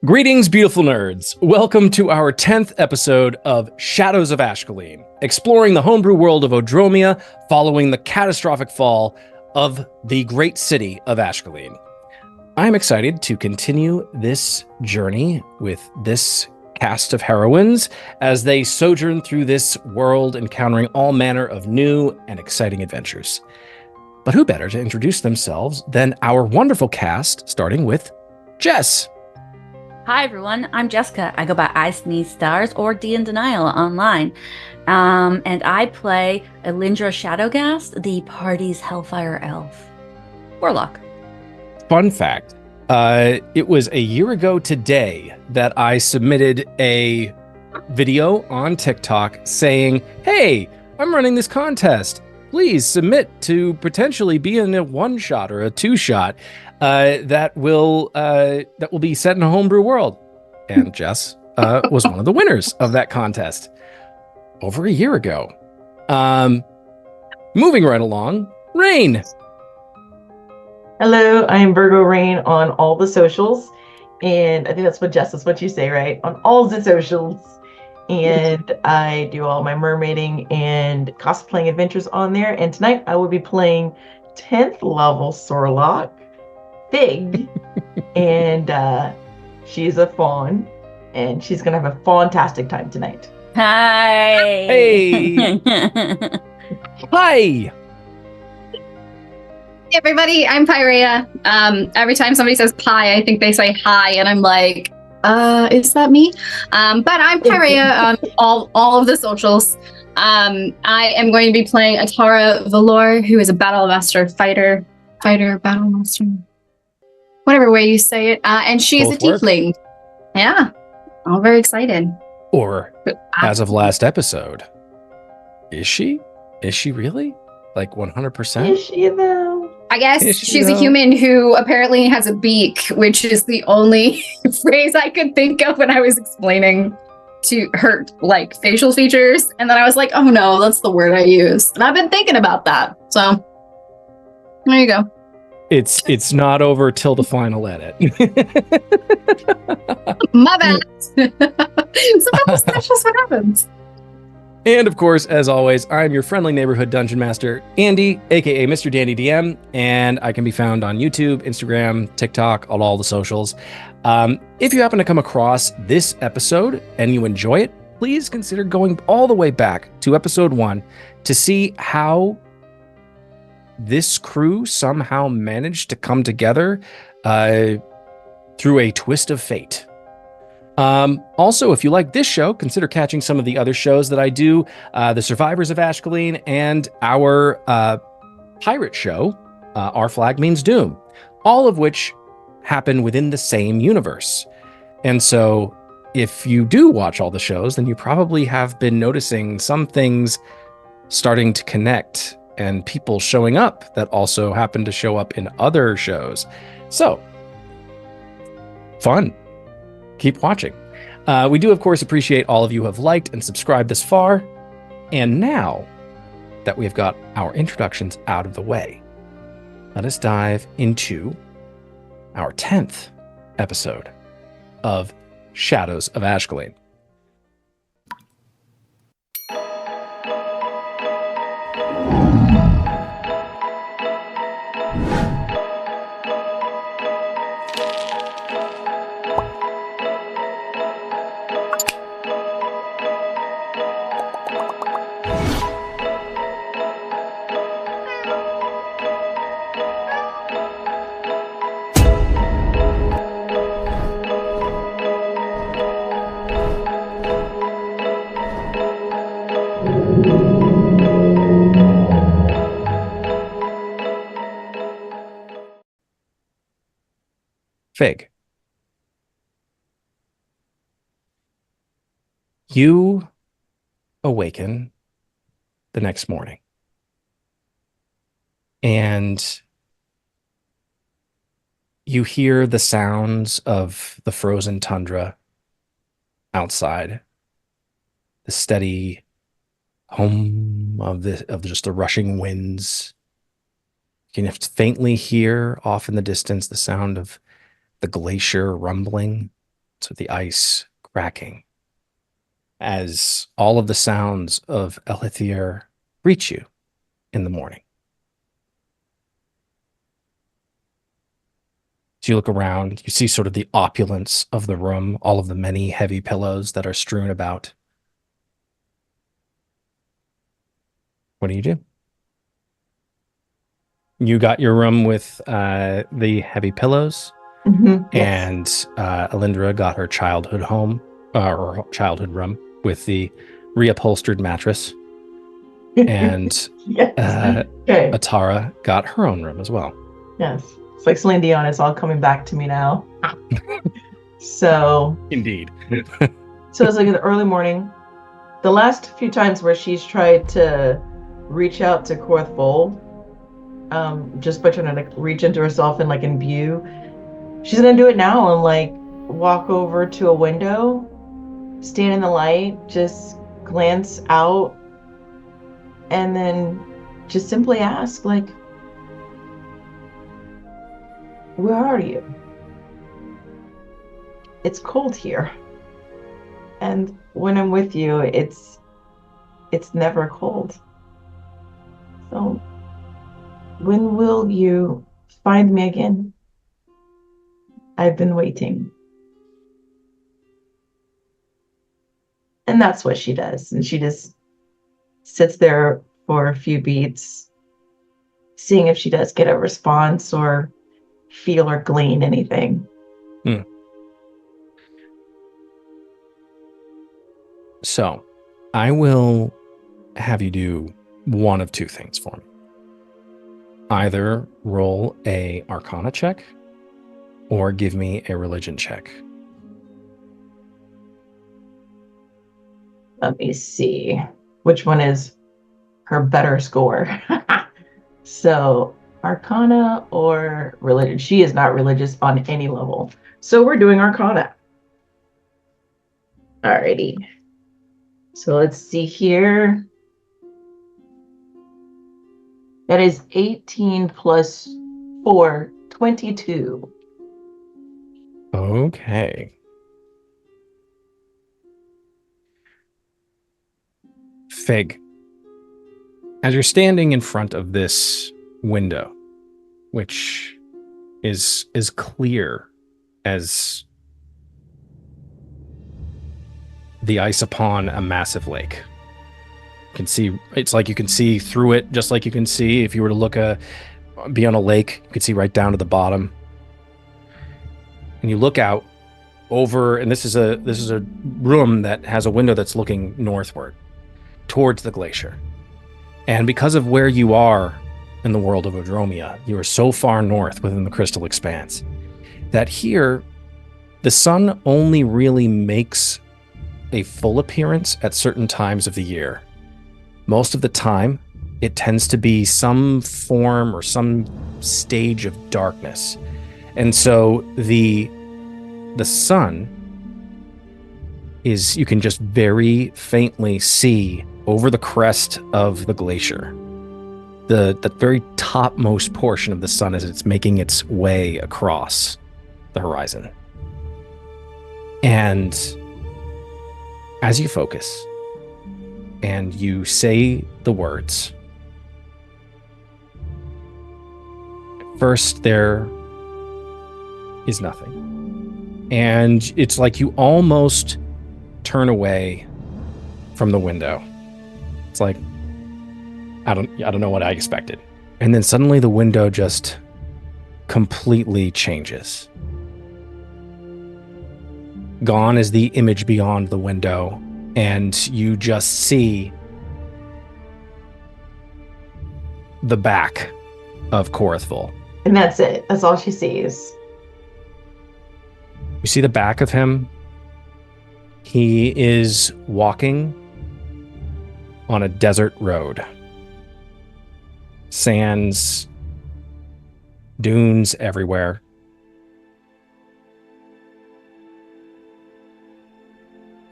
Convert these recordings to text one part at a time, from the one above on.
Greetings, beautiful nerds. Welcome to our 10th episode of Shadows of Ashcaleen, exploring the homebrew world of Odromia following the catastrophic fall of the great city of Ashcaleen. I'm excited to continue this journey with this cast of heroines as they sojourn through this world, encountering all manner of new and exciting adventures. But who better to introduce themselves than our wonderful cast, starting with Jess. Hi everyone, I'm Jessica. I go by I Sneeze Stars or D in Denial online. And I play Elindra Shadowghast, the party's Hellfire Elf. Warlock. Fun fact, it was a year ago today that I submitted a video on TikTok saying, hey, I'm running this contest. Please submit to potentially be in a one-shot or a two-shot that will be set in a homebrew world. And Jess was one of the winners of that contest over a year ago. Moving right along, Rain. Hello, I'm Virgo Rain on all the socials. And I think that's what you say, right? On all the socials. And I do all my mermaiding and cosplaying adventures on there. And tonight I will be playing 10th level Sorlock, Fig. And she's a fawn. And she's going to have a fantastic time tonight. Hi. Hey. Hi. Hey everybody, I'm Pyrea. Every time somebody says pie, I think they say hi, and I'm like, is that me? But I'm Pyrea on all of the socials. I am going to be playing Atara Valor, who is a battle master, battle master, whatever way you say it. And she's a tiefling. Yeah, I'm very excited. Or, as of last episode, is she? Is she really? Like 100%? Is she though? I guess she's a human who apparently has a beak, which is the only phrase I could think of when I was explaining to her, like, facial features. And then I was like, oh no, that's the word I used. And I've been thinking about that. So, there you go. It's not over till the final edit. My bad. Sometimes that's just what happens. And of course, as always, I'm your friendly neighborhood dungeon master, Andy, aka Mr.DanDyDM, and I can be found on YouTube, Instagram, TikTok, on all the socials. If you happen to come across this episode and you enjoy it, please consider going all the way back to episode 1 to see how this crew somehow managed to come together through a twist of fate. Also, if you like this show, consider catching some of the other shows that I do, The Survivors of Ashcaleen and our pirate show, Our Flag Means Doom, all of which happen within the same universe. And so if you do watch all the shows, then you probably have been noticing some things starting to connect and people showing up that also happen to show up in other shows. So, fun. Keep watching. We do, of course, appreciate all of you who have liked and subscribed this far. And now that we've got our introductions out of the way, let us dive into our 10th episode of Shadows of Ashcaleen. Fig. You awaken the next morning and you hear the sounds of the frozen tundra outside, the steady hum of just the rushing winds. You can faintly hear off in the distance the sound of the glacier rumbling of the ice cracking as all of the sounds of Elithir reach you in the morning. As you look around, you see sort of the opulence of the room, all of the many heavy pillows that are strewn about. What do you do? You got your room with the heavy pillows, Yes. and Elindra got her childhood home, or childhood room with the reupholstered mattress, and Yes. Okay. Atara got her own room as well. Yes. It's like Celine Dion. It's all coming back to me now. So. Indeed. So it's like in the early morning. The last few times where she's tried to reach out to Korrith Fold, just by trying to like reach into herself and like imbue, she's gonna do it now and like walk over to a window, stand in the light, just glance out, and then just simply ask, like, where are you? It's cold here. And when I'm with you, it's never cold. So when will you find me again? I've been waiting. And that's what she does. And she just sits there for a few beats, seeing if she does get a response or feel or glean anything. So I will have you do one of two things for me. Either roll a Arcana check or give me a religion check. Let me see. Which one is her better score? So Arcana or religion? She is not religious on any level. So we're doing Arcana. Alrighty. So let's see here. That is 18 plus 4, 22. Okay. Fig, as you're standing in front of this window, which is as clear as the ice upon a massive lake. You can see, it's like you can see through it, just like you can see if you were to look be on a lake, you can see right down to the bottom. And you look out over, and this is a room that has a window that's looking northward towards the glacier. And because of where you are in the world of Odromia, you are so far north within the crystal expanse that here the sun only really makes a full appearance at certain times of the year. Most of the time, it tends to be some form or some stage of darkness. And so the sun is, you can just very faintly see over the crest of the glacier, the very topmost portion of the sun as it's making its way across the horizon. And as you focus and you say the words, first there is nothing. And it's like you almost turn away from the window. It's like, I don't know what I expected. And then suddenly the window just completely changes. Gone is the image beyond the window, and you just see the back of Korrith. And that's it. That's all she sees. You see the back of him. He is walking on a desert road. Sands, dunes everywhere.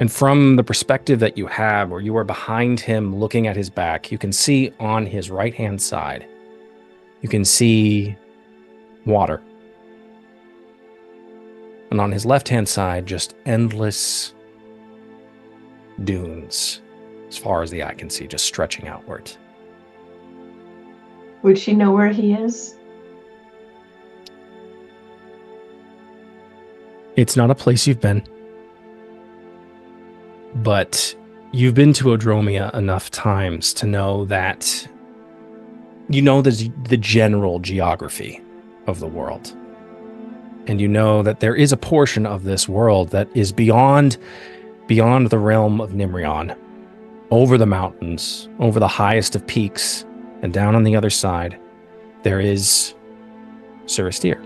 And from the perspective that you have, where you are behind him looking at his back, you can see on his right-hand side, you can see water. And on his left-hand side, just endless dunes, as far as the eye can see, just stretching outward. Would she know where he is? It's not a place you've been, but you've been to Odromia enough times to know that you know the general geography of the world. And you know that there is a portion of this world that is beyond the realm of Nimrion, over the mountains, over the highest of peaks, and down on the other side, there is Suristir.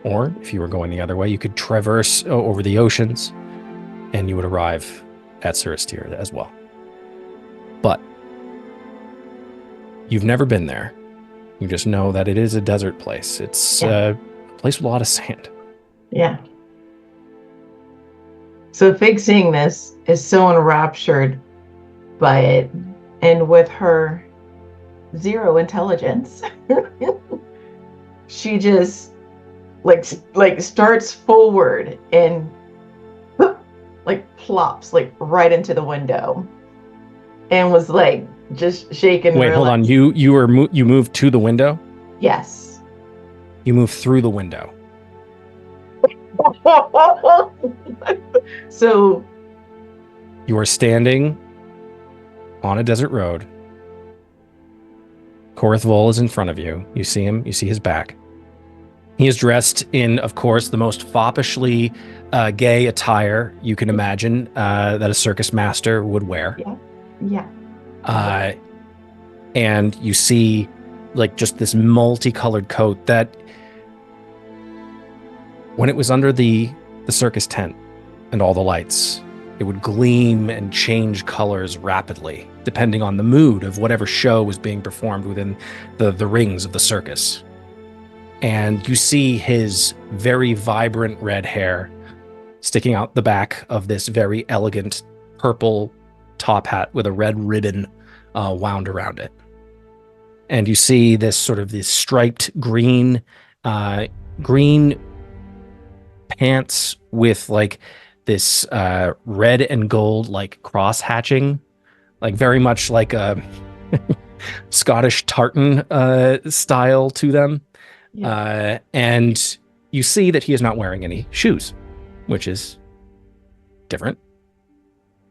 Or, if you were going the other way, you could traverse over the oceans, and you would arrive at Suristir as well. But you've never been there. You just know that it is a desert place. It's a place with a lot of sand. Yeah. So Fig, seeing this, is so enraptured by it, and with her 0 intelligence, she just like starts forward and like plops like right into the window, and was like just shaking. Wait, hold on. You moved to the window? Yes. You moved through the window. So you are standing on a desert road. Korrith Vol is in front of you. You see him. You see his back. He is dressed in, of course, the most foppishly gay attire you can imagine that a circus master would wear. Yeah. And you see like just this multicolored coat that when it was under the circus tent and all the lights, it would gleam and change colors rapidly, depending on the mood of whatever show was being performed within the rings of the circus. And you see his very vibrant red hair sticking out the back of this very elegant purple top hat with a red ribbon wound around it. And you see this striped green pants with like this red and gold like cross hatching, like very much like a Scottish tartan style to them. Yeah. And you see that he is not wearing any shoes, which is different.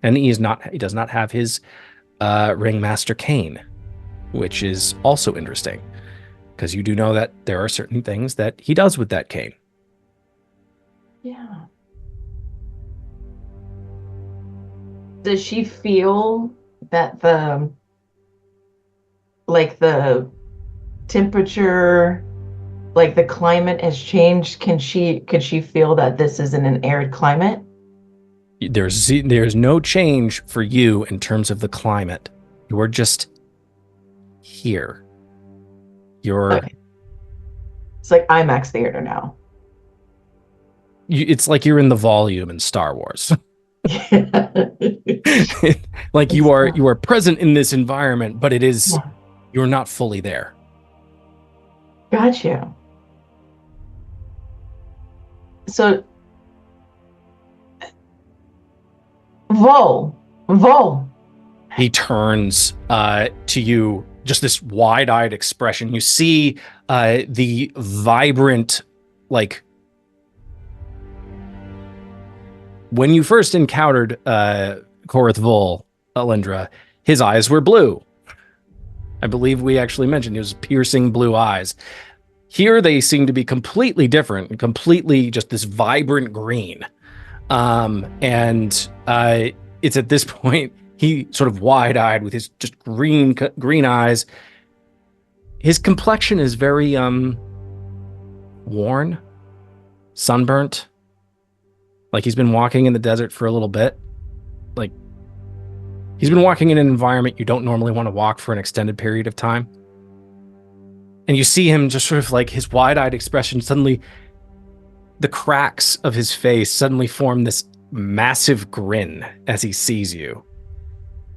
And he does not have his ringmaster cane, which is also interesting, because you do know that there are certain things that he does with that cane. Yeah. Does she feel that the temperature, like the climate has changed? Could she feel that this is in an arid climate? There's no change for you in terms of the climate. You are just here. Okay. It's like IMAX theater now. It's like you're in the volume in Star Wars. Like you are present in this environment, but you're not fully there. Got you. So Vol. He turns to you, just this wide-eyed expression. You see the vibrant, like, when you first encountered Korrith Vol, Elindra, his eyes were blue. I believe we actually mentioned his piercing blue eyes. Here they seem to be completely different, completely just this vibrant green. And it's at this point, he sort of wide-eyed with his just green eyes. His complexion is very worn, sunburnt. Like he's been walking in the desert for a little bit. Like he's been walking in an environment you don't normally want to walk for an extended period of time. And you see him just sort of like his wide-eyed expression, suddenly the cracks of his face suddenly form this massive grin as he sees you.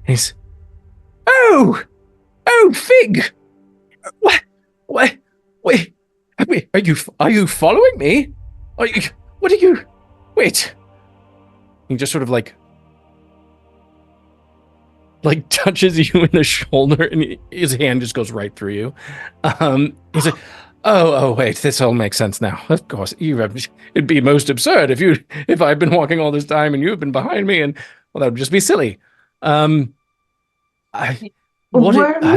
And he's, oh, Fig! What? Wait, are you following me? What are you? Wait. He just sort of like touches you in the shoulder, and his hand just goes right through you. He's like, oh, wait, this all makes sense now. Of course, it'd be most absurd if I'd been walking all this time and you've been behind me, and well, that would just be silly. Where have you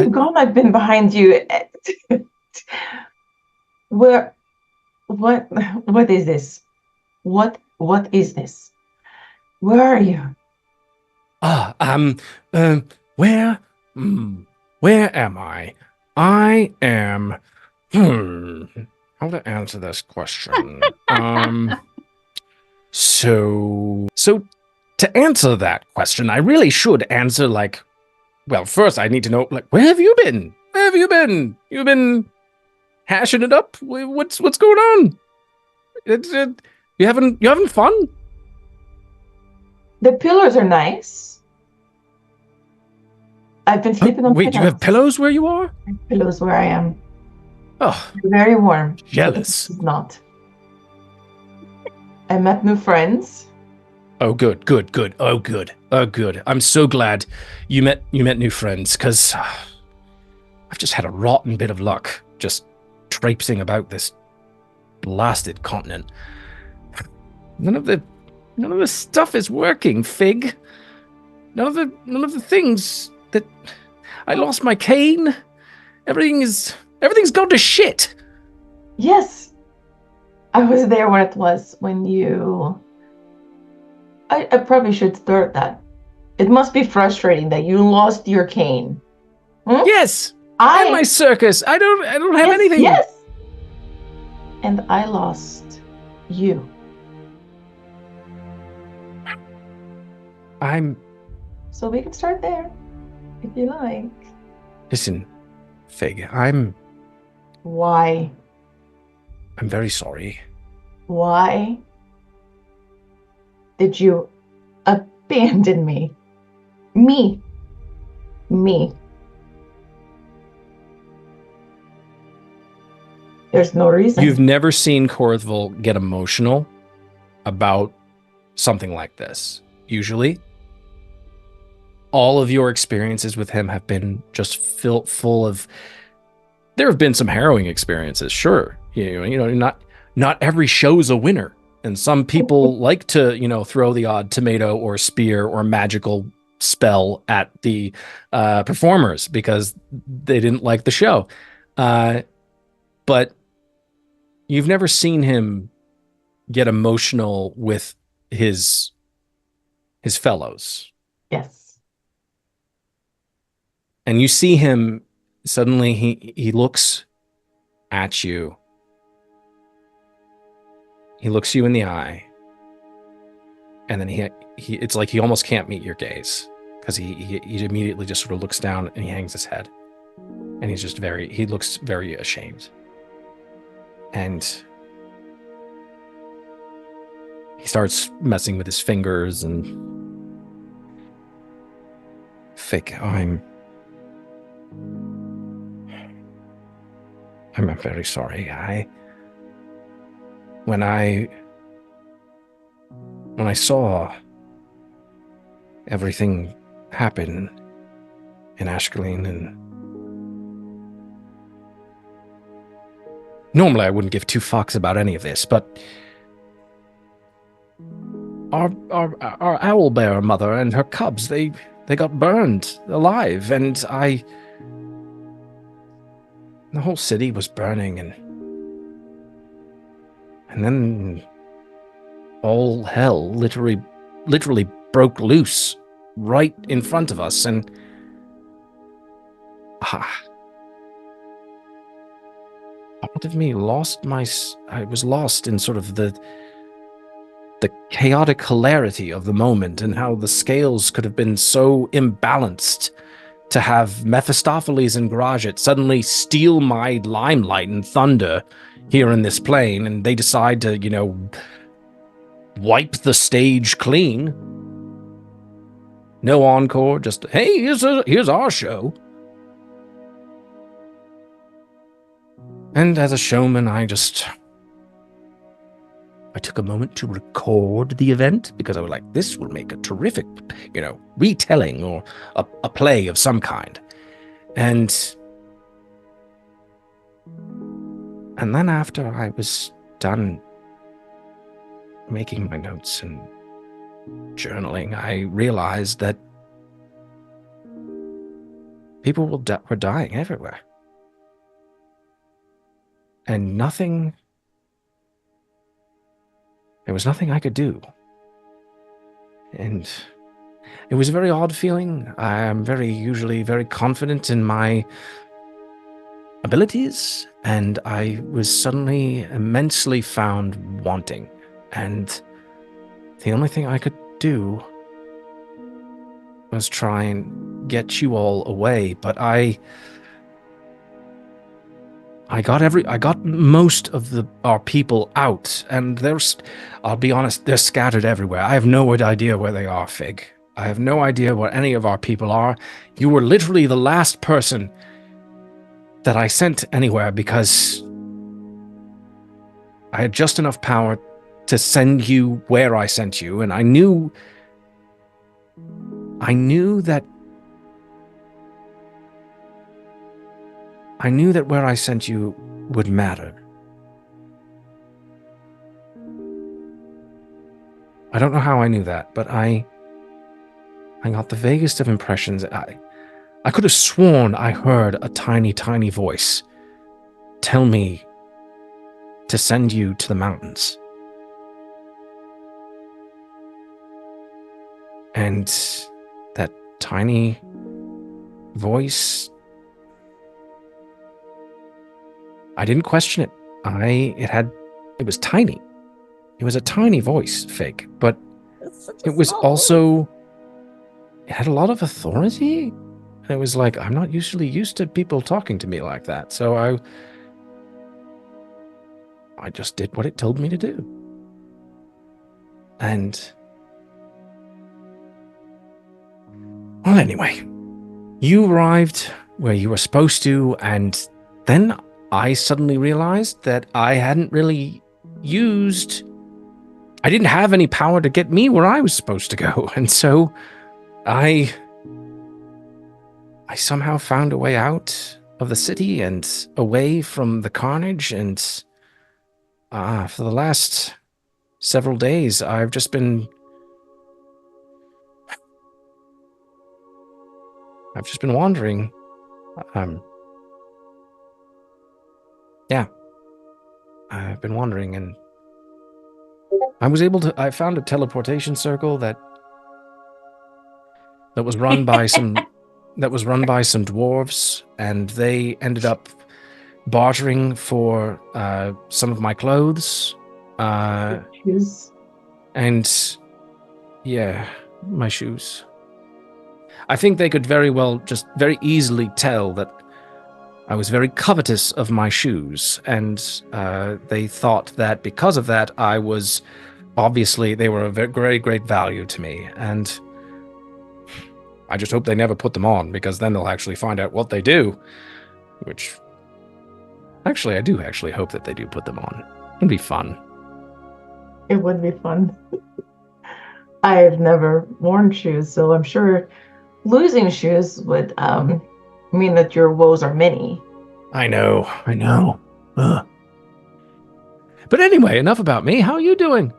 gone? I've been behind you. What is this? What is this? Where are you? Where am I? I am, how to answer this question? So to answer that question, I really should answer well, first I need to know, where have you been? Where have you been? You've been hashing it up? What's going on? You having fun? The pillows are nice. I've been sleeping on Wait, pillows. you have pillows where you are? Pillows where I am. Oh, very warm. Jealous. It's not. I met new friends. Oh, good. Oh, good. I'm so glad you met new friends, because I've just had a rotten bit of luck just traipsing about this blasted continent. None of the stuff is working, Fig. None of the things that I lost my cane. Everything's gone to shit. Yes. I was there when you I probably should start that. It must be frustrating that you lost your cane. Yes. And my circus. I don't have anything. Yes. And I lost you. So we can start there, if you like. Listen, Fig, Why? I'm very sorry. Why did you abandon me? Me. There's no reason. You've never seen Korrithville get emotional about something like this. Usually, all of your experiences with him have been just full of. There have been some harrowing experiences, sure. Not every show's a winner, and some people like to, throw the odd tomato or spear or magical spell at the performers because they didn't like the show. But you've never seen him get emotional with his fellows. Yes. And you see him, suddenly he looks at you. He looks you in the eye. And then he it's like he almost can't meet your gaze, because he immediately just sort of looks down and he hangs his head. And he looks very ashamed. And he starts messing with his fingers and Fig, I'm very sorry. When I saw everything happen in Ashcaleen, and normally I wouldn't give two fucks about any of this, but our owlbear mother and her cubs, they got burned alive, and the whole city was burning, and then all hell literally broke loose right in front of us, and part of me I was lost in sort of the chaotic hilarity of the moment, and how the scales could have been so imbalanced to have Mephistopheles and Grajit suddenly steal my limelight and thunder here in this plane, and they decide to, wipe the stage clean. No encore, just, hey, here's our show. And as a showman, I I took a moment to record the event because I was like, this will make a terrific, retelling or a play of some kind. And then after I was done making my notes and journaling, I realized that people were dying everywhere. And there was nothing I could do. And it was a very odd feeling. I am usually very confident in my abilities, and I was suddenly immensely found wanting. And the only thing I could do was try and get you all away, but I got most of our people out, and I'll be honest, they're scattered everywhere. I have no idea where they are, Fig. I have no idea where any of our people are. You were literally the last person that I sent anywhere because I had just enough power to send you where I sent you, and I knew that where I sent you would matter. I don't know how I knew that, but I got the vaguest of impressions. I could have sworn I heard a tiny, tiny voice tell me to send you to the mountains. And that tiny voice, I didn't question it. It was tiny. It was a tiny voice, Fig, but it was also, it had a lot of authority. And it was like, I'm not usually used to people talking to me like that. So I just did what it told me to do. And, well, anyway, you arrived where you were supposed to, and then I suddenly realized that I hadn't really I didn't have any power to get me where I was supposed to go. And so I somehow found a way out of the city and away from the carnage. And for the last several days, I've just been wandering. Yeah, I've been wandering, and I found a teleportation circle that was run by some dwarves, and they ended up bartering for some of my clothes. Shoes. And yeah, my shoes. I think they could very easily tell that I was very covetous of my shoes, and they thought that because of that, they were of very great value to me, and I just hope they never put them on, because then they'll actually find out what they do, which, actually, I do actually hope that they do put them on. It'd be fun. It would be fun. I've never worn shoes, so I'm sure losing shoes would mean that your woes are many. I know. Ugh. But anyway, enough about me. How are you doing?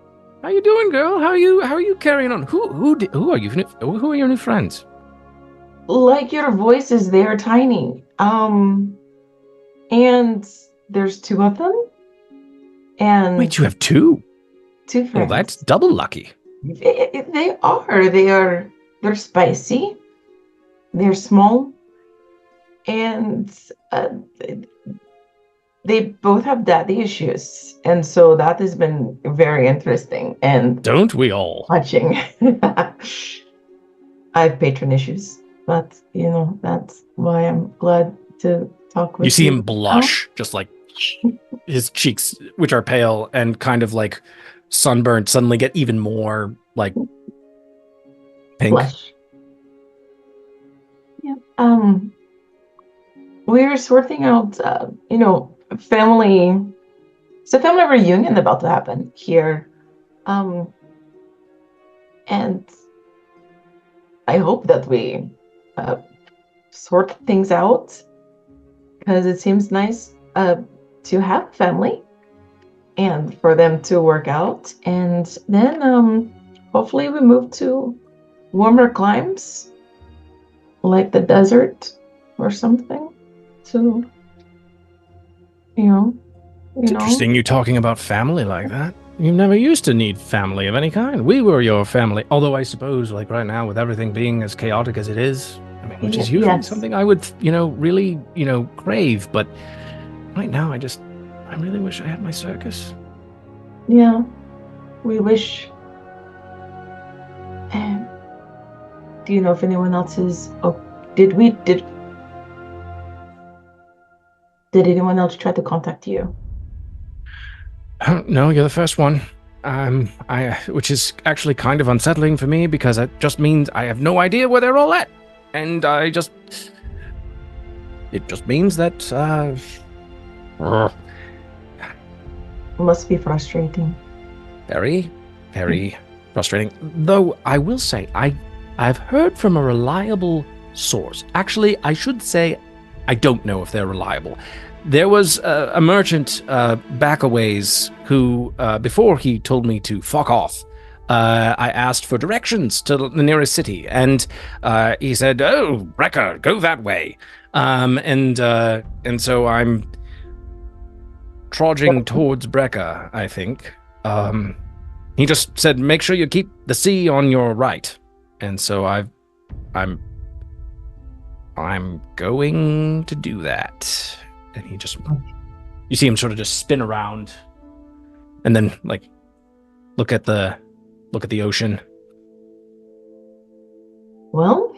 How you doing, girl? How are you carrying on? Who are your new friends? Like your voices, they are tiny. And there's two of them. And wait, you have two? Two friends. Oh, that's double lucky. They are. They're spicy. They're small. And they both have daddy issues. And so that has been very interesting. And don't we all? Watching. I have patron issues. But, that's why I'm glad to talk with you. You see him blush, just like his cheeks, which are pale and kind of like sunburnt, suddenly get even more like pink. Blush. Yeah. We're sorting out, family It's a family reunion about to happen here. And I hope that we sort things out, because it seems nice to have family and for them to work out. And then hopefully we move to warmer climes like the desert or something. So, It's interesting you talking about family like that. You never used to need family of any kind. We were your family. Although I suppose, like right now, with everything being as chaotic as it is, I mean, which is usually something I would, really, crave. But right now, I really wish I had my circus. Yeah, we wish. Do you know if anyone else is? Oh, did anyone else try to contact you? No, you're the first one. Which is actually kind of unsettling for me, because it just means I have no idea where they're all at, and it just means that Must be frustrating. very, very frustrating. Though I will say, I've heard from a reliable source. Actually, I should say, I don't know if they're reliable. There was a merchant back a ways who, before he told me to fuck off, I asked for directions to the nearest city, and he said, "Oh, Brecca, go that way." And so I'm trudging towards Brecca, I think. He just said, "Make sure you keep the sea on your right," and so I'm going to do that. And you see him sort of just spin around, and then look at the ocean. Well,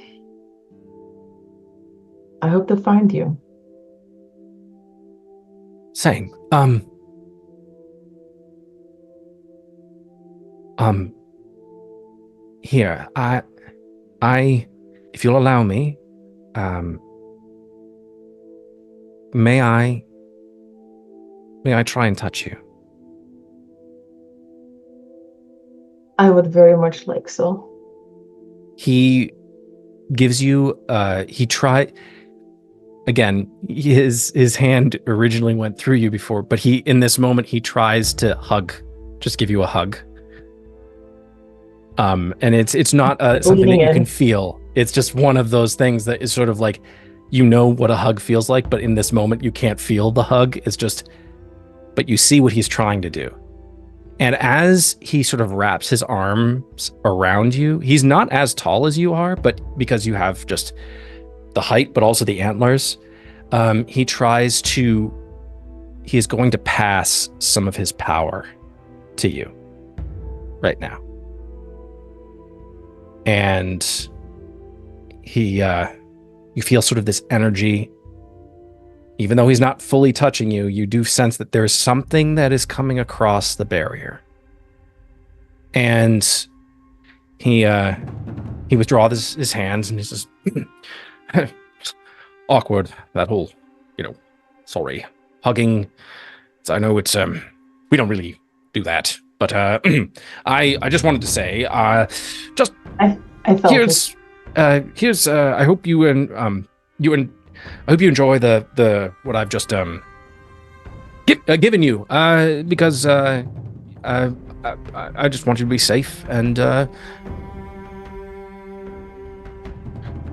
I hope to find you. Saying, here, I, if you'll allow me, may I try and touch you? I would very much like so. He gives you, again, his hand originally went through you before, but in this moment, he tries to just give you a hug. And it's not something that you can feel. It's just one of those things that is sort of like, what a hug feels like, but in this moment, you can't feel the hug. It's just, but you see what he's trying to do. And as he sort of wraps his arms around you, he's not as tall as you are, but because you have just the height, but also the antlers, he is going to pass some of his power to you right now. And you feel sort of this energy. Even though he's not fully touching you, you do sense that there's something that is coming across the barrier. And he withdraws his hands, and he says, awkward, that whole, sorry, hugging. I know it's, we don't really do that, but I just wanted to say, I felt here's I hope you I hope you enjoy the what I've just given you, because I just want you to be safe, and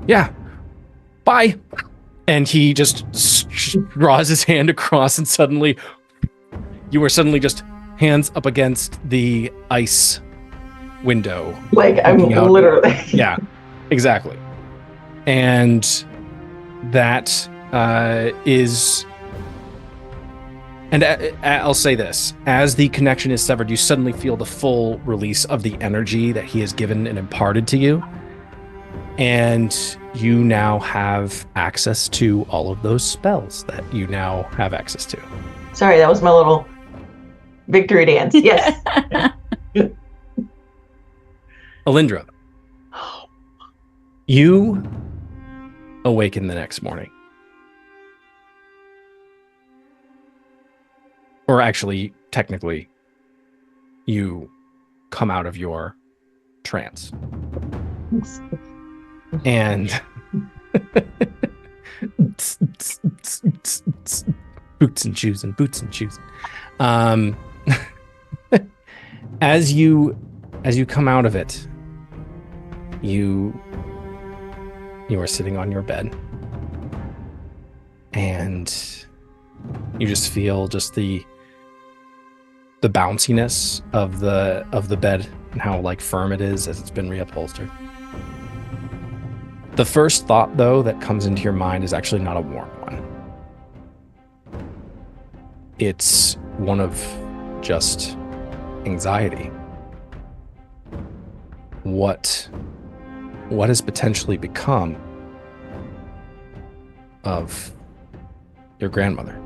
yeah, bye. And he just draws his hand across, and suddenly you are just hands up against the ice window. Like, I'm literally. Yeah, exactly. And that is... And I'll say this. As the connection is severed, you suddenly feel the full release of the energy that he has given and imparted to you. And you now have access to all of those spells that you now have access to. Sorry, that was my little victory dance. Yes. Elindra, you awaken the next morning. Or actually, technically, you come out of your trance. And boots and shoes. As you come out of it, you are sitting on your bed, and you just feel just the bounciness of the bed and how like firm it is as it's been reupholstered. The first thought, though, that comes into your mind is actually not a warm one. It's one of just anxiety. What has potentially become of your grandmother?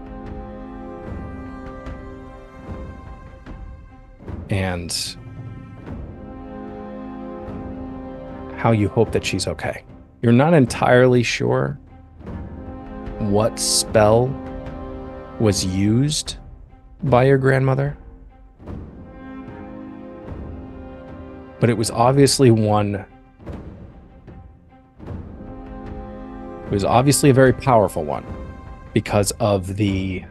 And how you hope that she's okay. You're not entirely sure what spell was used by your grandmother, but it was obviously one. It was obviously a very powerful one because of the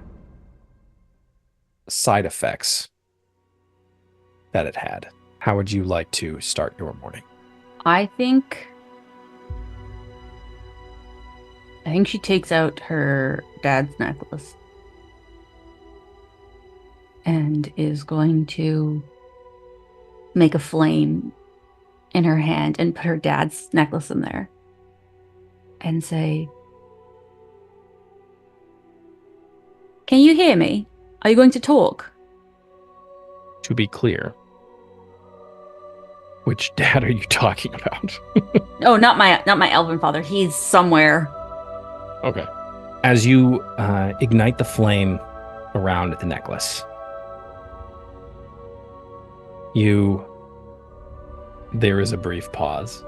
side effects that it had. How would you like to start your morning? I think she takes out her dad's necklace and is going to make a flame in her hand and put her dad's necklace in there and say, "Can you hear me? Are you going to talk?" To be clear, which dad are you talking about? Oh, not my elven father. He's somewhere. Okay. As you ignite the flame around the necklace, there is a brief pause.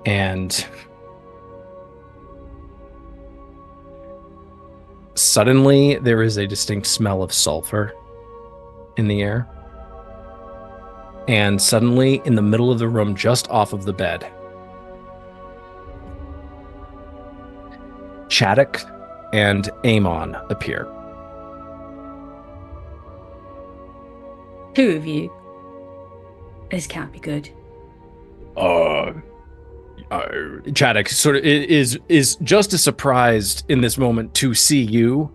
And suddenly there is a distinct smell of sulfur in the air. And suddenly, in the middle of the room, just off of the bed, Chaddock and Amon appear. Two of you. This can't be good. Chaddock sort of is just as surprised in this moment to see you.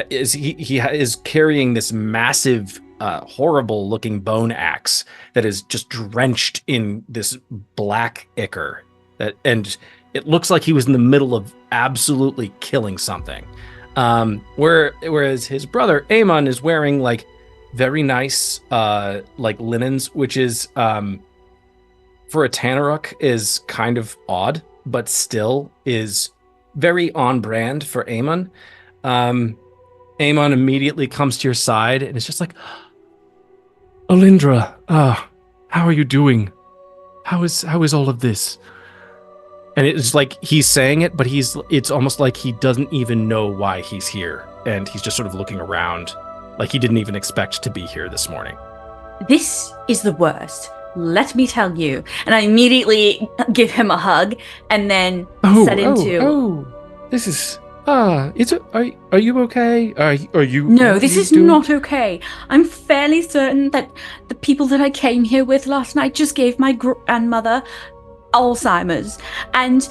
Is he is carrying this massive, horrible looking bone axe that is just drenched in this black ichor, and it looks like he was in the middle of absolutely killing something. Whereas his brother Amon is wearing like very nice like linens, which is for a Tanaruk is kind of odd, but still is very on brand for Amon. Amon immediately comes to your side and is just like, "Elindra, how are you doing? How is all of this?" And it's like he's saying it, but it's almost like he doesn't even know why he's here, and he's just sort of looking around like he didn't even expect to be here this morning. This is the worst. Let me tell you. And I immediately give him a hug and then set into... This is... are you okay? Are you... No, this is not okay. I'm fairly certain that the people that I came here with last night just gave my grandmother Alzheimer's. And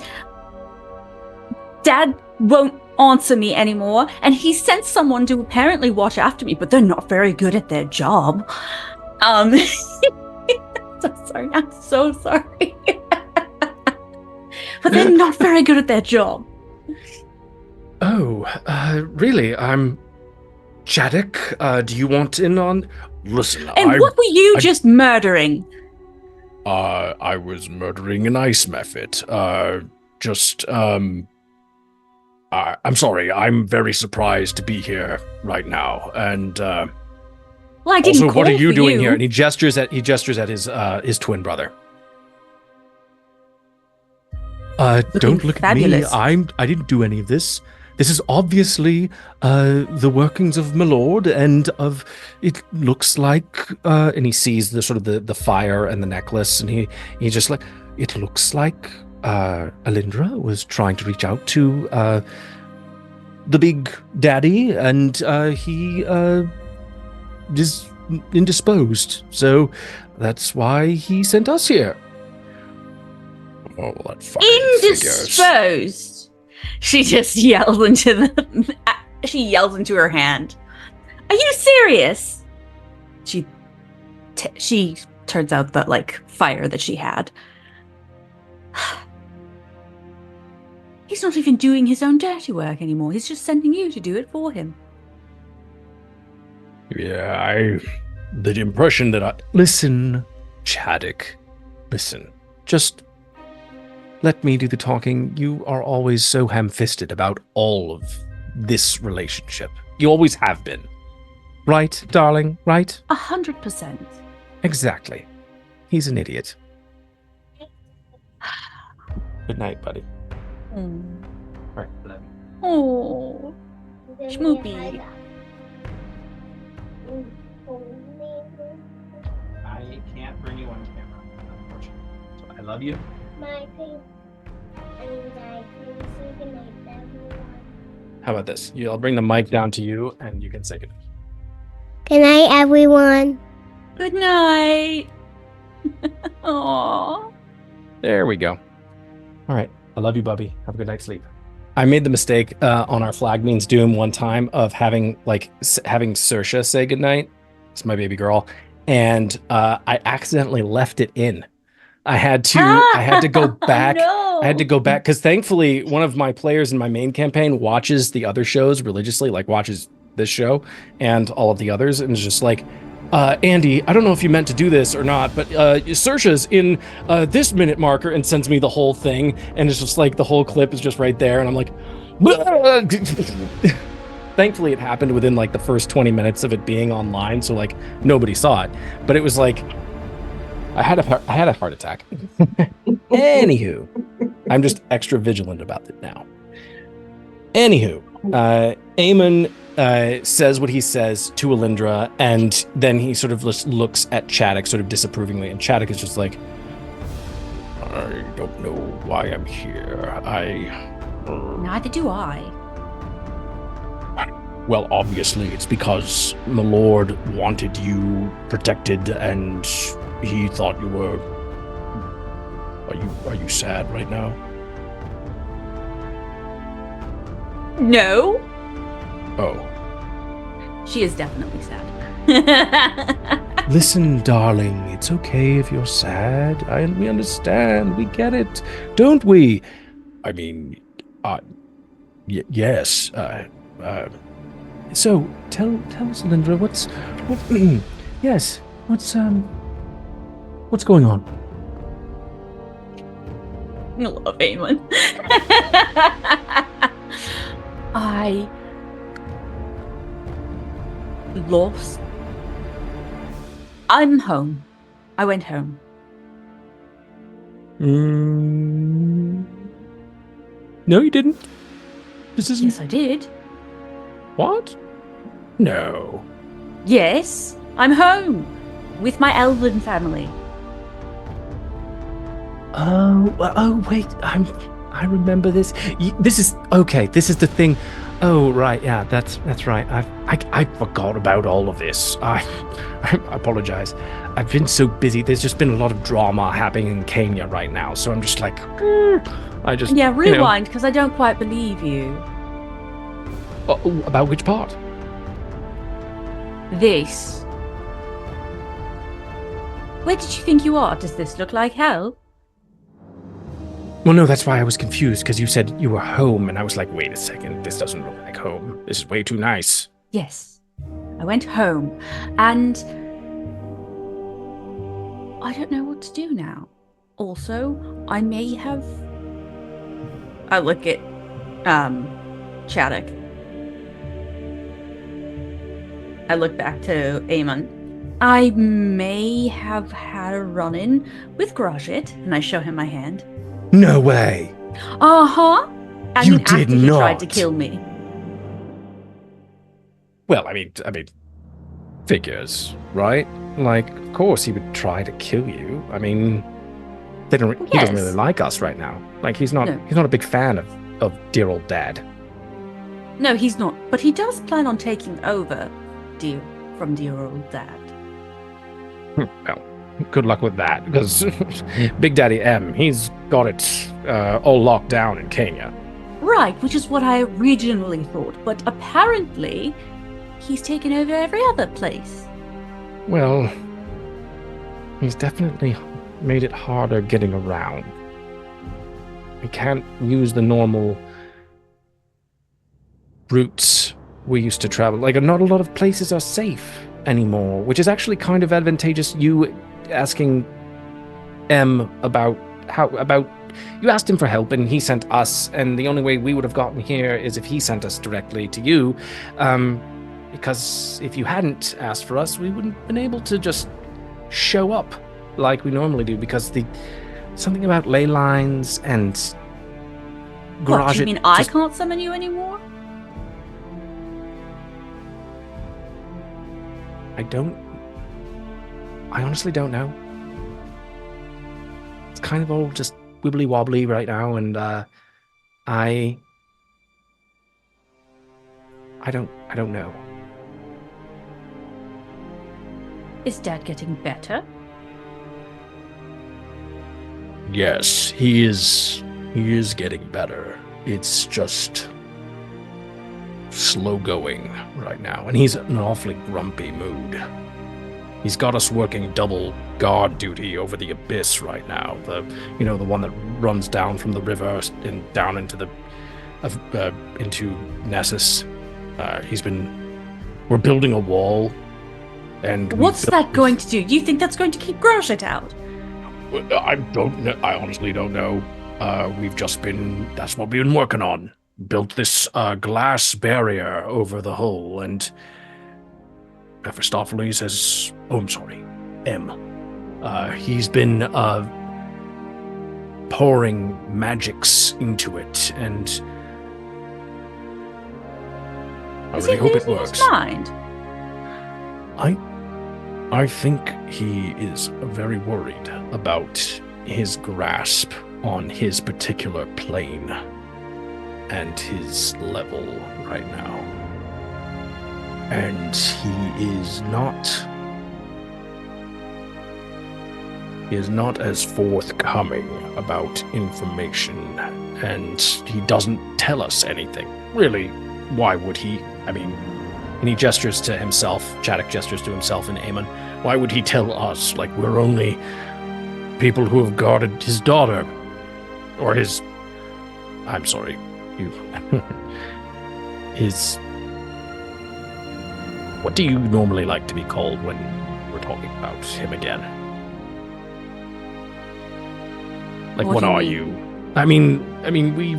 Dad won't answer me anymore. And he sent someone to apparently watch after me, but they're not very good at their job. Sorry, I'm so sorry. But they're not very good at their job. Oh, really? I'm Chaddock. Do you want in on... Listen, And what were you just murdering? I was murdering an ice method. I'm sorry. I'm very surprised to be here right now. And well, I didn't also, what are you for doing here? And he gestures at his twin brother. Don't look fabulous. at me. I didn't do any of this. this is obviously the workings of my lord, and of it looks like and he sees the sort of the fire and the necklace, and he just like, it looks like Elindra was trying to reach out to the big daddy, and he is indisposed, so that's why he sent us here. Oh, that fucking Indisposed. She just yells into her hand. Are you serious? She turns out the fire that she had. He's not even doing his own dirty work anymore. He's just sending you to do it for him. Yeah, the impression that Listen, Chaddock. Listen, just let me do the talking. You are always so ham-fisted about all of this relationship. You always have been. Right, darling? Right? 100%. Exactly. He's an idiot. Good night, buddy. All right, love you. Oh, Schmoopy. I can't bring you on camera, unfortunately. So I love you. How about this? I'll bring the mic down to you, and you can say goodnight. Good night, everyone. Good night. Aww. There we go. All right. I love you, Bubby. Have a good night's sleep. I made the mistake on our Flag Means Doom one time of having Saoirse say goodnight. It's my baby girl. And I accidentally left it in. I had to go back. No. I had to go back because thankfully one of my players in my main campaign watches the other shows religiously, watches this show and all of the others, and is just like, Andy, I don't know if you meant to do this or not, but Saoirse's in this minute marker, and sends me the whole thing, and it's just the whole clip is just right there, and I'm like, thankfully it happened within the first 20 minutes of it being online, so nobody saw it, but it was I had a heart attack. Anywho, I'm just extra vigilant about it now. Anywho, Eamon says what he says to Elindra, and then he sort of just looks at Chaddock sort of disapprovingly, and Chaddock is just like, I don't know why I'm here. Neither do I. Well, obviously it's because my lord wanted you protected, and he thought you were... Are you sad right now? No. Oh. She is definitely sad. Listen, darling, it's okay if you're sad. We understand. We get it. Don't we? I mean, yes. So, tell us, Elindra, yes, what's going on? I love Eamon. I lost. I'm home. I went home. No, you didn't. This isn't... Yes, I did. What? No. Yes, I'm home with my elven family. Oh, wait. I remember this. This is okay. This is the thing. Oh, right. Yeah, that's right. I forgot about all of this. I apologize. I've been so busy. There's just been a lot of drama happening in Kenya right now. So I'm just like, Yeah, rewind, because I don't quite believe you. About which part? This. Where did you think you are? Does this look like hell? Well, no, that's why I was confused, because you said you were home, and I was like, wait a second, this doesn't look like home. This is way too nice. Yes. I went home, and I don't know what to do now. Also, I may have... I look at Chaddock. I look back to Eamon. I may have had a run-in with Grajit, and I show him my hand. No way. Uh-huh. I You mean, after did he tried to not. kill me. Well, I mean, figures, right? Like, of course he would try to kill you. I mean, he doesn't really Yes. like us right now. Like, he's not No. a big fan of dear old dad. No, he's not. But he does plan on taking over from dear old dad. Well, good luck with that, because Big Daddy M, he's got it all locked down in Kenya. Right, which is what I originally thought. But apparently, he's taken over every other place. Well, he's definitely made it harder getting around. We can't use the normal routes we used to travel. Like, not a lot of places are safe anymore, which is actually kind of advantageous. You asking M about you asked him for help and he sent us, and the only way we would have gotten here is if he sent us directly to you, because if you hadn't asked for us, we wouldn't have been able to just show up like we normally do, because something about ley lines and garage. What, you mean I can't summon you anymore? I honestly don't know. It's kind of all just wibbly wobbly right now, and I don't know. Is Dad getting better? Yes, he is getting better. It's just slow going right now, and he's in an awfully grumpy mood. He's got us working double guard duty over the abyss right now. The one that runs down from the river and down into into Nessus. We're building a wall, and what's that going to do? You think that's going to keep Groshet out? I don't know. I honestly don't know. That's what we've been working on. Built this glass barrier over the hull, and Mephistopheles has... Oh, I'm sorry. M. He's been pouring magics into it, and I really hope it works. Is he losing his mind? I think he is very worried about his grasp on his particular plane and his level right now. And he is not as forthcoming about information, and he doesn't tell us anything. Really, why would he? I mean, and he gestures to himself, Chaddock gestures to himself and Aemon. Why would he tell us? Like, we're only people who have guarded his daughter. Or his... I'm sorry. His... What do you normally like to be called when we're talking about him again? Like, what are you? I mean, we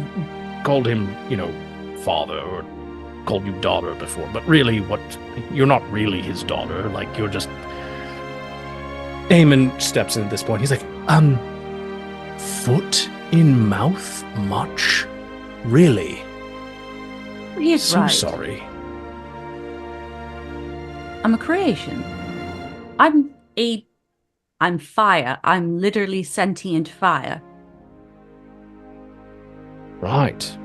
called him, father, or called you daughter before, but really, you're not really his daughter. Like, you're just... Aemon steps in at this point. He's like, foot in mouth much? Really? He's so right. Sorry. I'm a creation. I'm fire. I'm literally sentient fire. Right.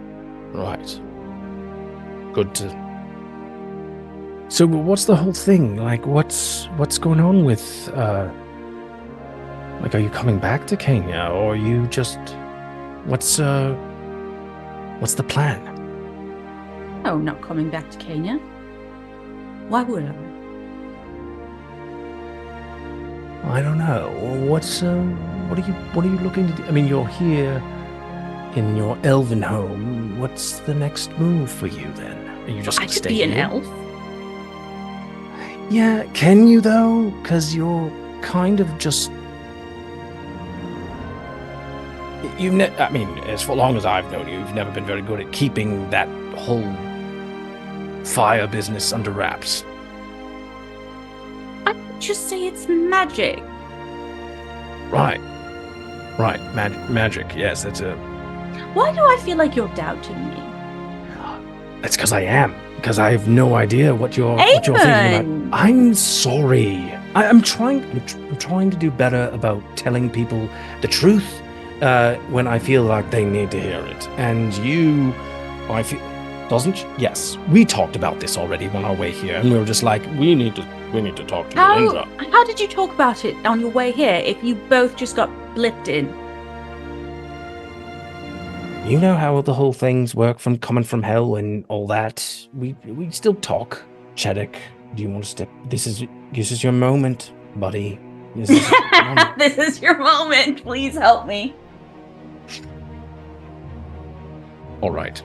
Good to... So what's the whole thing? Like, what's going on with, like, are you coming back to Kenya, or are you just... What's the plan? Oh, not coming back to Kenya. Why would I? I don't know. What are you looking to do? I mean, you're here in your elven home. What's the next move for you then? Are you just I gonna could stay be an here? elf. Yeah, can you though? Because you're kind of just... I mean, as long as I've known you, you've never been very good at keeping that whole fire business under wraps. I would just say it's magic. Right. Magic. Yes, that's a... Why do I feel like you're doubting me? That's because I am. Because I have no idea what you're thinking about. I'm sorry. I'm trying to do better about telling people the truth when I feel like they need to hear it. And you, I feel, doesn't? Yes, we talked about this already on our way here, and we were just like, we need to talk to Elindra. How did you talk about it on your way here if you both just got blipped in? You know how the whole things work from coming from hell and all that. We still talk. Chedek, do you want to step? This is your moment, buddy. This is your moment. This is your moment. Please help me. All right.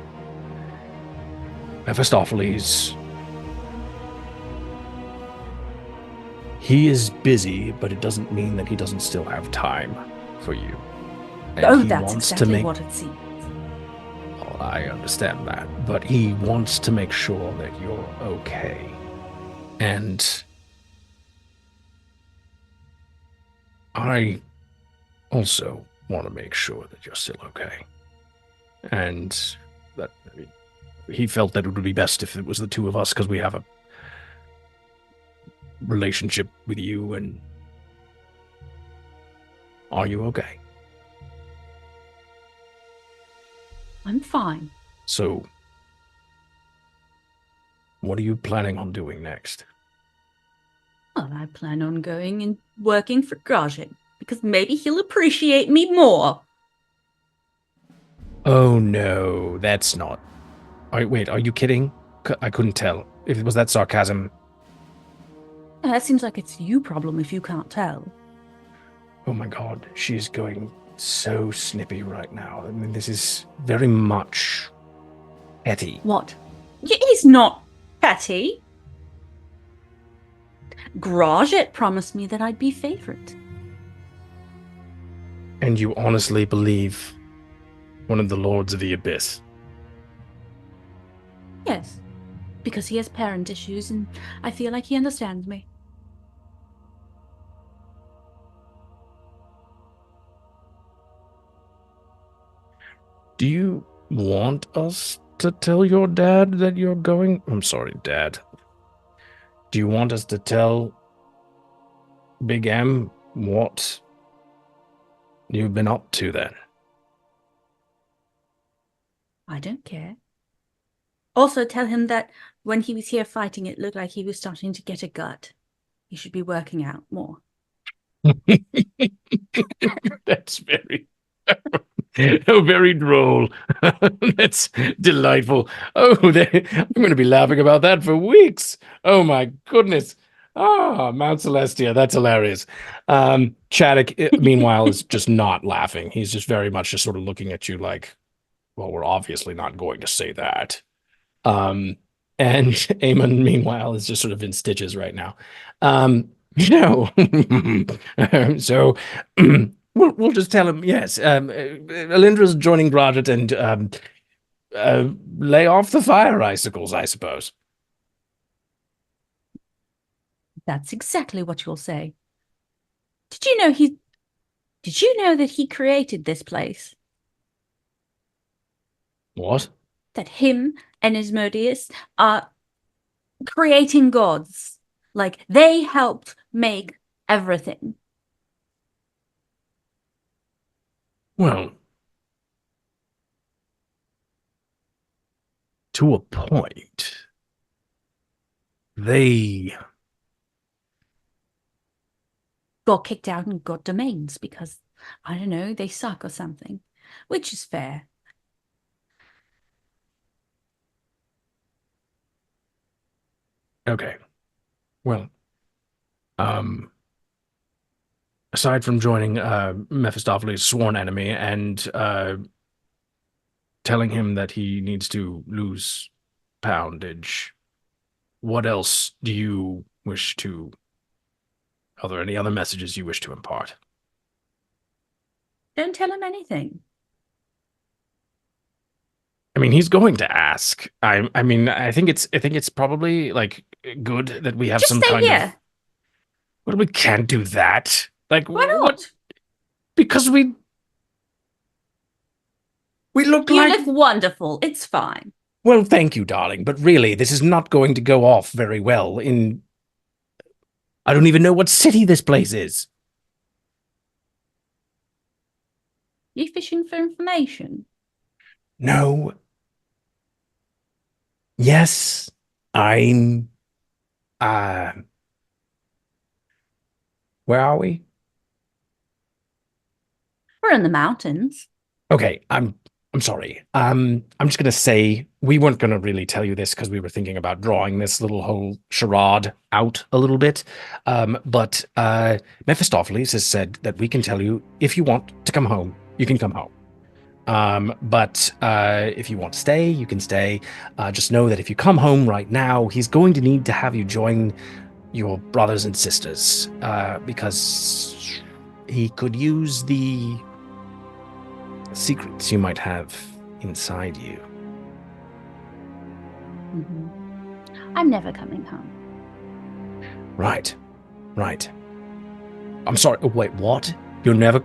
Mephistopheles. He is busy, but it doesn't mean that he doesn't still have time for you. And That's exactly what it seems. I understand that, but he wants to make sure that you're okay. And I also want to make sure that you're still okay. And that he felt that it would be best if it was the two of us, because we have a relationship with you. And are you okay? I'm fine. So, what are you planning on doing next? Well, I plan on going and working for Grajin, because maybe he'll appreciate me more. Oh no, that's not. Wait, are you kidding? I couldn't tell. Was that sarcasm? That seems like it's you problem if you can't tell. Oh my god, she's going so snippy right now. I mean, this is very much petty. What? He's not petty. Grajit promised me that I'd be favorite. And you honestly believe one of the Lords of the Abyss? Yes, because he has parent issues and I feel like he understands me. Do you want us to tell your dad that you're going? I'm sorry, Dad. Do you want us to tell Big M what you've been up to then? I don't care. Also tell him that when he was here fighting, it looked like he was starting to get a gut. He should be working out more. That's very... Oh, very droll. That's delightful. Oh, I'm going to be laughing about that for weeks. Oh, my goodness. Ah, Mount Celestia. That's hilarious. Chaddock, meanwhile, is just not laughing. He's just very much just sort of looking at you like, well, we're obviously not going to say that. And Eamon, meanwhile, is just sort of in stitches right now. So... We'll just tell him, yes, Elindra's joining Grajit and lay off the fire icicles, I suppose. That's exactly what you'll say. Did you know that he created this place? What? That him and Asmodeus are creating gods. Like, they helped make everything. Well, to a point, they got kicked out and got domains because, I don't know, they suck or something, which is fair. Okay. Well, aside from joining Mephistopheles' sworn enemy and telling him that he needs to lose poundage, what else do you wish to... Are there any other messages you wish to impart? Don't tell him anything. I mean, he's going to ask. I mean, I think it's probably like good that we have Just some stay kind here. of... Well, we can't do that. Like, Why not? Because we... We look You like... look wonderful. It's fine. Well, thank you, darling, but really, this is not going to go off very well in... I don't even know what city this place is. You fishing for information? No. Yes, I'm... Where are we? We're in the mountains. Okay, I'm sorry. I'm just gonna say we weren't gonna really tell you this because we were thinking about drawing this little whole charade out a little bit. But Mephistopheles has said that we can tell you if you want to come home, you can come home. But if you want to stay, you can stay. Just know that if you come home right now, he's going to need to have you join your brothers and sisters because he could use the secrets you might have inside you. I'm never coming home. Right. I'm sorry. Oh, wait, what? You're never...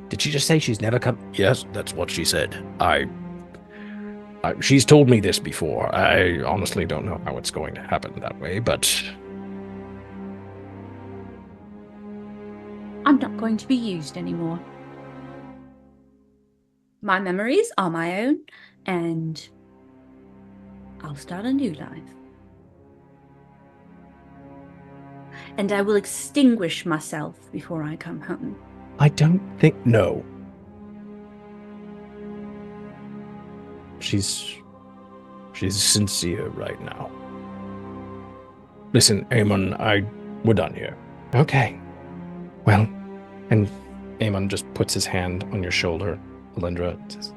Did she just say she's never come? Yes, that's what she said. She's told me this before. I honestly don't know how it's going to happen that way, but... I'm not going to be used anymore. My memories are my own, and I'll start a new life. And I will extinguish myself before I come home. I don't think... No. She's sincere right now. Listen, Amon, we're done here. Okay. Well, and Amon just puts his hand on your shoulder. Elindra says,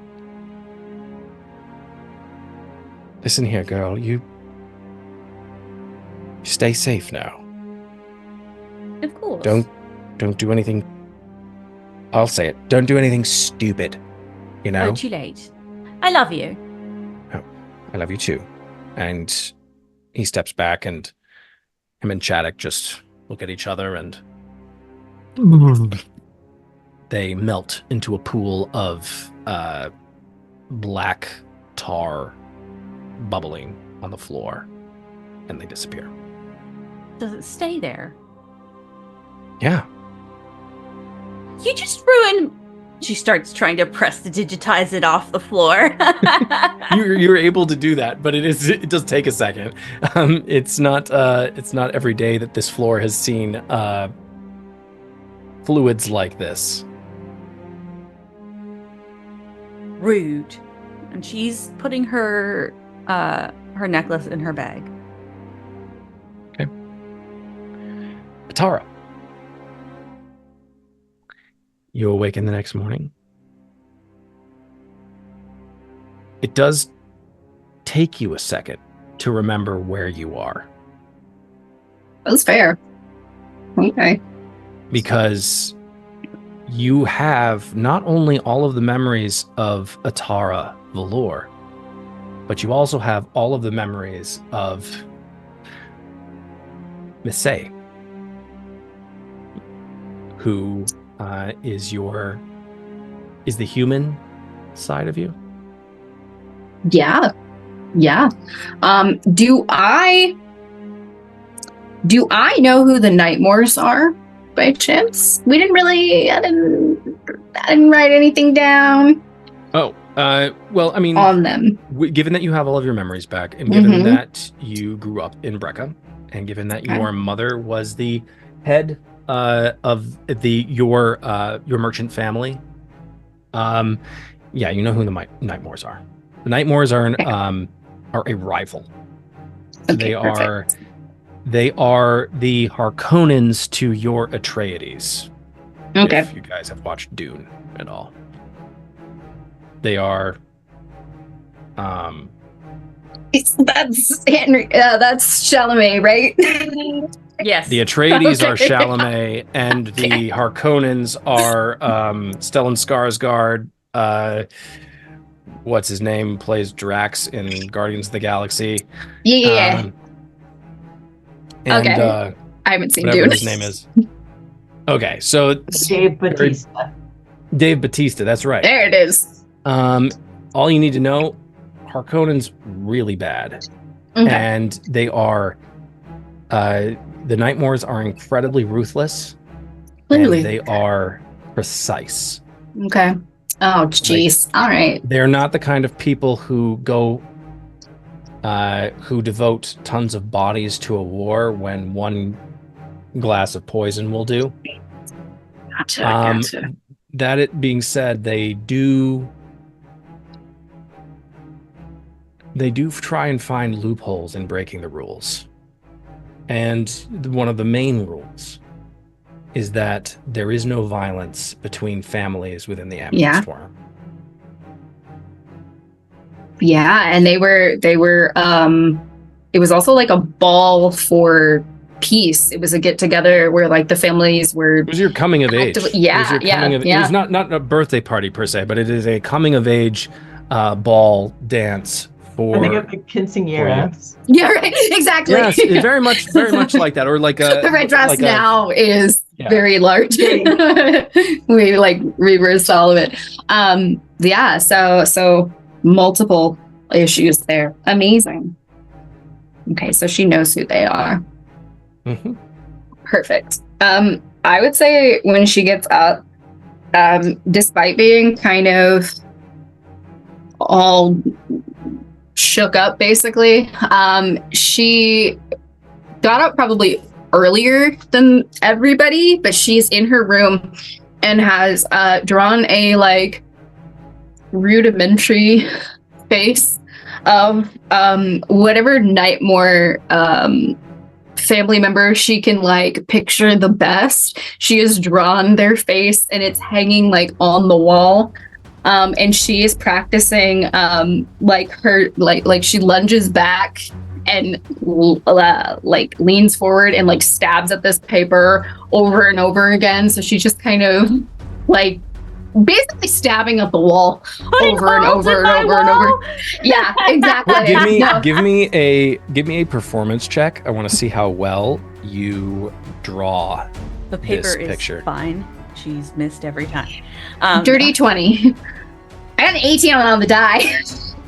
listen here, girl, you stay safe now. Of course. Don't do anything... I'll say it. Don't do anything stupid, you know? Oh, too late. I love you. Oh, I love you too. And he steps back and him and Chaddock just look at each other and they melt into a pool of black tar bubbling on the floor and they disappear. Does it stay there? Yeah. You just ruined... She starts trying to press to digitize it off the floor. You're able to do that, but it does take a second. It's not every day that this floor has seen fluids like this. Rude. And she's putting her necklace in her bag. Okay. Atara. You awaken the next morning. It does take you a second to remember where you are. That's fair. Okay. Because you have not only all of the memories of Atara Valor, but you also have all of the memories of Missay, who is the human side of you? Yeah. Do I know who the Nightmores are by chance? I didn't write anything down. Oh, well, I mean, on them. Given that you have all of your memories back, and given that you grew up in Brecca, and given that your mother was the head of your merchant family, yeah, you know who the Nightmores are. The Nightmores are a rival. Okay, They are the Harkonnens to your Atreides. Okay. If you guys have watched Dune at all. They are that's Henry. That's Chalamet, right? Yes. The Atreides are Chalamet, and the Harkonnens are Stellan Skarsgård. What's his name? Plays Drax in Guardians of the Galaxy. Yeah. And, okay. I haven't seen whatever Dune. his name is. Okay, so Dave Bautista. Dave Bautista. That's right. There it is. all you need to know, Harkonnen's really bad. Okay. And they are, the Nightmoors are incredibly ruthless. Really? And they are precise. Okay. Oh, jeez. All right. They're not the kind of people who go, who devote tons of bodies to a war when one glass of poison will do. Gotcha. That it being said, they do try and find loopholes in breaking the rules. And one of the main rules is that there is no violence between families within the Amethyst Swarm. Yeah, and they were it was also like a ball for peace. It was a get together where like the families were. It was your coming of age. Yeah. It was not a birthday party per se, but it is a coming of age ball dance for. I think of the quinceañera. Yeah, right. Exactly. Yes, it's very much like that, or like a. The red dress like now is very large. We like reversed all of it. Yeah. So multiple issues there. Amazing. Okay, so she knows who they are. Mm-hmm. Perfect. I would say when she gets up, despite being kind of all shook up, basically, she got up probably earlier than everybody, but she's in her room and has drawn a like rudimentary face of whatever Nightmore family member she can like picture the best. She has drawn their face and it's hanging like on the wall. And she is practicing like her like she lunges back and like leans forward and like stabs at this paper over and over again. So she's just kind of like basically stabbing at the wall over and over and over and over. Yeah, exactly. Give me a performance check. I want to see how well you draw The paper this is picture. fine. She's missed every time. Dirty 20. I got an 18 on the die.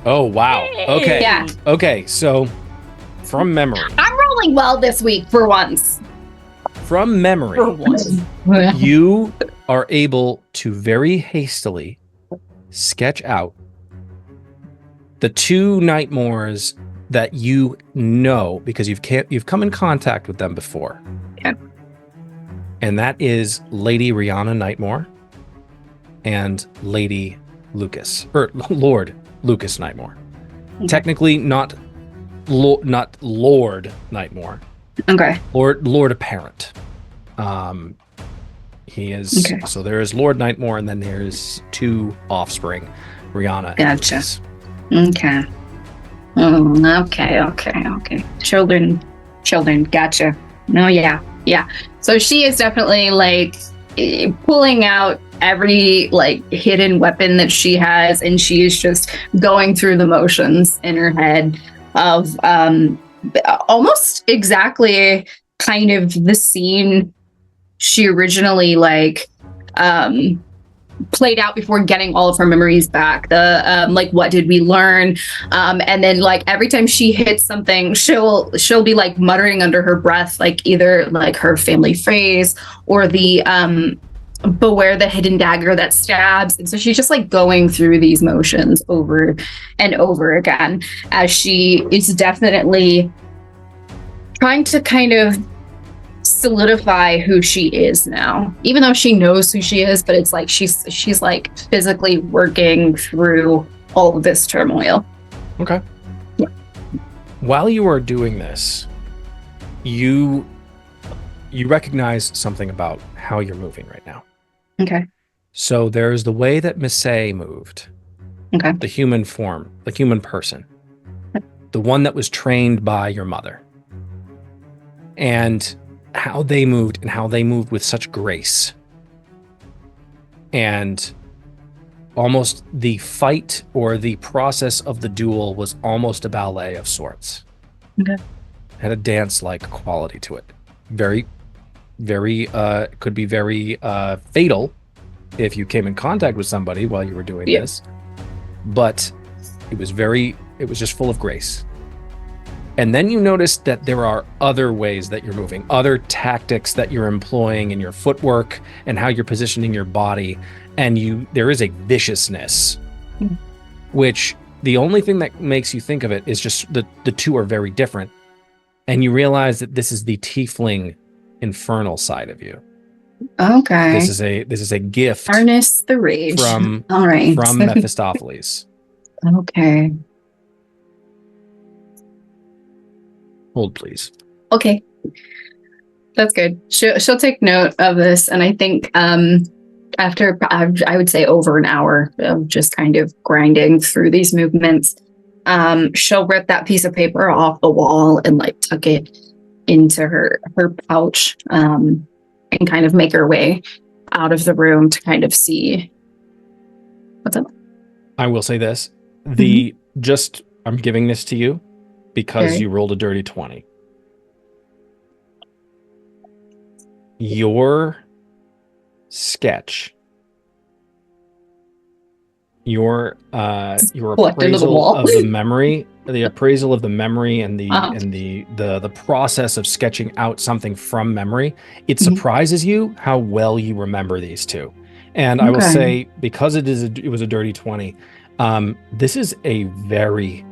Oh wow. Okay. Yeah. Okay. So from memory. I'm rolling well this week for once. From memory. For once. You are able to very hastily sketch out the two Nightmoors that you know because you've come in contact with them before. Okay. And that is Lady Rihanna Nightmore and Lady Lucas, or Lord Lucas Nightmore. Okay. Technically not Lord Nightmore. Okay. Lord Apparent. He is Okay. So there is Lord Nightmore, and then there's two offspring, Rihanna. Gotcha. And Okay. Okay. Children. Gotcha. No, yeah. So she is definitely like pulling out every like hidden weapon that she has, and she is just going through the motions in her head of almost exactly kind of the scene she originally like played out before getting all of her memories back. The like, what did we learn? And then like every time she hits something, she'll be like muttering under her breath, like either like her family phrase or the beware the hidden dagger that stabs. And so she's just like going through these motions over and over again as she is definitely trying to kind of solidify who she is now, even though she knows who she is, but it's like she's like physically working through all of this turmoil. Okay. Yeah. While you are doing this, you recognize something about how you're moving right now. Okay. So there's the way that Missy moved. Okay. The human form, the human person. The one that was trained by your mother. And how they moved with such grace. And almost the fight or the process of the duel was almost a ballet of sorts. Okay. Had a dance-like quality to it. Very, very, could be very fatal if you came in contact with somebody while you were doing this. but it was just full of grace. And then you notice that there are other ways that you're moving, other tactics that you're employing in your footwork and how you're positioning your body. And there is a viciousness, which the only thing that makes you think of it is just the two are very different. And you realize that this is the tiefling infernal side of you. Okay. This is a gift. Harness the rage. From All right. From Mephistopheles. Okay. Hold, please. Okay. That's good. She'll take note of this, and I think after I would say over an hour of just kind of grinding through these movements, she'll rip that piece of paper off the wall and like tuck it into her pouch, and kind of make her way out of the room to kind of see what's up. I will say this: I'm giving this to you because you rolled a dirty 20. Your sketch, your appraisal of the memory, and the process of sketching out something from memory, it surprises you how well you remember these two. And I will say, because it was a dirty 20, this is a very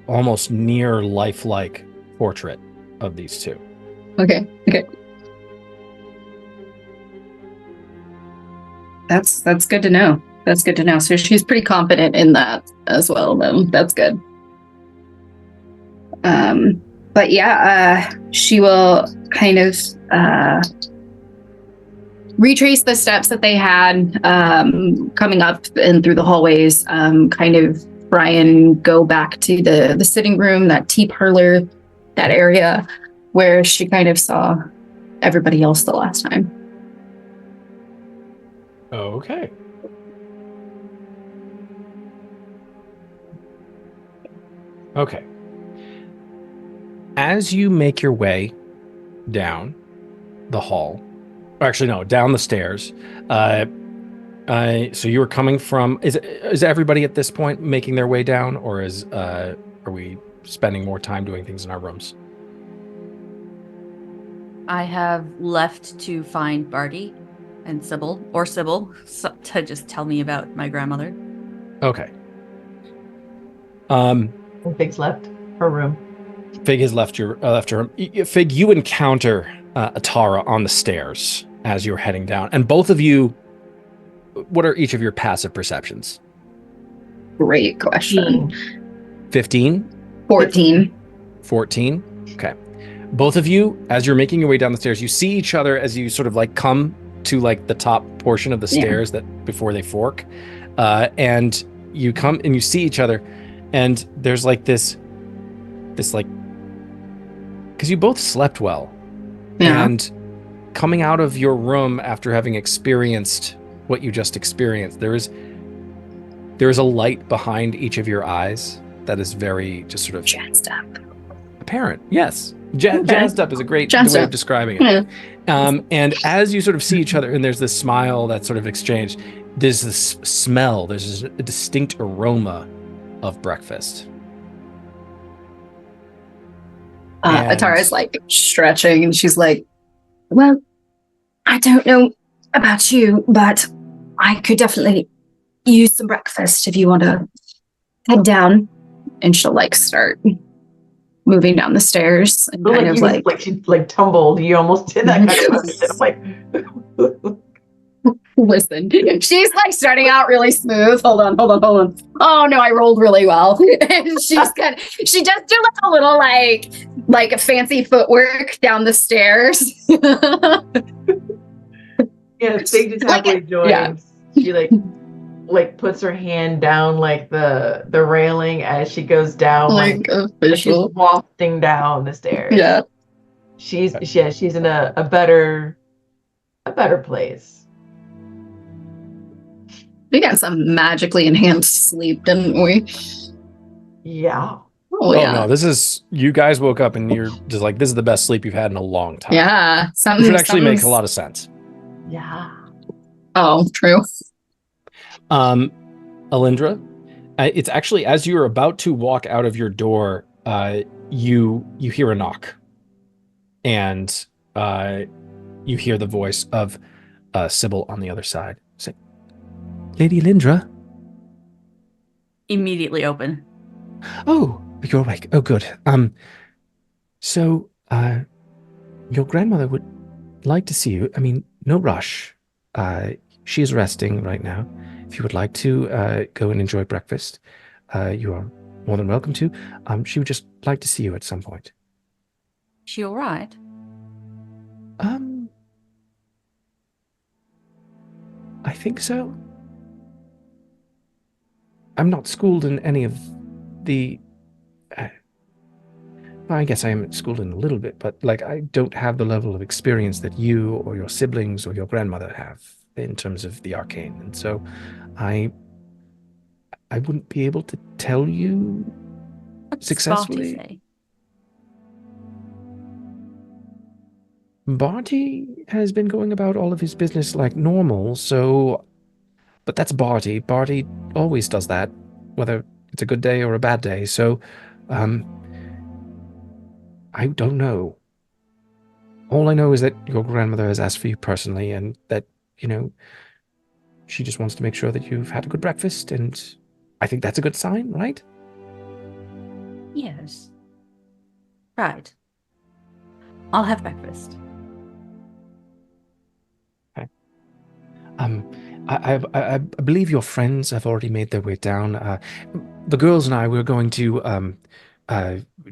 almost near lifelike portrait of these two. Okay. That's good to know. That's good to know. So she's pretty confident in that as well, then. That's good. But yeah, she will kind of retrace the steps that they had coming up and through the hallways, kind of try and go back to the sitting room, that tea parlor, that area where she kind of saw everybody else the last time. Okay. Okay. As you make your way down the hall, down the stairs, so you were coming from, is everybody at this point making their way down, or are we spending more time doing things in our rooms? I have left to find Bartie and Sybil to just tell me about my grandmother. Okay. Fig's left her room. Fig has left her room. Fig, you encounter Atara on the stairs as you're heading down, and both of you. What are each of your passive perceptions? Great question. 15? 14. 14? Okay. Both of you, as you're making your way down the stairs, you see each other as you sort of like come to like the top portion of the stairs that before they fork. And you come and you see each other, and there's like this like, because you both slept well. Yeah. And coming out of your room after having experienced what you just experienced, there is a light behind each of your eyes that is very just sort of jazzed up. Apparent. Yes. Jazzed up is a great way of describing it. Yeah. And as you sort of see each other and there's this smile that's sort of exchanged, there's this smell, there's a distinct aroma of breakfast. Atara's like stretching, and she's like, well, I don't know about you, but I could definitely use some breakfast if you want to head down. And she'll like start moving down the stairs and kind of like she like tumbled. You almost did that kind of I'm like listen, she's like starting out really smooth. Hold on. Oh no, I rolled really well. And she just do like a little like a fancy footwork down the stairs. Yeah, Fig just halfway joins. Yeah. She like puts her hand down like the railing as she goes down, like official. She's wafting down the stairs. Yeah. She's in a better place. We got some magically enhanced sleep, didn't we? Yeah. Oh yeah. No, this is, you guys woke up and you're just like, this is the best sleep you've had in a long time. Yeah. Which would actually make a lot of sense. Yeah. Oh, true. Elindra, It's actually as you're about to walk out of your door, you hear a knock, and you hear the voice of Sybil on the other side. Say, Lady Elindra. Immediately open. Oh, you're awake. Oh, good. So, your grandmother would like to see you. I mean, no rush. She is resting right now. If you would like to go and enjoy breakfast, you are more than welcome to. She would just like to see you at some point. She all right? I think so. I'm not schooled in any of the... I guess I am schooled in a little bit, but like I don't have the level of experience that you or your siblings or your grandmother have in terms of the arcane, and so I wouldn't be able to tell you What's successfully. Bartie say? Bartie has been going about all of his business like normal, so... But that's Bartie. Bartie always does that, whether it's a good day or a bad day, so... I don't know. All I know is that your grandmother has asked for you personally, and that, she just wants to make sure that you've had a good breakfast, and I think that's a good sign, right? Yes. Right. I'll have breakfast. Okay. I believe your friends have already made their way down. The girls and I, we're going to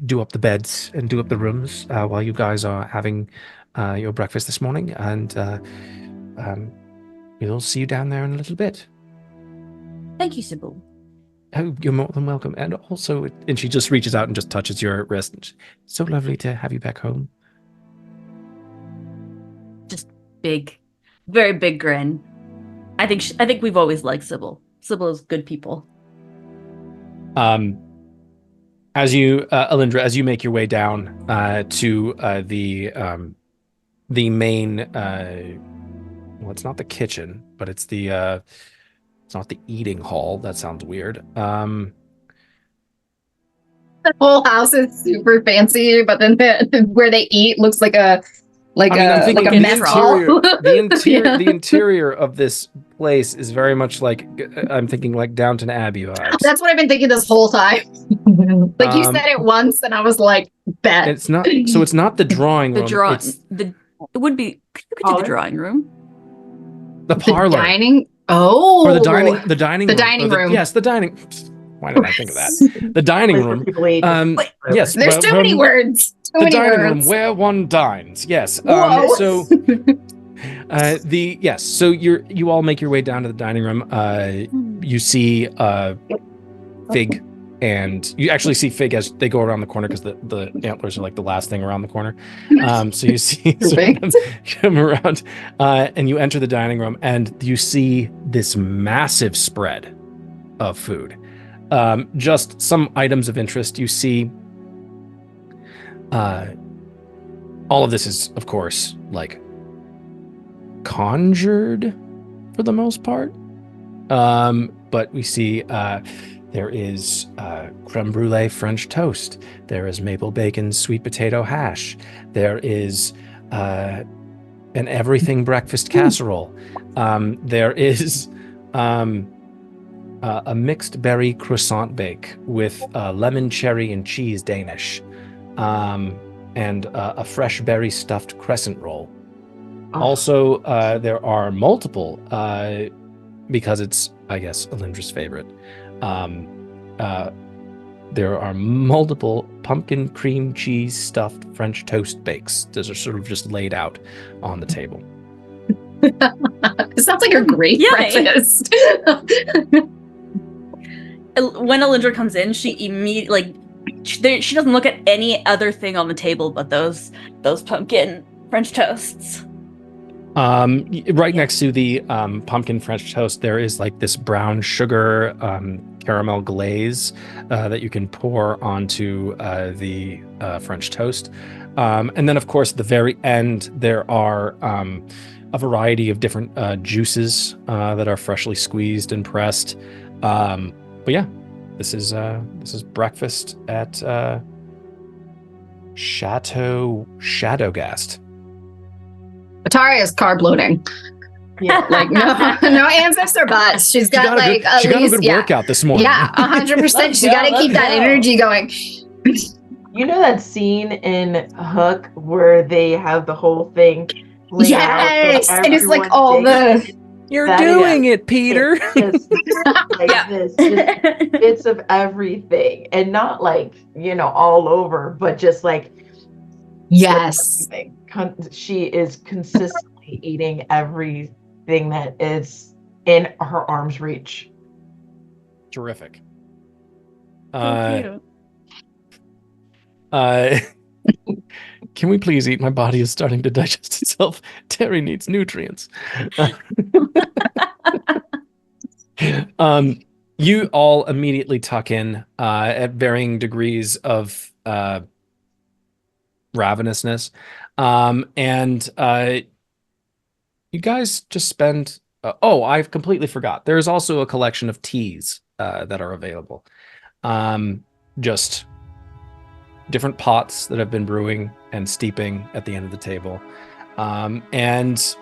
do up the beds and do up the rooms while you guys are having your breakfast this morning, and we'll see you down there in a little bit. Thank you, Sybil. Oh, you're more than welcome. And also, and she just reaches out and just touches your wrist. So lovely to have you back home. Just big, very big grin. I think we've always liked Sybil. Sybil is good people. As you, Elindra, as you make your way down to the main, well, it's not the kitchen, but it's not the eating hall. That sounds weird. The whole house is super fancy, but then where they eat looks like a mess hall. The interior of this place is very much like, I'm thinking like Downton Abbey vibes. That's what I've been thinking this whole time. Like you said it once, and I was like, bet. It's not. So it's not the drawing room. It would be. You could do the drawing room. The parlor. The dining. Oh. Or the dining room. The dining room. Yes, the dining. Why did I think of that? The dining room. Yes. There's too many words. The dining room where one dines. Yes. So so you all make your way down to the dining room. You see Fig, and you actually see Fig as they go around the corner because the antlers are like the last thing around the corner. So you see come around, and you enter the dining room, and you see this massive spread of food. Just some items of interest. You see all of this is, of course, like conjured for the most part. But we see there is creme brulee French toast. There is maple bacon sweet potato hash. There is an everything breakfast casserole. There is a mixed berry croissant bake with lemon, cherry, and cheese Danish, and a fresh berry stuffed crescent roll. Also, there are multiple, because it's, I guess, Elindra's favorite. There are multiple pumpkin cream cheese stuffed French toast bakes. Those are sort of just laid out on the table. It sounds like a great breakfast. When Elindra comes in, she immediately she doesn't look at any other thing on the table but those pumpkin French toasts. Right next to the pumpkin French toast, there is like this brown sugar caramel glaze that you can pour onto the French toast. And then, of course, at the very end, there are a variety of different juices that are freshly squeezed and pressed. But yeah, This is breakfast at Shadowghast. Atara is carb loading. Yeah. Like no ancestor butts. She's got like at she got a least good workout this morning. Yeah, 100%. She's got to Let's keep that go. energy going. You know that scene in Hook where they have the whole thing laid out so Yes, and it's like everyone all takes the You're That doing it, Peter. just like this, just bits of everything, and not like all over, but just like yes. everything. She is consistently eating everything that is in her arm's reach. Terrific. Thank you. Can we please eat? My body is starting to digest itself. Terry needs nutrients. You all immediately tuck in at varying degrees of ravenousness. And you guys just spend... I completely forgot. There's also a collection of teas that are available. Just different pots that have been brewing and steeping at the end of the table. And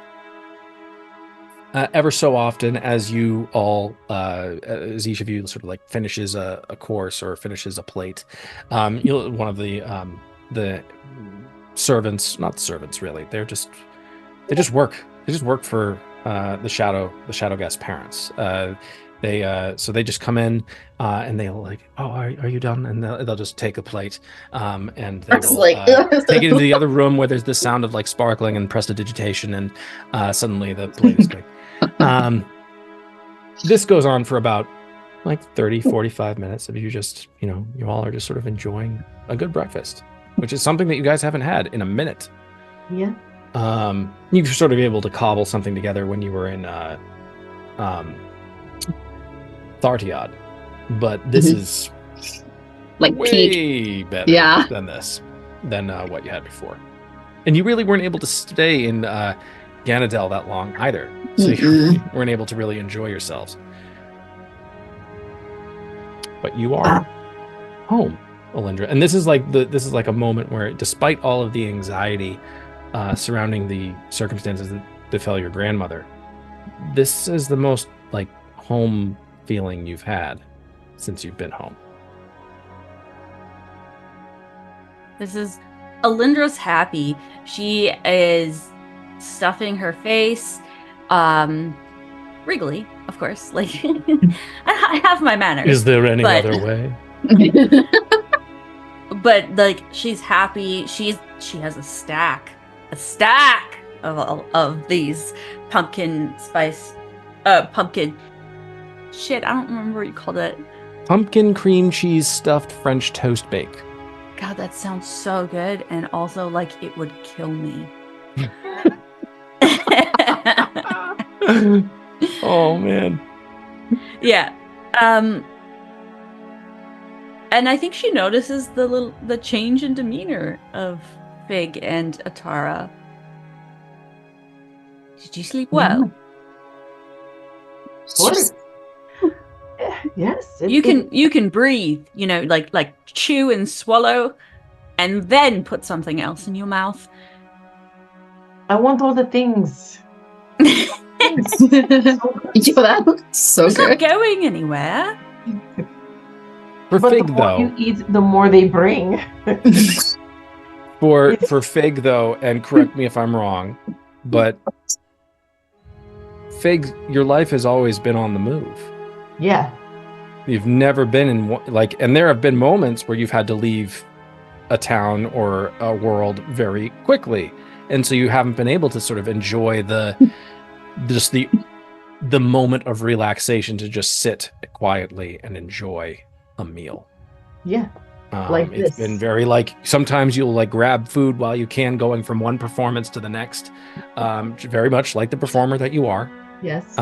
ever so often, as you all, as each of you sort of like finishes a course or finishes a plate, one of the servants, not servants really, they just work for the Shadowghast parents. So they just come in and they'll like, oh, are you done? And they'll just take a plate and they will take it into the other room where there's the sound of like sparkling and prestidigitation, and suddenly the plate is big. This goes on for about like 30-45 minutes of you just, you all are just sort of enjoying a good breakfast, which is something that you guys haven't had in a minute. Yeah. You've sort of able to cobble something together when you were in Thartiad, but this is like way peak. better Yeah. than what you had before. And you really weren't able to stay in Ganadel that long either, so you weren't able to really enjoy yourselves. But you are home, Elindra, and this is like a moment where, despite all of the anxiety surrounding the circumstances that befell your grandmother, this is the most like home feeling you've had since you've been home. This is Elindra's happy. She is stuffing her face, regally, of course. Like I have my manners. Is there any other way? But like she's happy. She has a stack of these pumpkin spice, pumpkin. Shit, I don't remember what you called it. Pumpkin cream cheese stuffed French toast bake. God, that sounds so good, and also like it would kill me. Oh man. Yeah. And I think she notices the change in demeanor of Fig and Atara. Did you sleep well? Of course. Yes. You can breathe, like chew and swallow, and then put something else in your mouth. I want all the things. That looks so It's not good. going anywhere. For But Fig the more though, you eat, the more they bring. for Fig though, and correct me if I'm wrong, but Fig, your life has always been on the move. Yeah. You've never been in and there have been moments where you've had to leave a town or a world very quickly, and so you haven't been able to sort of enjoy the moment of relaxation to just sit quietly and enjoy a meal. Yeah. Like it's this. been very like, sometimes you'll like grab food while you can, going from one performance to the next, very much like the performer that you are. Yes.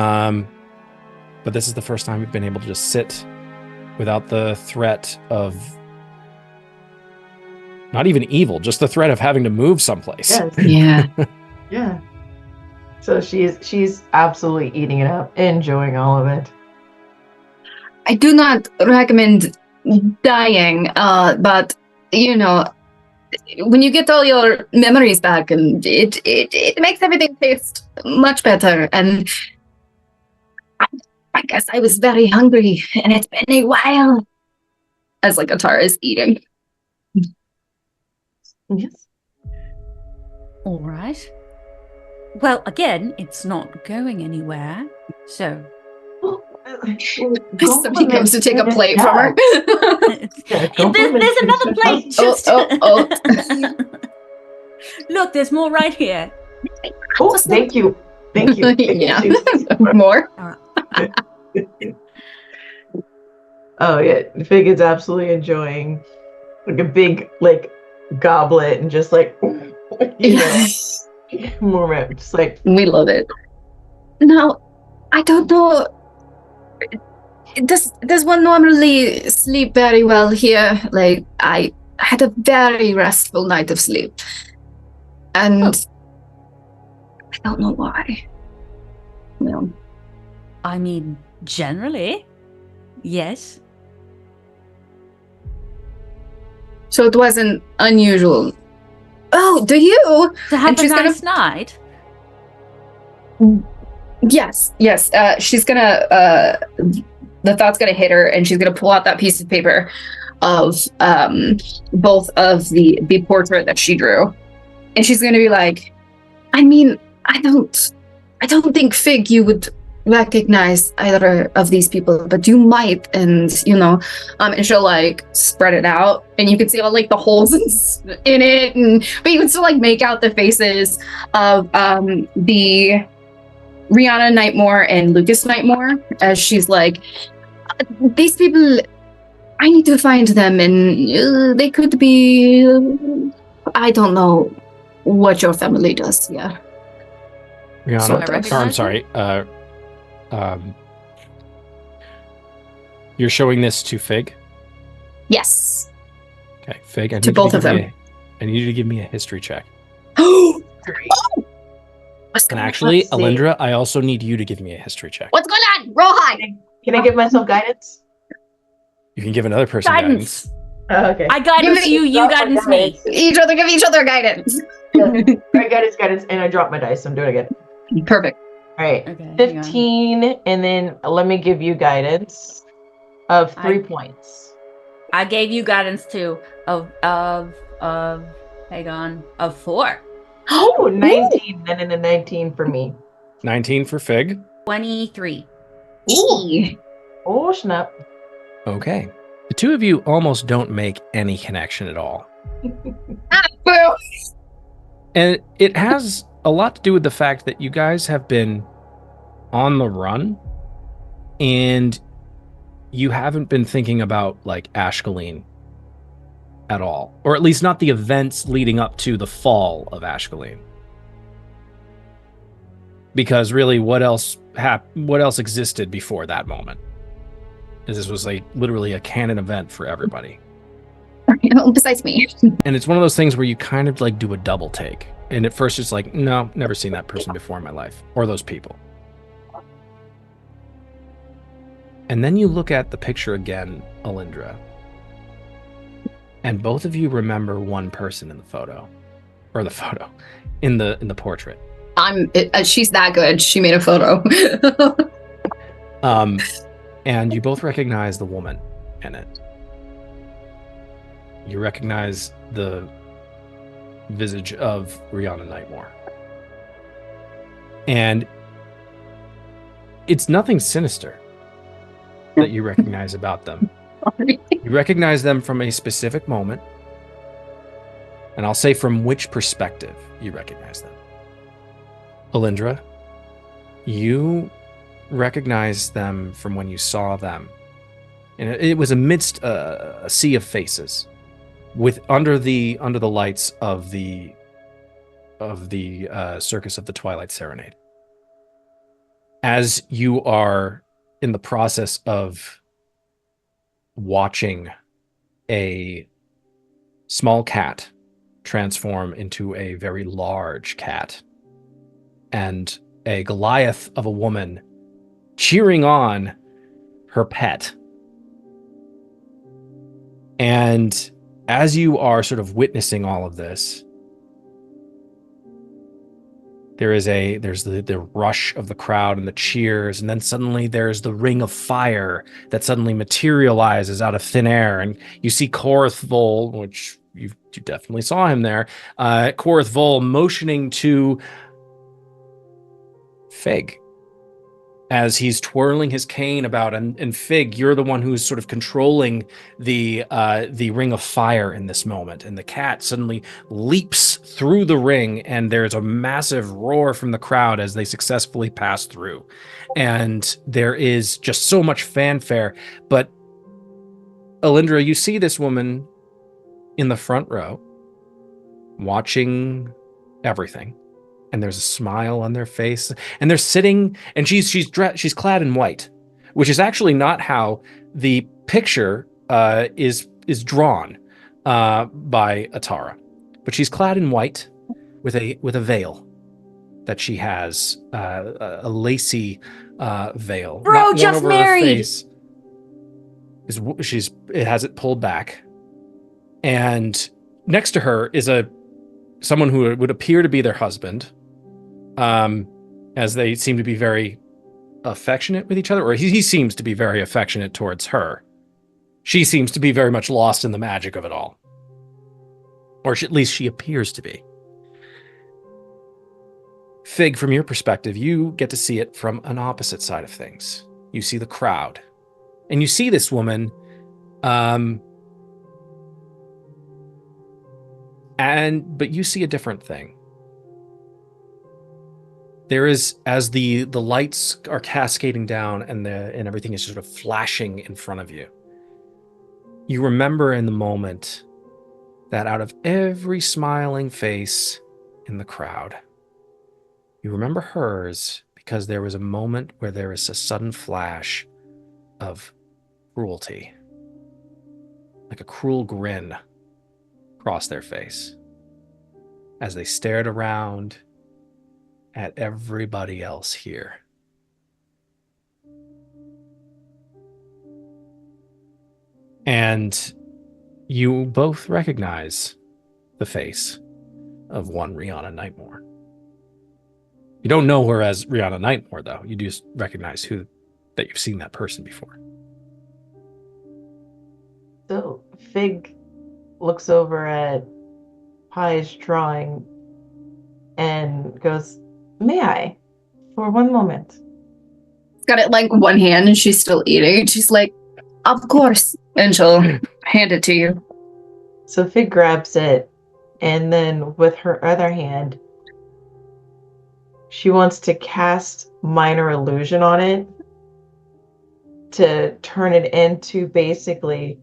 But this is the first time you've been able to just sit without the threat of not even evil, just the threat of having to move someplace. Yes. Yeah. Yeah. So she's absolutely eating it up, enjoying all of it. I do not recommend dying, but you know, when you get all your memories back, and it makes everything taste much better. And I guess I was very hungry, and it's been a while. As like Atara is eating. Yes. All right. Well, again, it's not going anywhere. So Somebody comes to take a plate from her. there's another plate. Just Oh. Look, there's more right here. Oh, thank you. Yeah. More. Oh yeah, Fig is absolutely enjoying like a big like goblet and just like you know moment, just like We love it. Now, I don't know. Does one normally sleep very well here? Like I had a very restful night of sleep, and I don't know why. No. I mean, generally, yes. So it wasn't unusual. Oh, do you? To have And a she's gonna- nice night. Yes. She's gonna. The thought's gonna hit her, and she's gonna pull out that piece of paper of both of the portrait that she drew, and she's gonna be like, I mean, I don't think Fig you would recognize either of these people, but you might, and you know, and she'll like spread it out, and you can see all like the holes in it, but you can still like make out the faces of the Rihanna Nightmare and Lucas Nightmare, as she's like, these people, I need to find them, and they could be, I don't know what your family does. Yeah. Rihanna, So I recognize I'm you? sorry. You're showing this to Fig? Yes. Okay, Fig. I To need both you of give me them. I need you to give me a history check. great. What's And going actually, Let's see. Elindra, I also need you to give me a history check. What's going on? Roll high. Can I give myself guidance? You can give another person Guidance. Oh, okay. I guidance me- you, you Drop my guidance me. dice. Each other give each other guidance. All right, guidance, and I dropped my dice, so I'm doing it again. Perfect. All right, Okay, hang on. 15, and then let me give you guidance of 3 points. I gave you guidance too of hang on, of 4. Oh, 19, and then 19 for me. 19 for Fig. 23. Ooh. Oh, snap. Okay. The two of you almost don't make any connection at all. Boo. And it has a lot to do with the fact that you guys have been on the run and you haven't been thinking about like Ashcaleen at all, or at least not the events leading up to the fall of Ashcaleen. Because really, what else existed before that moment? Because this was like literally a canon event for everybody. Besides me. And it's one of those things where you kind of like do a double take. And at first it's like, no, never seen that person before in my life, or those people. And then you look at the picture again, Elindra, and both of you remember one person in the photo, or the photo, in the portrait. She's that good. She made a photo. And you both recognize the woman in it. You recognize the visage of Rihanna Nightmare. And it's nothing sinister that you recognize about them. You recognize them from a specific moment. And I'll say from which perspective you recognize them. Elindra, you recognize them from when you saw them. And it was amidst a sea of faces, with under the lights of the Circus of the Twilight Serenade. As you are in the process of watching a small cat transform into a very large cat, and a Goliath of a woman cheering on her pet And as you are sort of witnessing all of this, there's the rush of the crowd and the cheers, and then suddenly there's the ring of fire that suddenly materializes out of thin air, and you see Korrith Vol, which you definitely saw him there, Korrith Vol motioning to Fig as he's twirling his cane about, and Fig, you're the one who's sort of controlling the ring of fire in this moment, and the cat suddenly leaps through the ring, and there's a massive roar from the crowd as they successfully pass through, and there is just so much fanfare. But Elindra, you see this woman in the front row watching everything, and there's a smile on their face, and they're sitting, and she's clad in white, which is actually not how the picture is drawn by Atara, but she's clad in white with a veil that she has, a lacy veil. Bro, not worn just over her married. face. It has it pulled back, and next to her is someone who would appear to be their husband, as they seem to be very affectionate with each other, or he seems to be very affectionate towards her. She seems to be very much lost in the magic of it all. Or at least she appears to be. Fig, from your perspective, you get to see it from an opposite side of things. You see the crowd. And you see this woman, but you see a different thing. There is, as the lights are cascading down and everything is sort of flashing in front of you, you remember in the moment that out of every smiling face in the crowd, you remember hers because there was a moment where there was a sudden flash of cruelty, like a cruel grin across their face as they stared around at everybody else here. And you both recognize the face of one Rihanna Nightmore. You don't know her as Rihanna Nightmore, though. You just recognize that you've seen that person before. So Fig looks over at Pie's drawing and goes, "May I? For one moment." She's got it like one hand and she's still eating. She's like, "Of course." And she'll hand it to you. So Fig grabs it, and then with her other hand, she wants to cast minor illusion on it to turn it into basically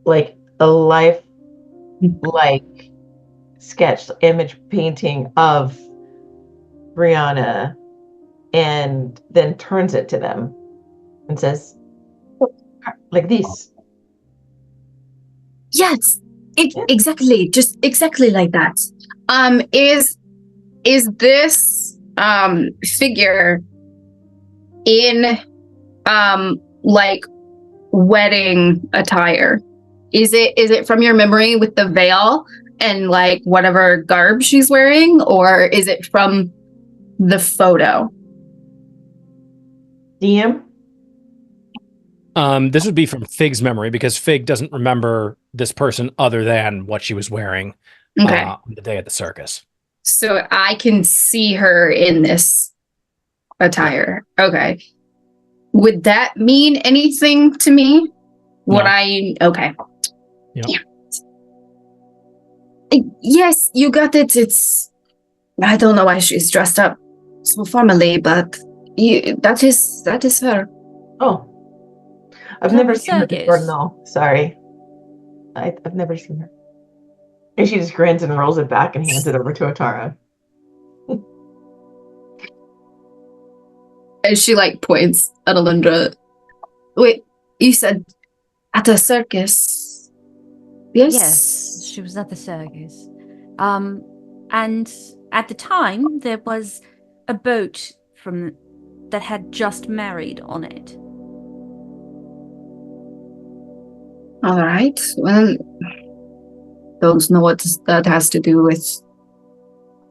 like a life sketch image painting of Rihanna, and then turns it to them and says, like this. Yes, exactly. Just exactly like that. Is this figure in like wedding attire? Is it from your memory with the veil and like whatever garb she's wearing, or is it from the photo? DM? This would be from Fig's memory, because Fig doesn't remember this person other than what she was wearing on the day at the circus. So I can see her in this attire. Okay. Would that mean anything to me? No. Okay. Yep. Yeah. Yes, you got it. I don't know why she's dressed up so formally, but that is her. Oh. I've never seen her before, no. Sorry. I've never seen her. And she just grins and rolls it back and hands it over to Atara. And she like points at Elindra. Wait, you said at the circus? Yes? Yes, she was at the circus. And at the time, there was a boat that had just married on it. All right. Well, don't know what that has to do with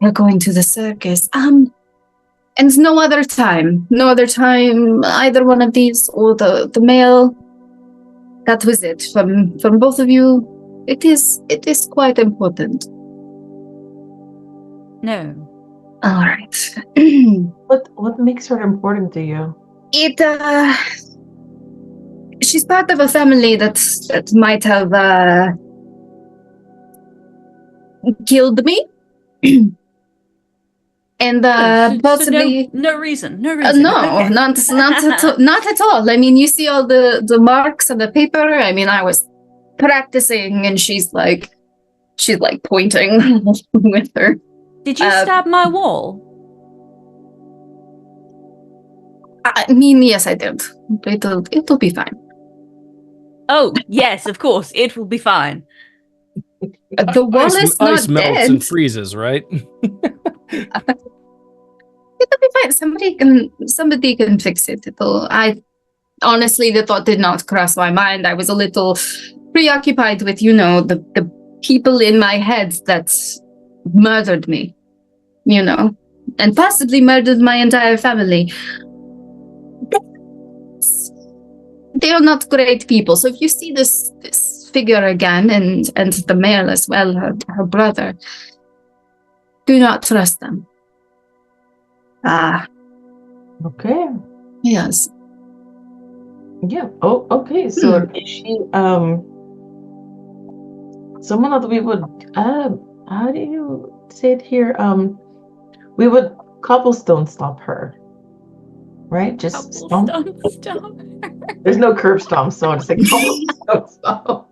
her going to the circus. And no other time, either one of these or the mail. That was it from both of you. It is quite important. No. All right. What makes her important to you? She's part of a family that might have killed me. And possibly so no reason. no, Okay. not at all. I mean, you see all the marks on the paper. I mean, I was practicing, and she's like pointing with her. Did you stab my wall? I mean, yes, I did. It'll be fine. Oh, yes, of course. It will be fine. The wall is not ice melts dead. and freezes, right? It'll be fine. Somebody can fix it. I honestly, the thought did not cross my mind. I was a little preoccupied with, the people in my head that murdered me, and possibly murdered my entire family. They are not great people. So if you see this figure again, and the male as well, her brother, do not trust them. Okay. Yes. Yeah. Oh, okay. So is she someone that we would how do you say it here? We would cobblestone stomp her. Right? Just stomp. Stomp. There's no curb stomp, so I'll just say cobblestone stomp.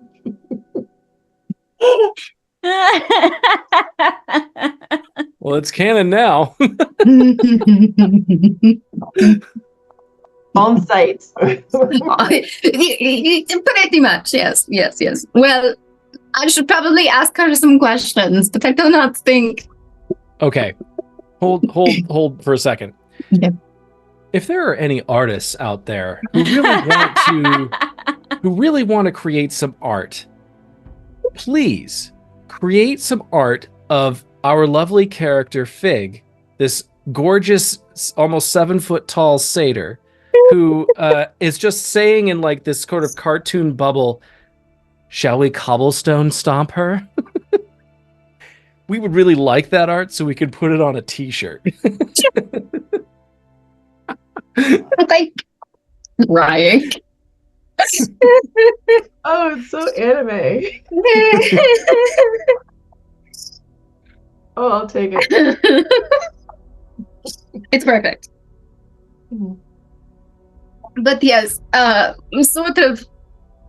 Well, it's canon now. On site. Pretty much, yes. Well, I should probably ask her some questions, but I do not think. Okay, hold for a second. Yeah. If there are any artists out there who really want to create some art, please create some art of our lovely character Fig, this gorgeous, almost 7-foot tall satyr, who is just saying in like this sort of cartoon bubble, "Shall we cobblestone stomp her?" We would really like that art so we could put it on a t-shirt. Like, right. Oh, it's so anime. Oh, I'll take it. It's perfect. Mhm. But yes, sort of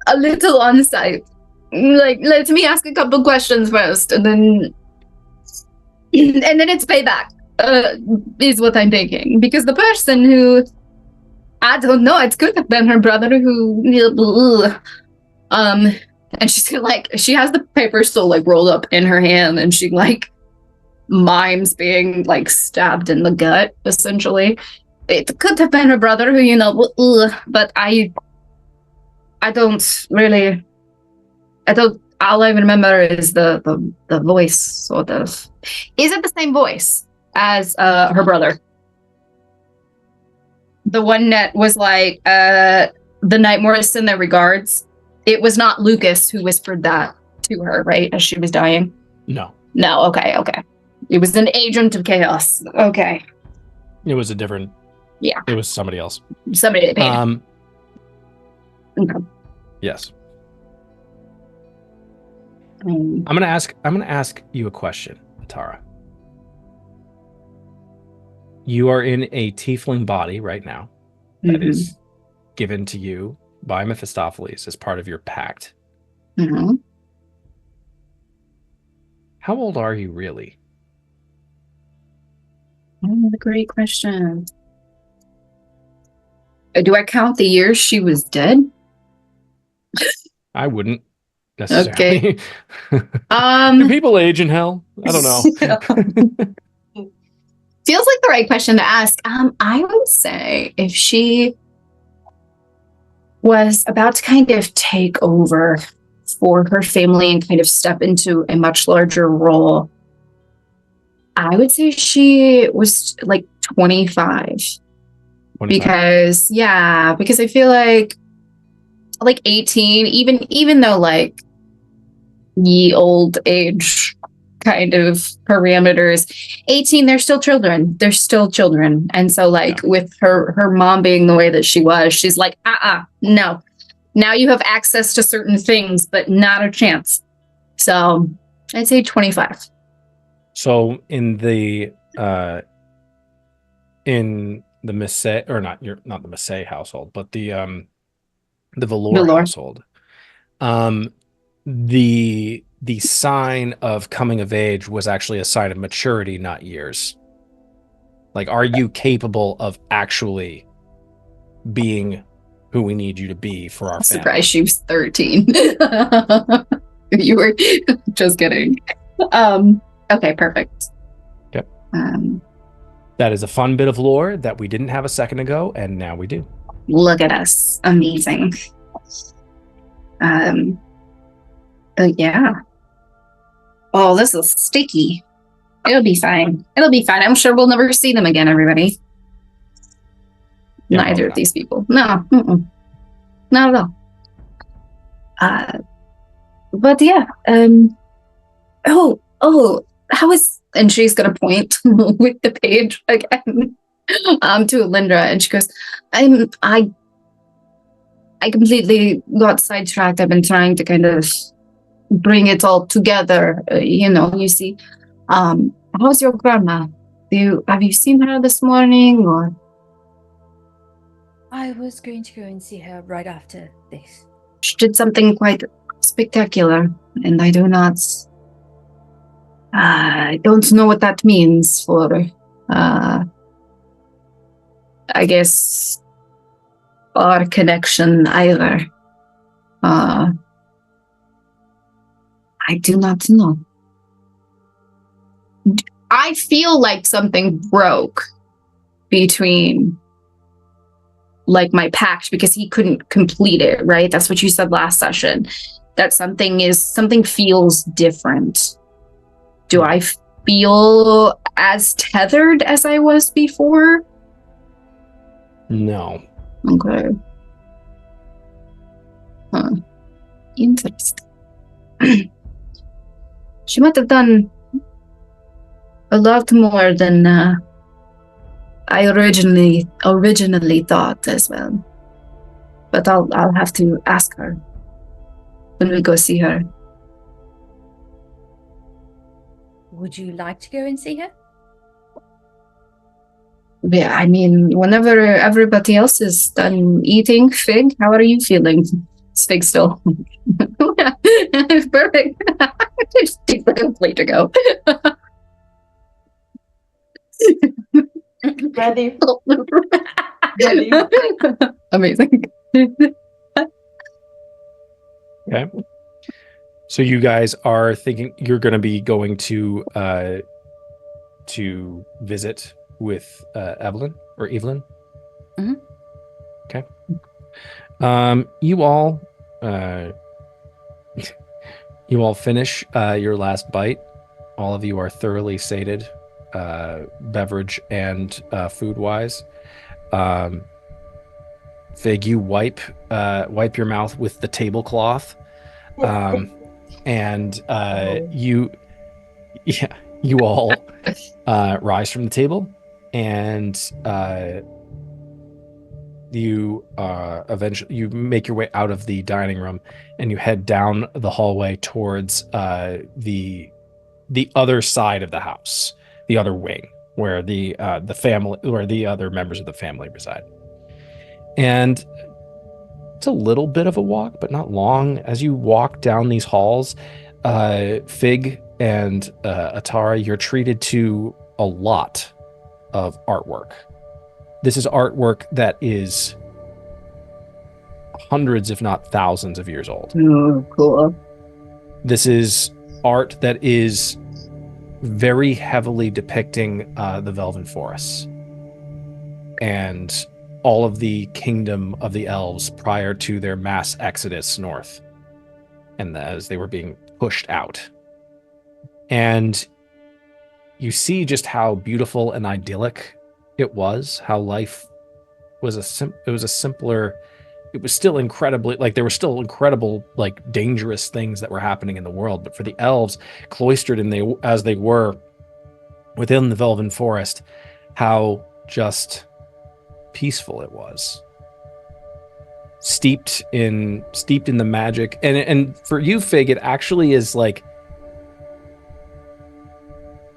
a little on site. Like, let me ask a couple questions first, and then it's payback. Is what I'm thinking, because the person who, I don't know, it could have been her brother who, and she's like, she has the paper still like rolled up in her hand, and she like mimes being like stabbed in the gut, essentially. It could have been her brother who, but I don't really, all I remember is the voice, sort of. Is it the same voice as her brother? The one that was like, the night Morrison that regards. It was not Lucas who whispered that to her, right, as she was dying? No. Okay. It was an agent of chaos. Okay. It was a different... Yeah. It was somebody else. Somebody that paid. Okay. Yes. Um, I'm gonna ask you a question, Atara. You are in a tiefling body right now that is given to you by Mephistopheles as part of your pact. mhm. How old are you really? Oh, a great question. Do I count the years she was dead? I wouldn't necessarily. Okay. Do people age in hell? I don't know. Feels like the right question to ask. I would say if she was about to kind of take over for her family and kind of step into a much larger role. I would say she was like 25. 25. Because I feel like 18, even though like ye old age kind of parameters, 18, they're still children. And so like with her mom being the way that she was, she's like, no. Now you have access to certain things, but not a chance. So I'd say 25. So in the Massey, or not the Massey household, but the Valor household, the sign of coming of age was actually a sign of maturity, not years. Like, are you capable of actually being who we need you to be for our family? Surprised she was 13. You were just kidding. Okay, perfect. Yep. That is a fun bit of lore that we didn't have a second ago, and now we do. Look at us. Amazing. Yeah. Oh, this is sticky. It'll be fine. I'm sure we'll never see them again, everybody. Yeah, Neither of these people. No. Not at all. But yeah. How is... And she's going to point with the page again to Elindra, and she goes, I completely got sidetracked. I've been trying to kind of bring it all together. You see. How's your grandma? Have you seen her this morning, or? I was going to go and see her right after this. She did something quite spectacular, and I don't know what that means for, I guess, our connection either. I do not know. I feel like something broke between like my pact, because he couldn't complete it, right? That's what you said last session. That something feels different. Do I feel as tethered as I was before? No. Okay. Huh. Interesting. She might have done a lot more than I originally thought as well. But I'll have to ask her when we go see her. Would you like to go and see her? Yeah, I mean, whenever everybody else is done eating, Fig, how are you feeling? Is Fig still? Perfect. Just takes like a plate to go. Ready. Amazing. Okay. So you guys are thinking you're going to be going to visit with Evelyn or Evelyn? Mm-hmm. Okay. You all finish your last bite. All of you are thoroughly sated, beverage and food wise. Fig, you wipe your mouth with the tablecloth. And you all rise from the table, and you eventually make your way out of the dining room, and you head down the hallway towards the other side of the house, the other wing, where the other members of the family reside. And it's a little bit of a walk, but not long. As you walk down these halls, Fig and Atara, you're treated to a lot of artwork. This is artwork that is hundreds, if not thousands of years old. Oh, cool. This is art that is very heavily depicting the Velven Forests and all of the kingdom of the elves prior to their mass exodus north. and as they were being pushed out. And you see just how beautiful and idyllic it was, how life was it was still incredibly, like, there were still incredible, like, dangerous things that were happening in the world, but for the elves, cloistered as they were within the Velven Forest, how just peaceful it was. Steeped in the magic. And for you, Fig, it actually is like,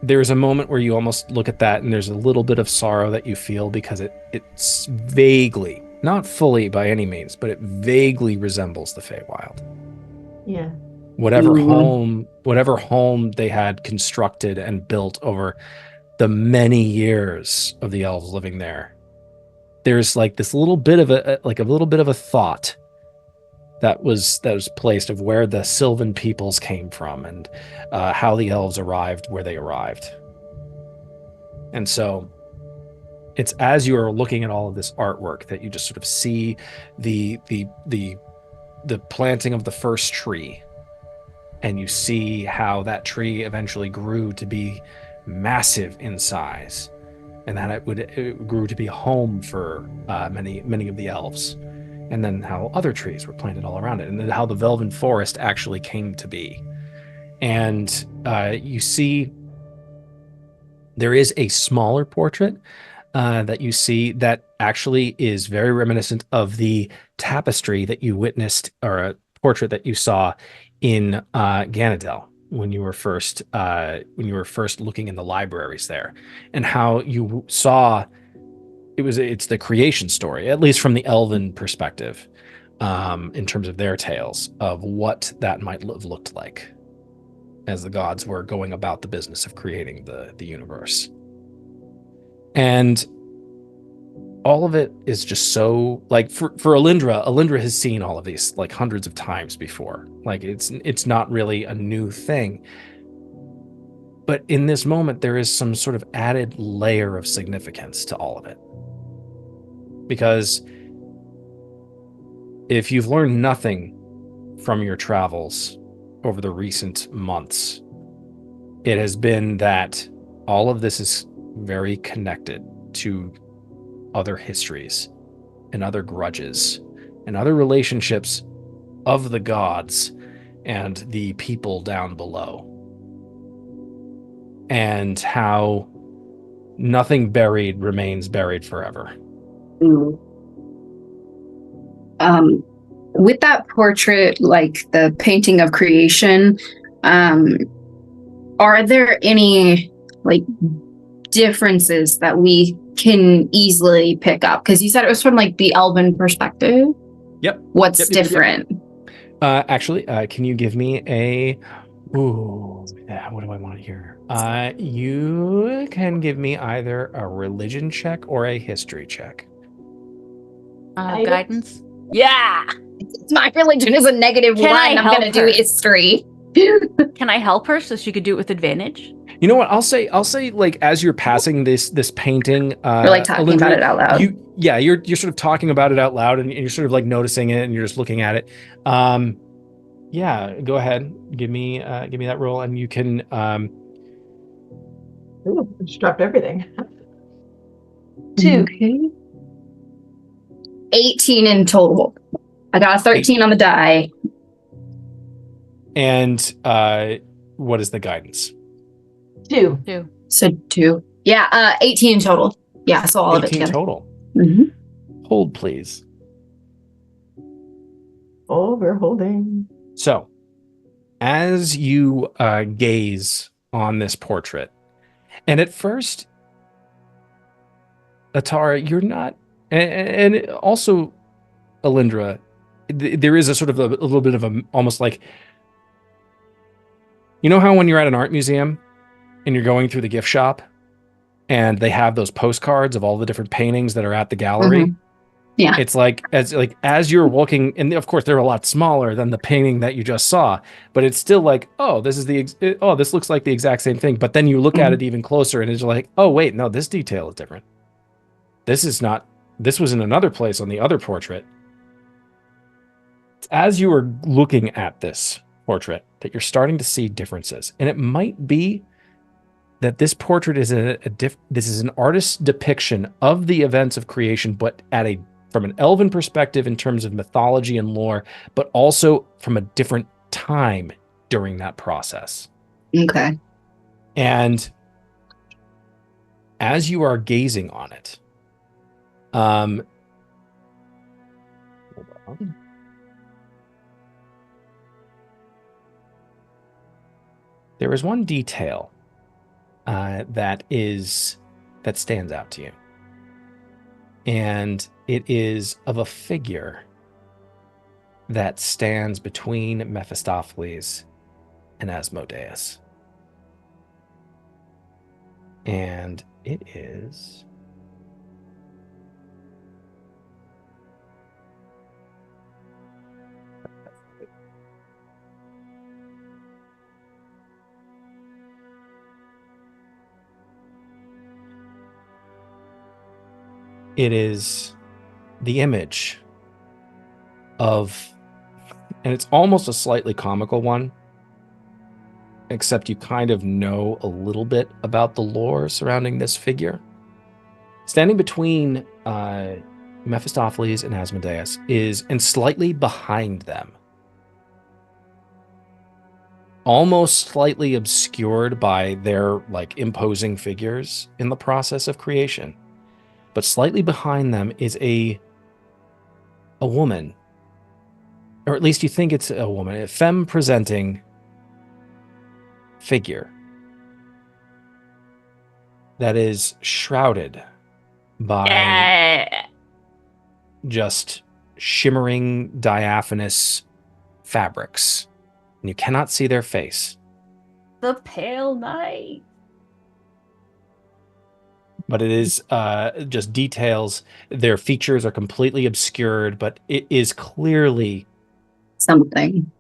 there's a moment where you almost look at that and there's a little bit of sorrow that you feel, because it's vaguely, not fully by any means, but it vaguely resembles the Feywild. Yeah. Whatever home they had constructed and built over the many years of the elves living there, there's like this little bit of a thought that was placed of where the Sylvan peoples came from, and how the elves arrived where they arrived. And so it's as you are looking at all of this artwork that you just sort of see the planting of the first tree, and you see how that tree eventually grew to be massive in size, and that it grew to be a home for many of the elves. And then how other trees were planted all around it, and then how the Velven Forest actually came to be. And you see there is a smaller portrait that you see that actually is very reminiscent of the tapestry that you witnessed, or a portrait that you saw in Ganadel when you were first looking in the libraries there, and how you saw it's the creation story, at least from the elven perspective, in terms of their tales of what that might have looked like as the gods were going about the business of creating the universe. And all of it is just so, like, for Elindra has seen all of these like hundreds of times before. Like, it's not really a new thing. But in this moment, there is some sort of added layer of significance to all of it. Because if you've learned nothing from your travels over the recent months, it has been that all of this is very connected to other histories and other grudges and other relationships of the gods and the people down below. And how nothing buried remains buried forever. With that portrait, like the painting of creation, are there any like differences that we can easily pick up? Because you said it was from like the elven perspective. Yep. What's different? Actually, can you give me a... what do I want here? You can give me either a religion check or a history check. Guidance? Yeah! My religion is a -1. I'm going to do history. Can I help her so she could do it with advantage? You know what? I'll say like, as you're passing this painting, you're like talking Elindra, about it out loud. You're sort of talking about it out loud, and you're sort of like noticing it, and you're just looking at it. Yeah, go ahead. Give me that roll, and you can. Ooh, just dropped everything. 2. Okay. 18 in total. I got a 13 on the die. And what is the guidance? 2. So 2. Yeah, 18 in total. Yeah, so all of it 18 together. total. Mm-hmm. Hold, please. Oh, we're holding. So, as you gaze on this portrait, and at first, Atara, you're not, and also Elindra, there is a sort of a little bit of a, almost like, you know how when you're at an art museum and you're going through the gift shop and they have those postcards of all the different paintings that are at the gallery? Mm-hmm. Yeah. It's like as you're walking, and of course they're a lot smaller than the painting that you just saw, but it's still like, oh, this looks like the exact same thing. But then you look at it even closer, and it's like, oh wait, no, this detail is different. This was in another place on the other portrait. As you are looking at this portrait that you're starting to see differences. And it might be that this portrait is this is an artist's depiction of the events of creation, but from an elven perspective in terms of mythology and lore, but also from a different time during that process. Okay. And as you are gazing on it, hold on. There is one detail that stands out to you. And it is of a figure that stands between Mephistopheles and Asmodeus. And it is the image of, and it's almost a slightly comical one, except you kind of know a little bit about the lore surrounding this figure. Standing between Mephistopheles and Asmodeus and slightly behind them, almost slightly obscured by their imposing figures in the process of creation, but slightly behind them is a woman, or at least you think it's a woman, a femme-presenting figure that is shrouded by just shimmering diaphanous fabrics, and you cannot see their face. The Pale Knight. But it is just details. Their features are completely obscured, but it is clearly something.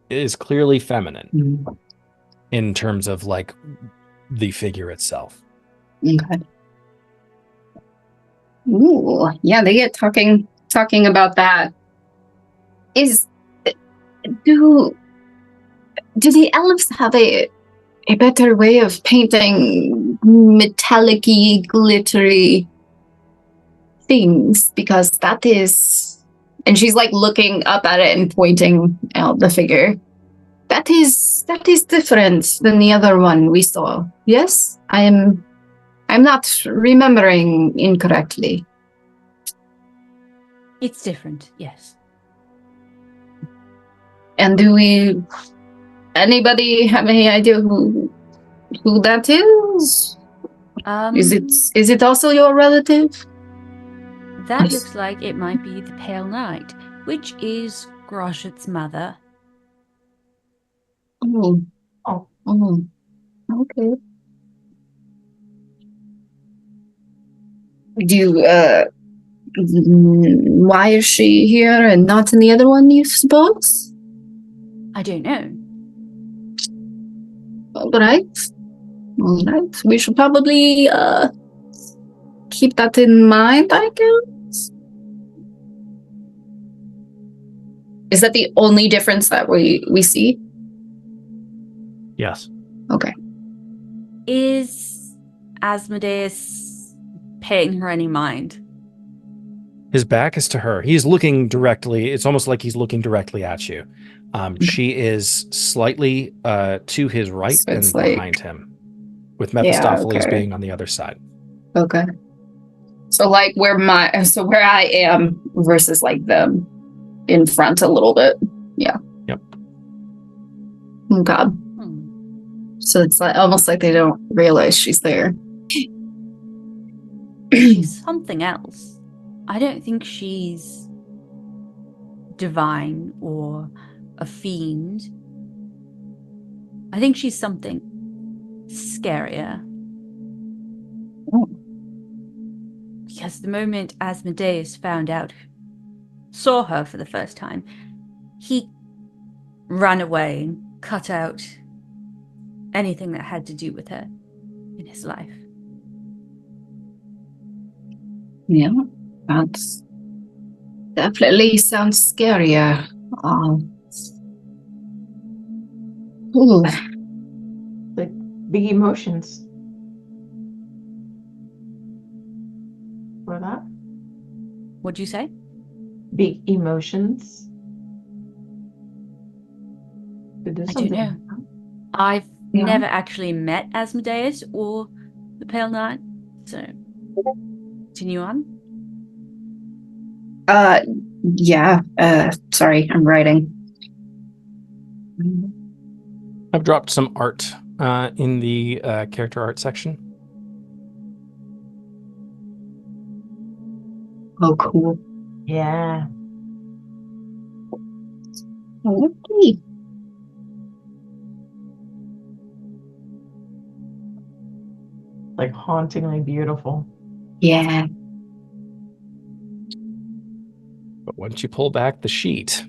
It is clearly feminine. Mm. In terms of the figure itself. Okay. Ooh, yeah, they get talking about that. Do the elves have a better way of painting metallic-y, glittery things? Because that is, and she's looking up at it and pointing out the figure. That is different than the other one we saw. Yes, I'm not remembering incorrectly. It's different, yes. And anybody have any idea who that is? Is it also your relative? That looks like it might be the Pale Knight, which is Grosjet's mother. Oh. Okay. Why is she here and not in the other one, you suppose? I don't know. All right. We should probably keep that in mind, I guess. Is that the only difference that we see? Yes. Okay. Is Asmodeus paying her any mind? His back is to her. He's looking directly. It's almost like he's looking directly at you. She is slightly to his right and behind him, with Mephistopheles being on the other side. Okay. So where I am versus them in front a little bit. Yeah. Yep. Oh God. So it's almost like they don't realize she's there. She's something else. I don't think she's divine or a fiend. I think she's something scarier. Oh. Because the moment Asmodeus saw her for the first time, he ran away and cut out anything that had to do with her in his life. Yeah, that definitely sounds scarier. Ooh. Like big emotions. For that? What'd you say? Big emotions. To do I don't something. know. I've Yeah. never actually met Asmodeus or the Pale Knight, so continue on. Yeah. Sorry, I'm writing. I've dropped some art in the character art section. Oh, cool. Yeah. Okay. Like hauntingly beautiful. Yeah. But once you pull back the sheet,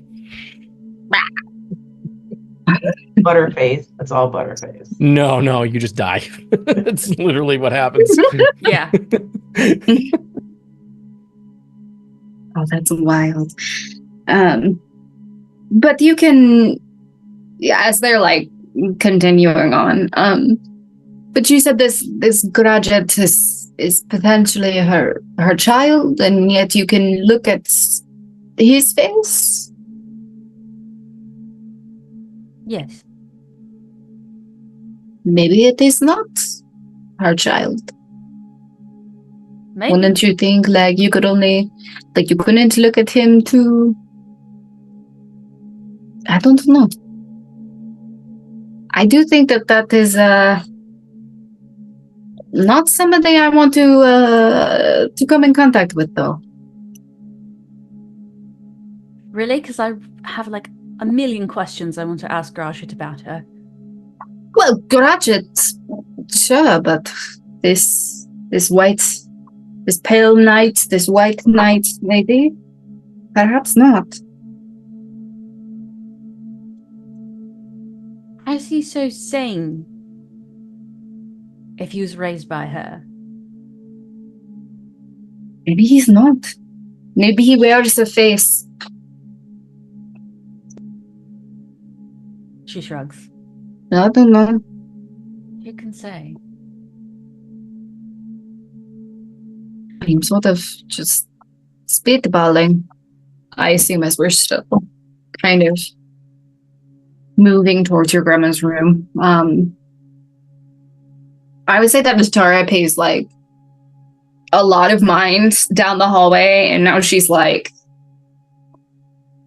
Butterface. It's all Butterface. no, you just die. That's literally what happens. Yeah. Oh, that's wild. But you can, yeah, as they're like continuing on. But you said this graduate is potentially her child, and yet you can look at his face. Yes. Maybe it is not her child. Maybe. Wouldn't you think like you couldn't look at him to? I don't know. I do think that is not somebody I want to come in contact with, though. Really? Because I have like a million questions I want to ask Grashit about her. Well, Graduate, sure, but this pale knight, this white knight, maybe, perhaps not. How is he so sane if he was raised by her? Maybe he's not. Maybe he wears a face. She shrugs. I don't know. Who can say? I'm sort of just spitballing, I assume, as we're still kind of moving towards your grandma's room. I would say that Atara pays like a lot of mind down the hallway, and now she's like,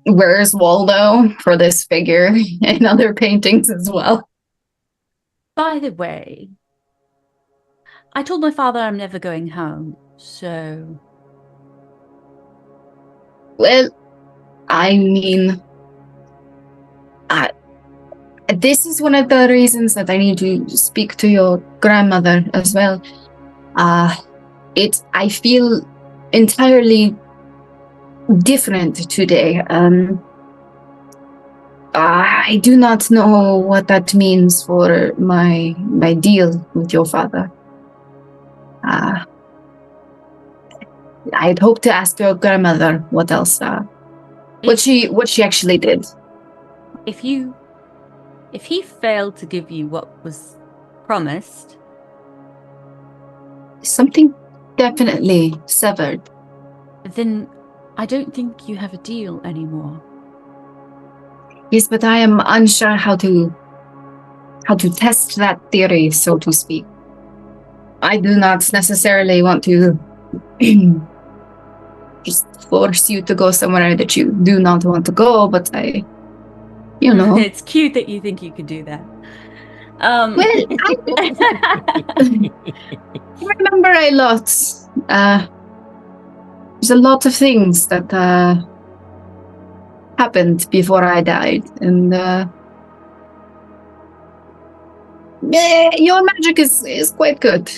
where's Waldo for this figure and other paintings as well? By the way, I told my father I'm never going home, so... Well, I mean, this is one of the reasons that I need to speak to your grandmother as well. I feel entirely different today. I do not know what that means for my deal with your father. I'd hope to ask your grandmother what else, what she actually did. If he failed to give you what was promised... Something definitely severed. Then I don't think you have a deal anymore. Yes, but I am unsure how to test that theory, so to speak. I do not necessarily want to just force you to go somewhere that you do not want to go, but It's cute that you think you could do that. Well, I remember a lot. There's a lot of things that happened before I died, and your magic is quite good,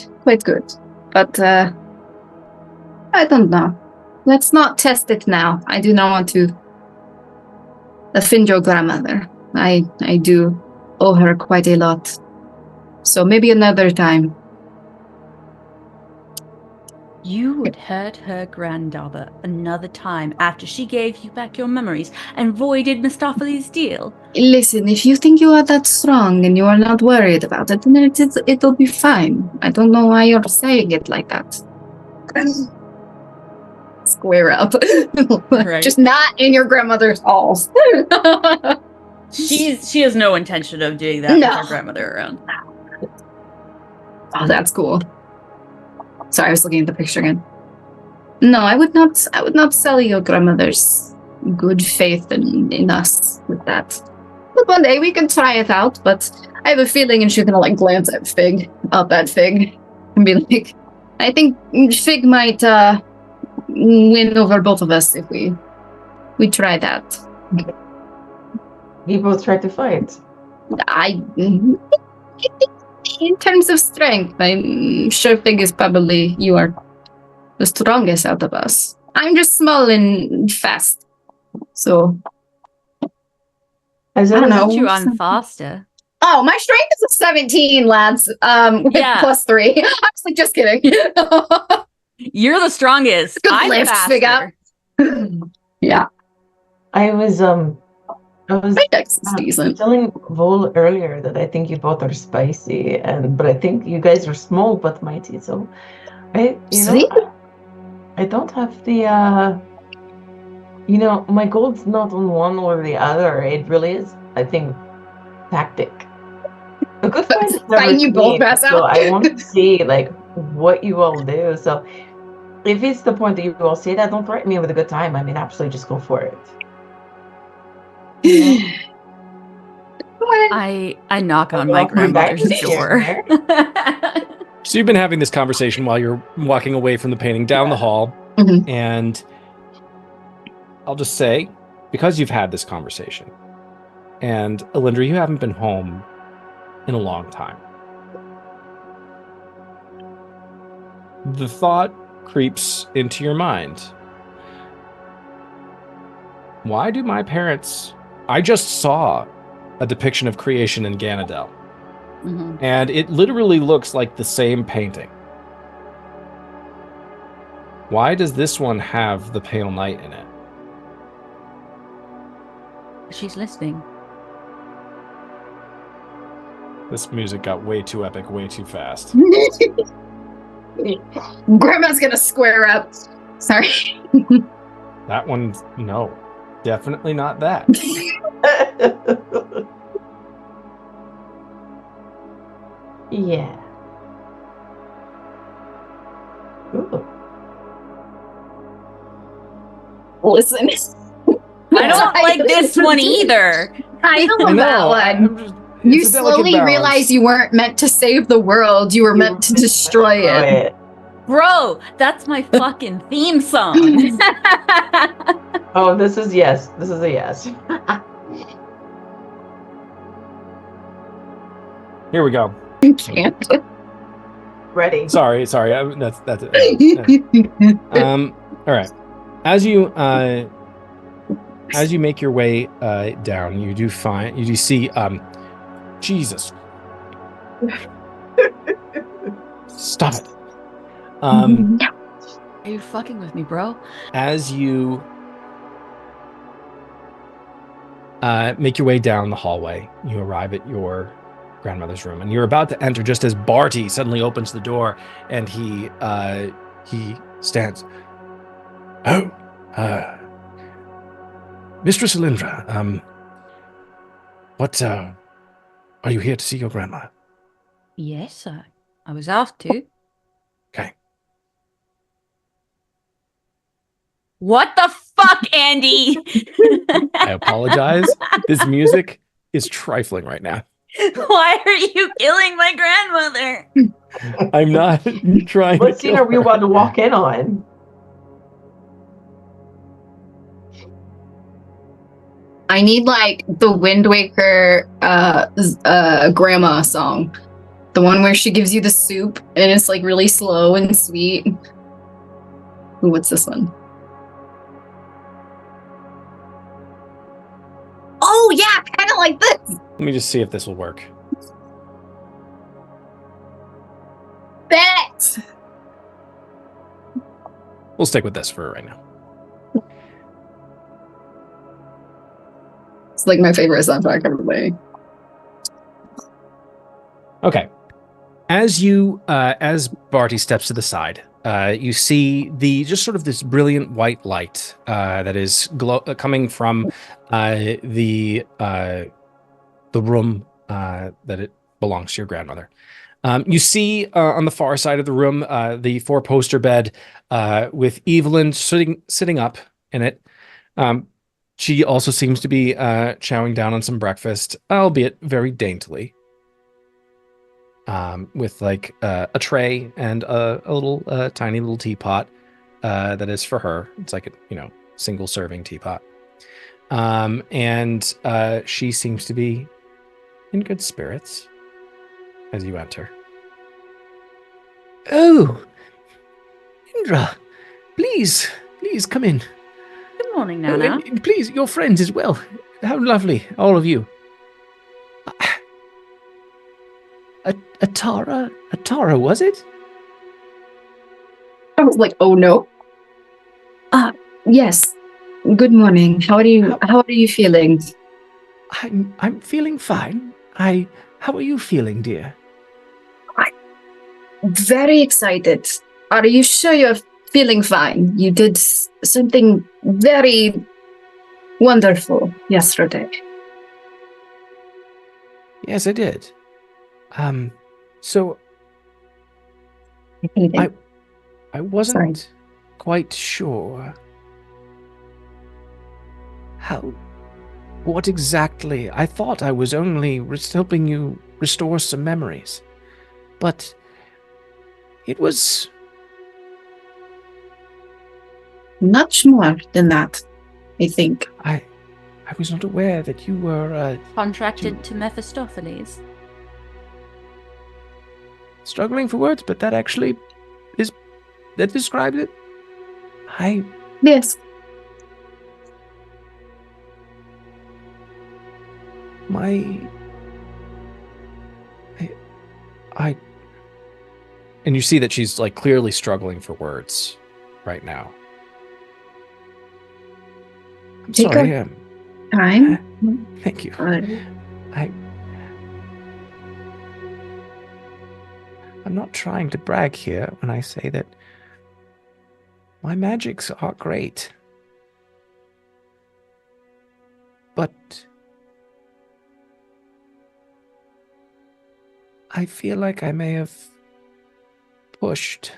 but I don't know. Let's not test it now. I do not want to offend your grandmother. I do owe her quite a lot, so maybe another time. You would hurt her granddaughter another time after she gave you back your memories and voided Mistopheles' deal. Listen, if you think you are that strong and you are not worried about it, then it'll be fine. I don't know why you're saying it like that. Square up. Right. Just not in your grandmother's halls. She has no intention of doing that with her grandmother around. Oh, that's cool. Sorry, I was looking at the picture again. No, I would not sell your grandmother's good faith in us with that. But one day we can try it out, but I have a feeling, and she's gonna like glance at Fig, and be like, I think Fig might win over both of us if we try that. We both tried to fight. I think in terms of strength, I'm sure Fig is probably you are the strongest out of us. I'm just small and fast, so I don't know. Put you on faster. Oh, my strength is a 17, lads. With +3. I was like, just kidding. You're the strongest. Good I'm lift, faster. Fig up. Yeah. I was My dex is decent. telling Vol earlier that I think you both are spicy, but I think you guys are small but mighty. So I don't have the my goal's not on one or the other. It really is, I think, tactic. A good fight is never Fighting you both seen, pass so out. I want to see like what you all do. So if it's the point that you all say that, don't threaten me with a good time. I mean, absolutely, just go for it. I knock on my grandmother's door. So you've been having this conversation while you're walking away from the painting down the hall, and I'll just say, because you've had this conversation, and Elindra, you haven't been home in a long time. The thought creeps into your mind. Why do my parents... I just saw a depiction of creation in Ganadel. And it literally looks like the same painting. Why does this one have the pale night in it? She's listening. This music got way too epic, way too fast. Grandma's gonna square up. Sorry. That one, no. Definitely not that. Yeah. Ooh. Listen. I don't like this one either. I know that one. You slowly realize you weren't meant to save the world. You were meant to destroy it. Bro, that's my fucking theme song. Oh, this is yes. This is a yes. Here we go. You can't. Ready. Sorry. That's it. All right. As you make your way down, you do see Jesus. Stop it. Are you fucking with me, bro? As you make your way down the hallway, you arrive at your grandmother's room, and you're about to enter just as Bartie suddenly opens the door, and he stands. Oh, Mistress Elindra, what, are you here to see your grandma? Yes, I was asked to. Okay. What the fuck, Andy? I apologize. This music is trifling right now. Why are you killing my grandmother? I'm not trying What to scene are we about to walk in on? I need like the Wind Waker grandma song. The one where she gives you the soup and it's like really slow and sweet. Ooh, what's this one? Oh yeah, kind of like this. Let me just see if this will work. Bet. We'll stick with this for right now. It's like my favorite soundtrack ever made. Okay. As Bartie steps to the side, you see just sort of this brilliant white light that is coming from the room that it belongs to your grandmother. You see on the far side of the room the four-poster bed with Evelyn sitting up in it. She also seems to be chowing down on some breakfast, albeit very daintily. With like a tray and a little tiny little teapot that is for her. It's like a single serving teapot. And she seems to be in good spirits as you enter. Oh, Indra, please come in. Good morning, Nana. And please, your friends as well. How lovely, all of you. Atara, was it? I was like, oh no. Yes. Good morning. How are you feeling? I'm feeling fine. How are you feeling, dear? Very excited. Are you sure you're feeling fine? You did something very wonderful yesterday. Yes, I did. So I wasn't quite sure what exactly. I thought I was only helping you restore some memories, but it was much more than that, I think. I was not aware that you were Contracted to Mephistopheles. struggling for words, but that actually describes it. Yes. And you see that she's like clearly struggling for words right now. I'm Take sorry. Time. Thank you. I'm not trying to brag here when I say that my magics are great. But I feel like I may have pushed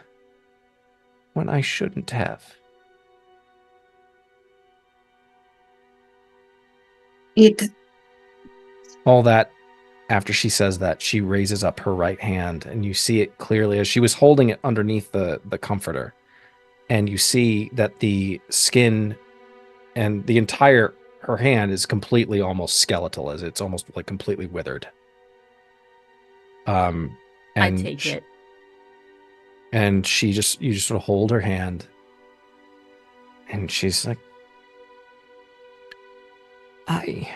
when I shouldn't have. All that, after she says that, she raises up her right hand, and you see it clearly as she was holding it underneath the comforter. And you see that the skin and the entire, her hand is completely almost skeletal, as it's almost like completely withered. And I take it. And you just sort of hold her hand, and she's like, I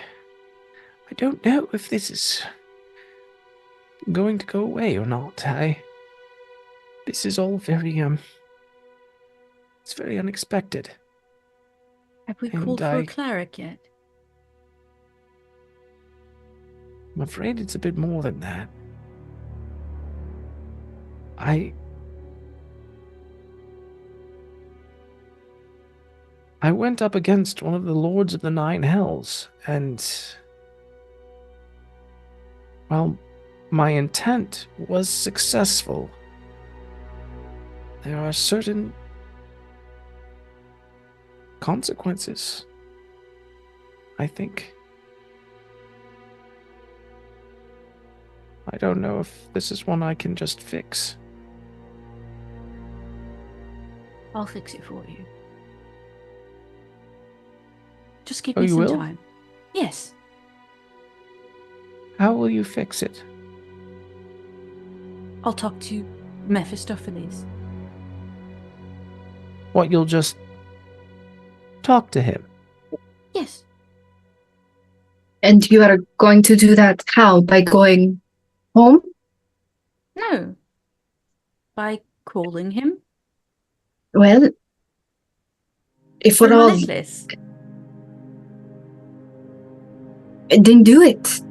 don't know if this is going to go away or not. This is all very, it's very unexpected. Have we called for a cleric yet? I'm afraid it's a bit more than that. I went up against one of the Lords of the Nine Hells, and well, my intent was successful. There are certain consequences, I think. I don't know if this is one I can just fix. I'll fix it for you. Just give Oh, me you some will? time. Yes. How will you fix it? I'll talk to Mephistopheles. What, you'll just talk to him? Yes. And you are going to do that how? By going home? No. By calling him. Well, if For we're my all, necklace. then do it.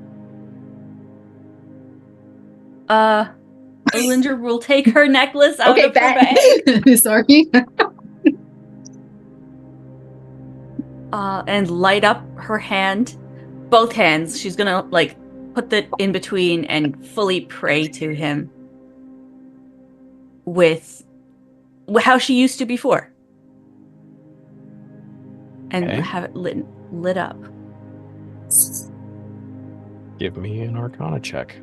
Elindra will take her necklace out Okay, of her bag. Sorry. And light up her hand. Both hands. She's gonna, like, put that in between and fully pray to him. With how she used to before. And Okay. have it lit up. Give me an Arcana check.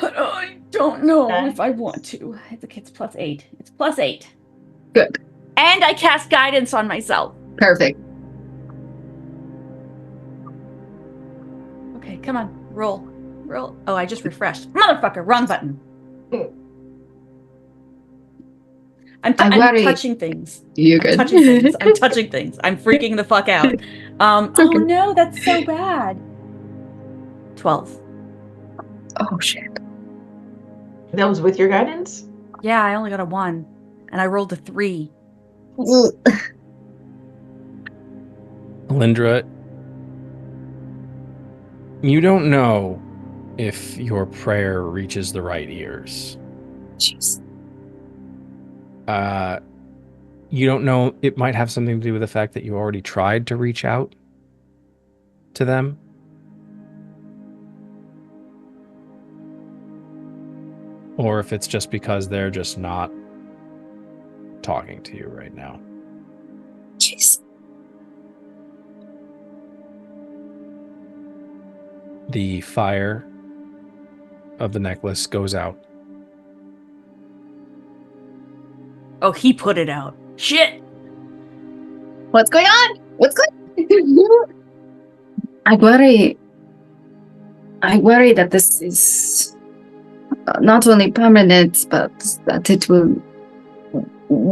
I don't know Okay. if I want to. It's +8. It's +8. Good. And I cast guidance on myself. Perfect. Okay, come on. Roll. Roll. Oh, I just refreshed. Motherfucker, wrong button. I'm worry. touching things. You're I'm good. touching things. I'm touching things. I'm freaking the fuck out. Oh okay. no, that's so bad. 12. Oh shit. That was with your guidance? Yeah, I only got a 1. And I rolled a 3. Elindra, you don't know if your prayer reaches the right ears. Jeez. You don't know, it might have something to do with the fact that you already tried to reach out to them. Or if it's just because they're just not talking to you right now. Jeez. The fire of the necklace goes out. Oh, he put it out. Shit! What's going on? What's going I worry that this is not only permanent, but that it will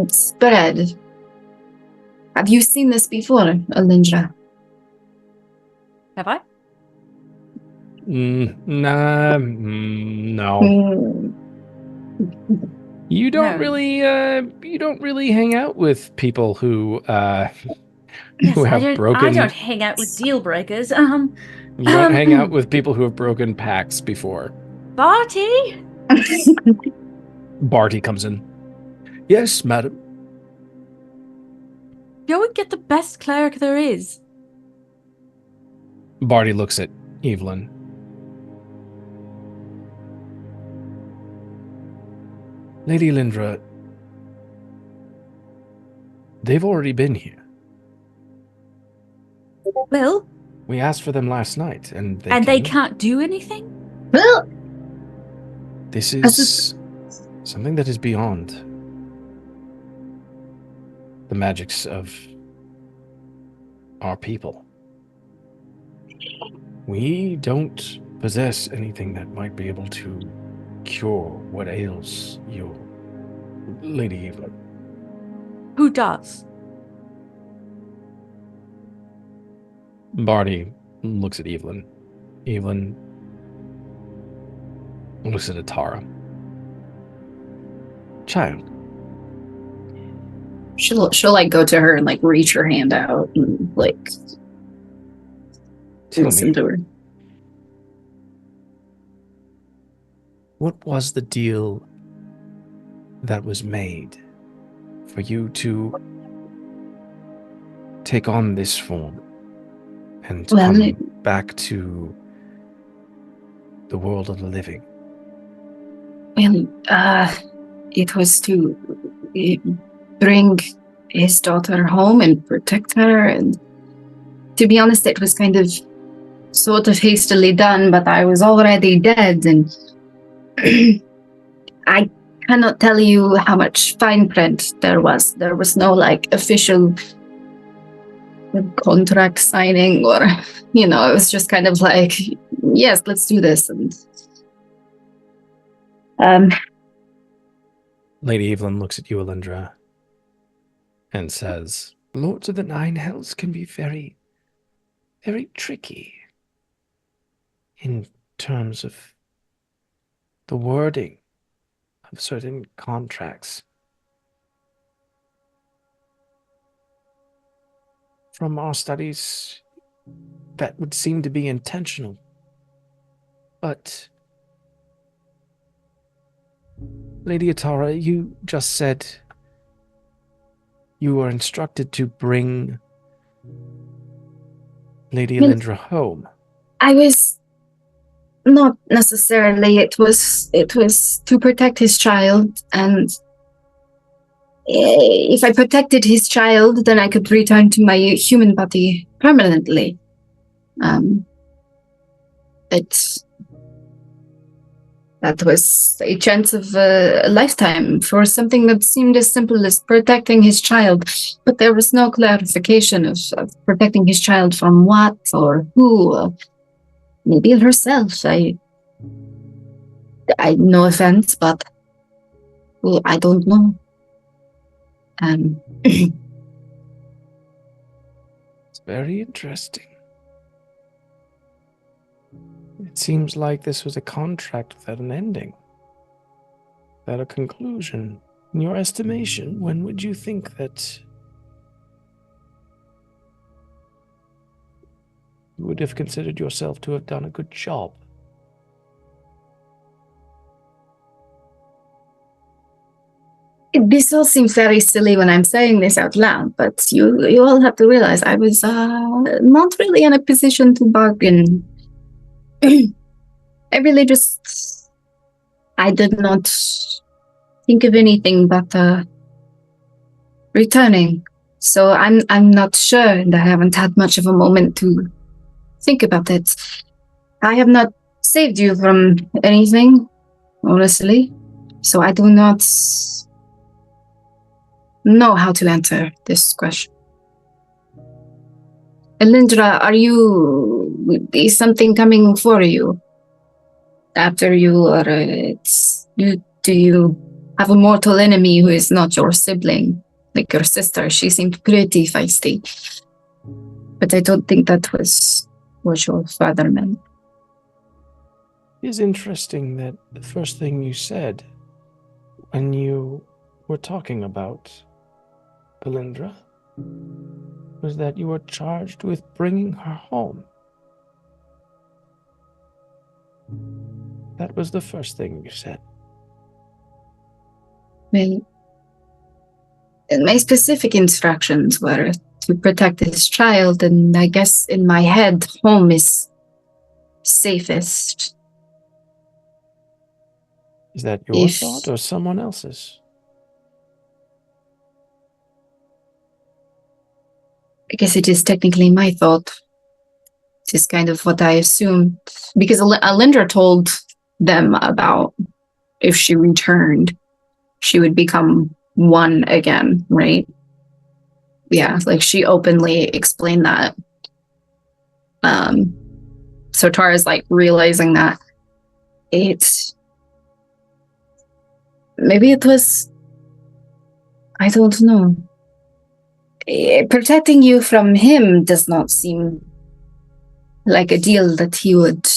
spread. Have you seen this before, Elindra? Have I? No. You don't No. really hang out with people who Yes, who I have don't broken hang out with deal breakers. You don't hang out with people who have broken pacts before. Bartie? Bartie comes in. Yes, madam. Go and get the best cleric there is. Bartie looks at Evelyn. Lady Elindra, they've already been here. Well, We asked for them last night, and they can't do anything? Well, This Has is something that is beyond the magics of our people. We don't possess anything that might be able to cure what ails you, Lady Evelyn. Who does? Bartie looks at Evelyn. Evelyn looks at Atara. Child. she'll like go to her and like reach her hand out and like Tell listen me, to her. what was the deal that was made for you to take on this form and Well, come back to the world of the living? Well, it was to bring his daughter home and protect her, and to be honest, it was kind of sort of hastily done, but I was already dead, and I cannot tell you how much fine print there was. There was no like official contract signing, or it was just kind of like, yes, let's do this. And Lady Evelyn looks at you, Elindra, and says, Lords of the Nine Hells can be very, very tricky in terms of the wording of certain contracts. from our studies, that would seem to be intentional. But, Lady Atara, you just said you were instructed to bring Lady Elindra home. I was not necessarily. It was to protect his child, and if I protected his child, then I could return to my human body permanently. That was a chance of a lifetime for something that seemed as simple as protecting his child, but there was no clarification of protecting his child from what or who. Maybe herself. I no offense, but well, I don't know. It's very interesting. It seems like this was a contract without an ending, without a conclusion. In your estimation, when would you think that you would have considered yourself to have done a good job? This all seems very silly when I'm saying this out loud, but you all have to realize I was not really in a position to bargain. I really just... I did not think of anything but returning. So I'm not sure, and I haven't had much of a moment to think about it. I have not saved you from anything, honestly. So I do not know how to answer this question. Elindra, is something coming for you? After you are, do you have a mortal enemy who is not your sibling, like your sister? She seemed pretty feisty, but I don't think that was what your father meant. It is interesting that the first thing you said when you were talking about Elindra was that you were charged with bringing her home. That was the first thing you said. Well, my specific instructions were to protect this child, and I guess in my head, home is safest. Is that your thought or someone else's? I guess it is technically my thought. It is kind of what I assumed. Because Elindra told them about if she returned, she would become one again, right? Yeah, like she openly explained that. So Tara's like realizing that maybe it was, I don't know. Protecting you from him does not seem like a deal that he would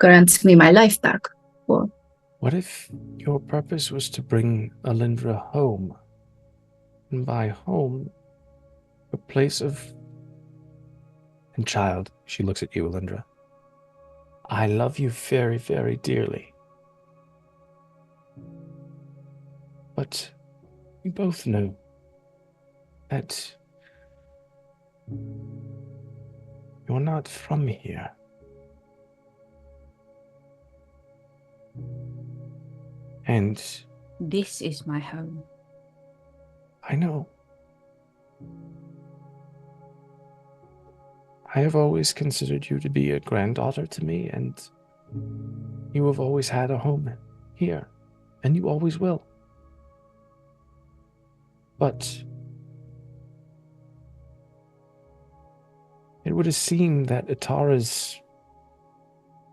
grant me my life back for. What if your purpose was to bring Elindra home? And by home, a place of... And child, she looks at you, Elindra. I love you very, very dearly. But we both know that you're not from here. And This is my home. I know. I have always considered you to be a granddaughter to me, and you have always had a home here, and you always will. But it would have seemed that Atara's,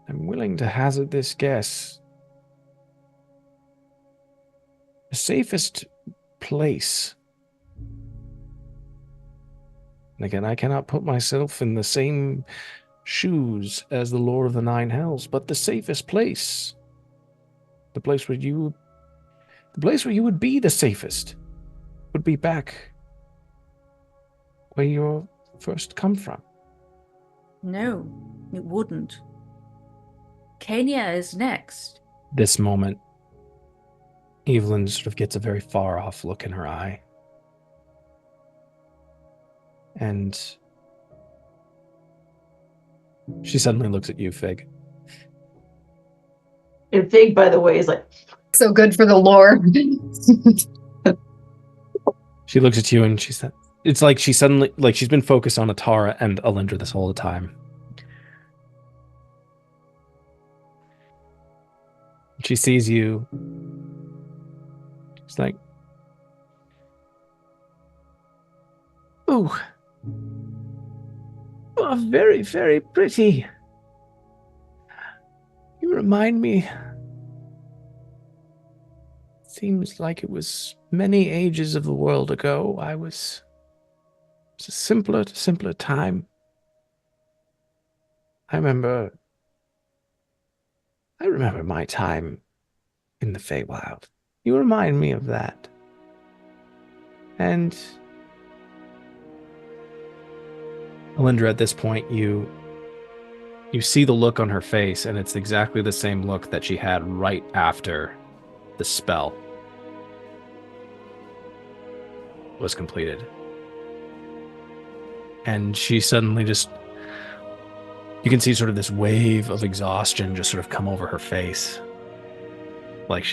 I'm willing to hazard this guess, the safest place. And again, I cannot put myself in the same shoes as the Lord of the Nine Hells, but the safest place, the place where you would be the safest, would be back where your first come from? No, it wouldn't. Kenya is next. This moment, Evelyn sort of gets a very far off look in her eye. And she suddenly looks at you, Fig. And Fig, by the way, is like, So good for the lore. She looks at you and she said, it's like she suddenly, like she's been focused on Atara and Elindra this whole time. She sees you. She's like, oh, you are very, very pretty. You remind me. Seems like it was many ages of the world ago. It was a simpler time. I remember my time in the Feywild. You remind me of that. And Elindra, at this point, you see the look on her face, and it's exactly the same look that she had right after the spell was completed. And she suddenly just, you can see sort of this wave of exhaustion just sort of come over her face. Like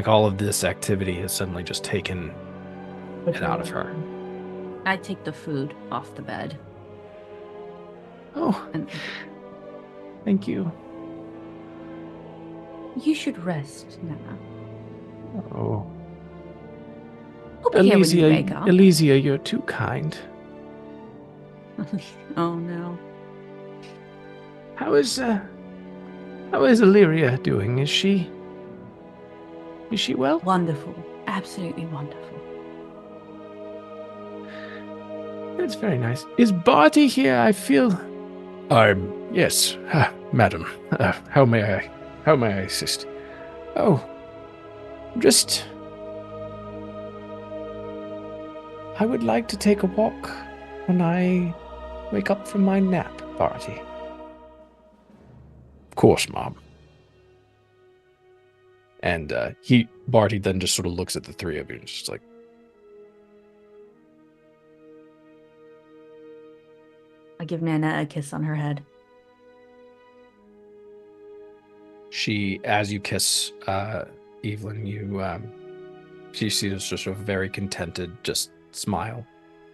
all of this activity has suddenly just taken it out of her. I take the food off the bed. Oh, And thank you. you should rest, Nana. Oh, I'll be here when you wake up. Elysia, you're too kind. Oh no. How is Illyria doing? Is she well? Wonderful. Absolutely wonderful. That's very nice. Is Bartie here? I feel. Yes, madam. How may I assist? Oh, just. I would like to take a walk when I wake up from my nap, Bartie. Of course, Mom. And Bartie then just sort of looks at the three of you and just like, I give Nana a kiss on her head. as you kiss Evelyn, she sees just a very contented, just smile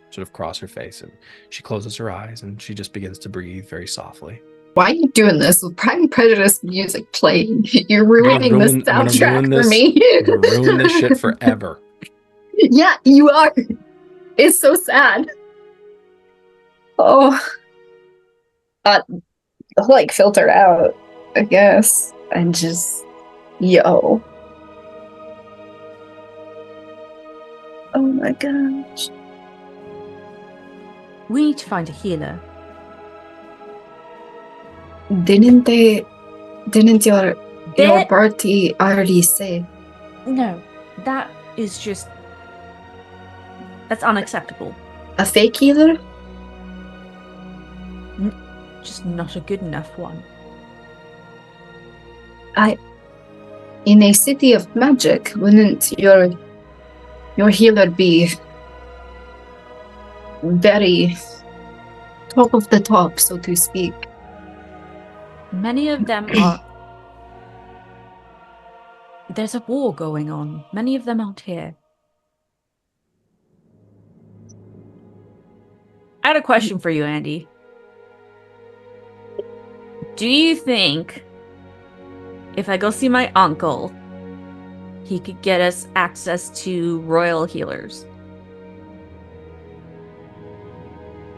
sort of cross her face, and she closes her eyes and she just begins to breathe very softly. Why are you doing this with Pride and Prejudice music playing? You're ruining the soundtrack for me. I'm gonna ruin this shit forever. Yeah, you are. It's so sad. Oh. I'll like filter out, I guess. And just, yo. Oh my gosh. We need to find a healer. Didn't your party already say? No, that is just... That's unacceptable. A fake healer? Just not a good enough one. In a city of magic, wouldn't your healer be very top of the top, so to speak? Many of them are... There's a war going on. Many of them aren't here. I had a question for you, Andy. Do you think if I go see my uncle, he could get us access to royal healers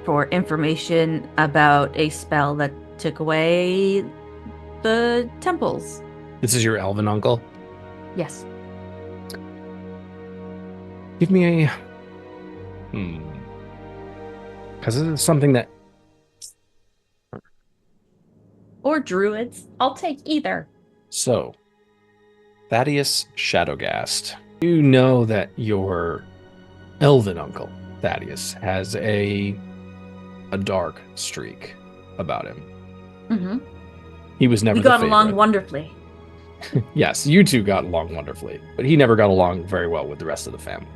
for information about a spell that took away the temples? This is your elven uncle? Yes. Give me a... Because this is something that... Or druids. I'll take either. So, Thaddeus Shadowghast. You know that your elven uncle, Thaddeus, has a a dark streak about him. Mm-hmm. He was never We the got along favorite. wonderfully. Yes, you two got along wonderfully, but he never got along very well with the rest of the family.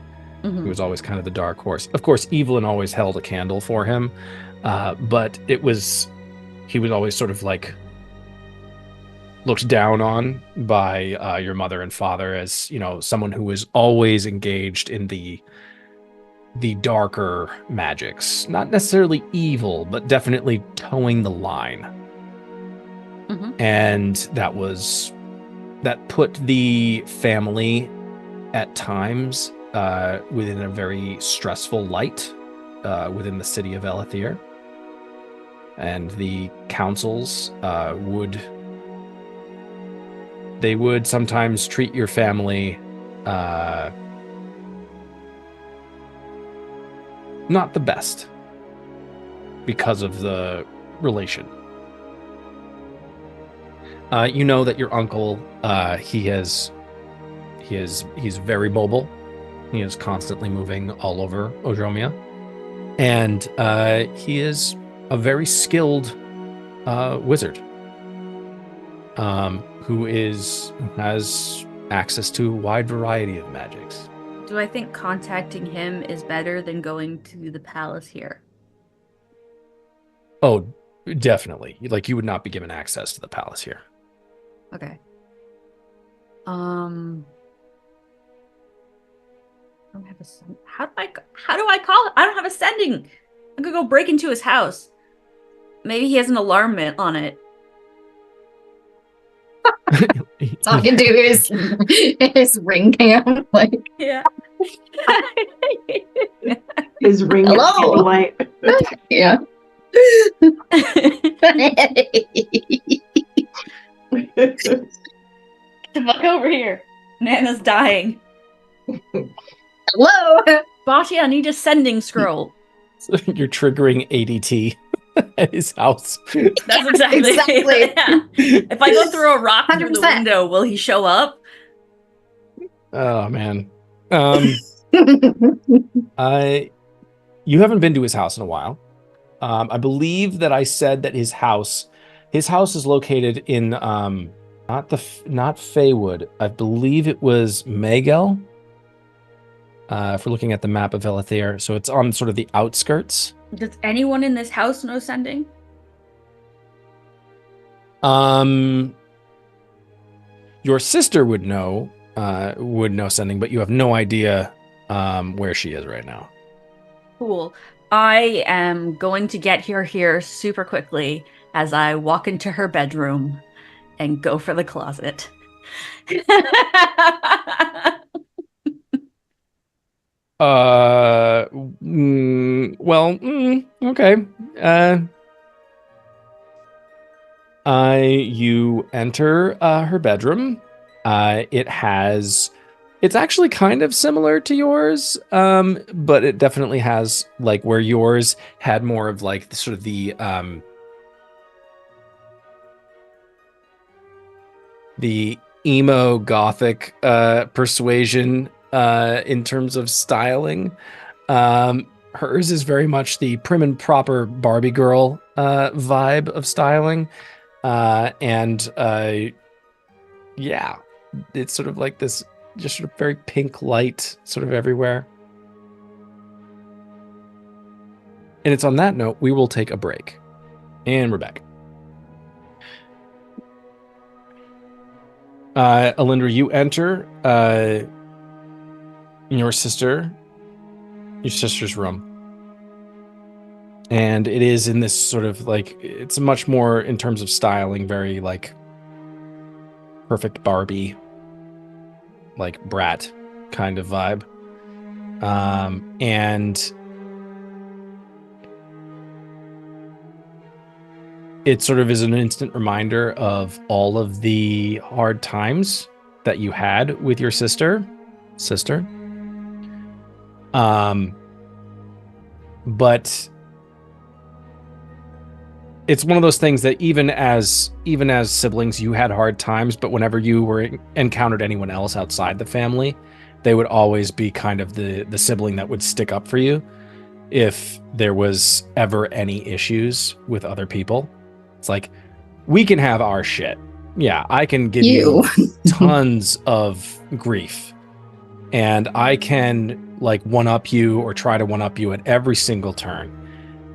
Mm-hmm. He was always kind of the dark horse. Of course, Evelyn always held a candle for him, but he was always sort of like looked down on by your mother and father as, you know, someone who was always engaged in the darker magics. Not necessarily evil, but definitely towing the line. Mm-hmm. And that put the family at times within a very stressful light within the city of Elithir. And the councils would sometimes treat your family not the best because of the relation. You know that your uncle, he's very mobile. He is constantly moving all over Odromia. And he is a very skilled wizard who has access to a wide variety of magics. Do I think contacting him is better than going to the palace here? Oh, definitely. Like, you would not be given access to the palace here. Okay. I don't have a how do I call it? I don't have a sending. I'm gonna go break into his house. Maybe he has an alarm on it. Talking to his ring cam, like, Yeah. His ring Hello? light. yeah. Fuck over here. Nana's dying. Hello. Bartie, I need a sending scroll. So you're triggering ADT at his house. That's exactly. Exactly. Yeah. If I go throw a rock through the 100%. window, will he show up? Oh, man. You haven't been to his house in a while. I believe that I said that his house is located in not Feywood. I believe it was Magel. If we're looking at the map of Elithir, so it's on sort of the outskirts. Does anyone in this house know sending? Your sister would know sending, but you have no idea where she is right now. Cool. I am going to get here super quickly as I walk into her bedroom and go for the closet. Okay. You enter her bedroom. It's actually kind of similar to yours, but it definitely has, like, where yours had more of like the sort of the emo gothic persuasion in terms of styling. Hers is very much the prim and proper Barbie girl vibe of styling. Yeah, it's sort of like this just sort of very pink light sort of everywhere. And it's on that note, we will take a break. And we're back. Elindra, you enter your sister's room. And it is in this sort of like, it's much more in terms of styling, very like perfect Barbie, like brat kind of vibe. And it sort of is an instant reminder of all of the hard times that you had with your sister. But it's one of those things that even as siblings, you had hard times, but whenever you encountered anyone else outside the family, they would always be kind of the sibling that would stick up for you. if there was ever any issues with other people. It's like, we can have our shit. Yeah, I can give you tons of grief. And I can like one-up you or try to one-up you at every single turn.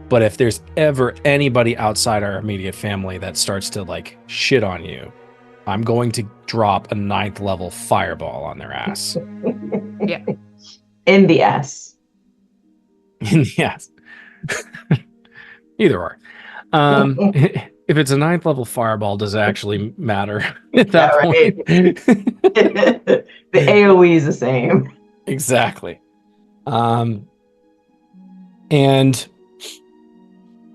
But if there's ever anybody outside our immediate family that starts to like shit on you, I'm going to drop a 9th level fireball on their ass. Yeah. In the ass. Yes. Either or. If it's a 9th level fireball, does it actually matter at that Yeah, right. point? The AoE is the same. Exactly. And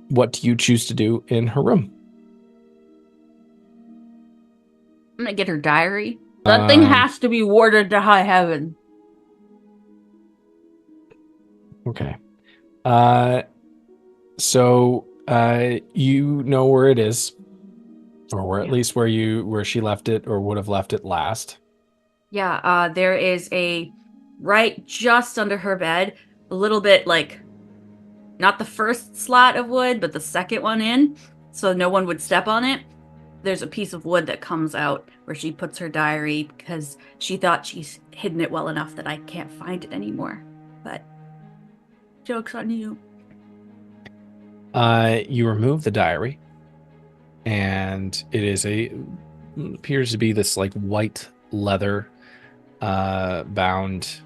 what do you choose to do in her room? I'm gonna get her diary. That thing has to be warded to high heaven. Okay. So you know where it is, or where at least where she left it or would have left it last. Yeah, there is a right just under her bed, a little bit like not the first slat of wood, but the second one in, so no one would step on it. There's a piece of wood that comes out where she puts her diary because she thought she's hidden it well enough that I can't find it anymore. But joke's on you. You remove the diary, and it appears to be this like white leather bound,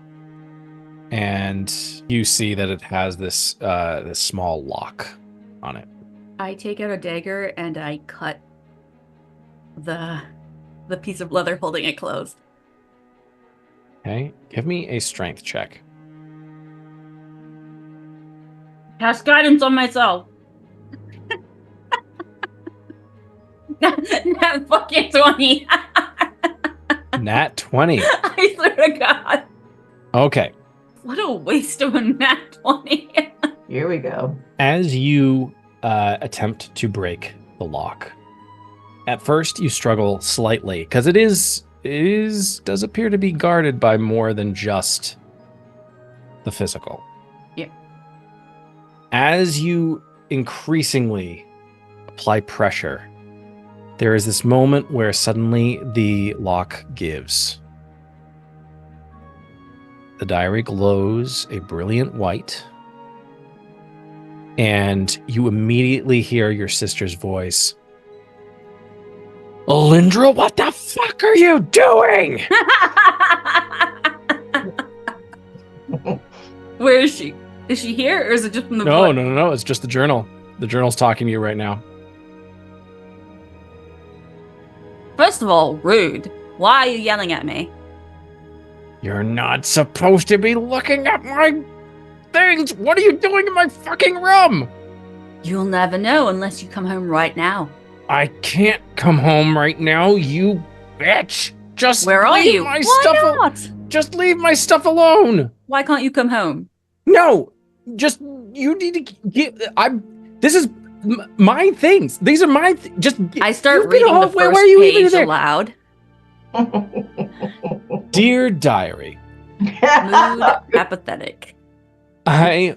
and you see that it has this small lock on it. I take out a dagger and I cut the piece of leather holding it closed. Okay, give me a strength check. Cast guidance on myself. That fucking 20. Nat 20. I swear to God. Okay. What a waste of a nat 20. Here we go. As you attempt to break the lock, at first you struggle slightly because it does appear to be guarded by more than just the physical. Yeah. As you increasingly apply pressure, there is this moment where suddenly the lock gives. The diary glows a brilliant white, and you immediately hear your sister's voice. Elindra, what the fuck are you doing? Where is she? Is she here, or is it just from the No, book? no. It's just the journal. The journal's talking to you right now. First of all, rude. Why are you yelling at me? You're not supposed to be looking at my things. What are you doing in my fucking room? You'll never know unless you come home right now. I can't come home right now, you bitch. Just Where are leave you? my Why stuff not? Just leave my stuff alone. Why can't you come home? No, just you need to get. This is my things. These are my. I start you've been reading the where first are you even page there? aloud. Dear diary, Mood apathetic. I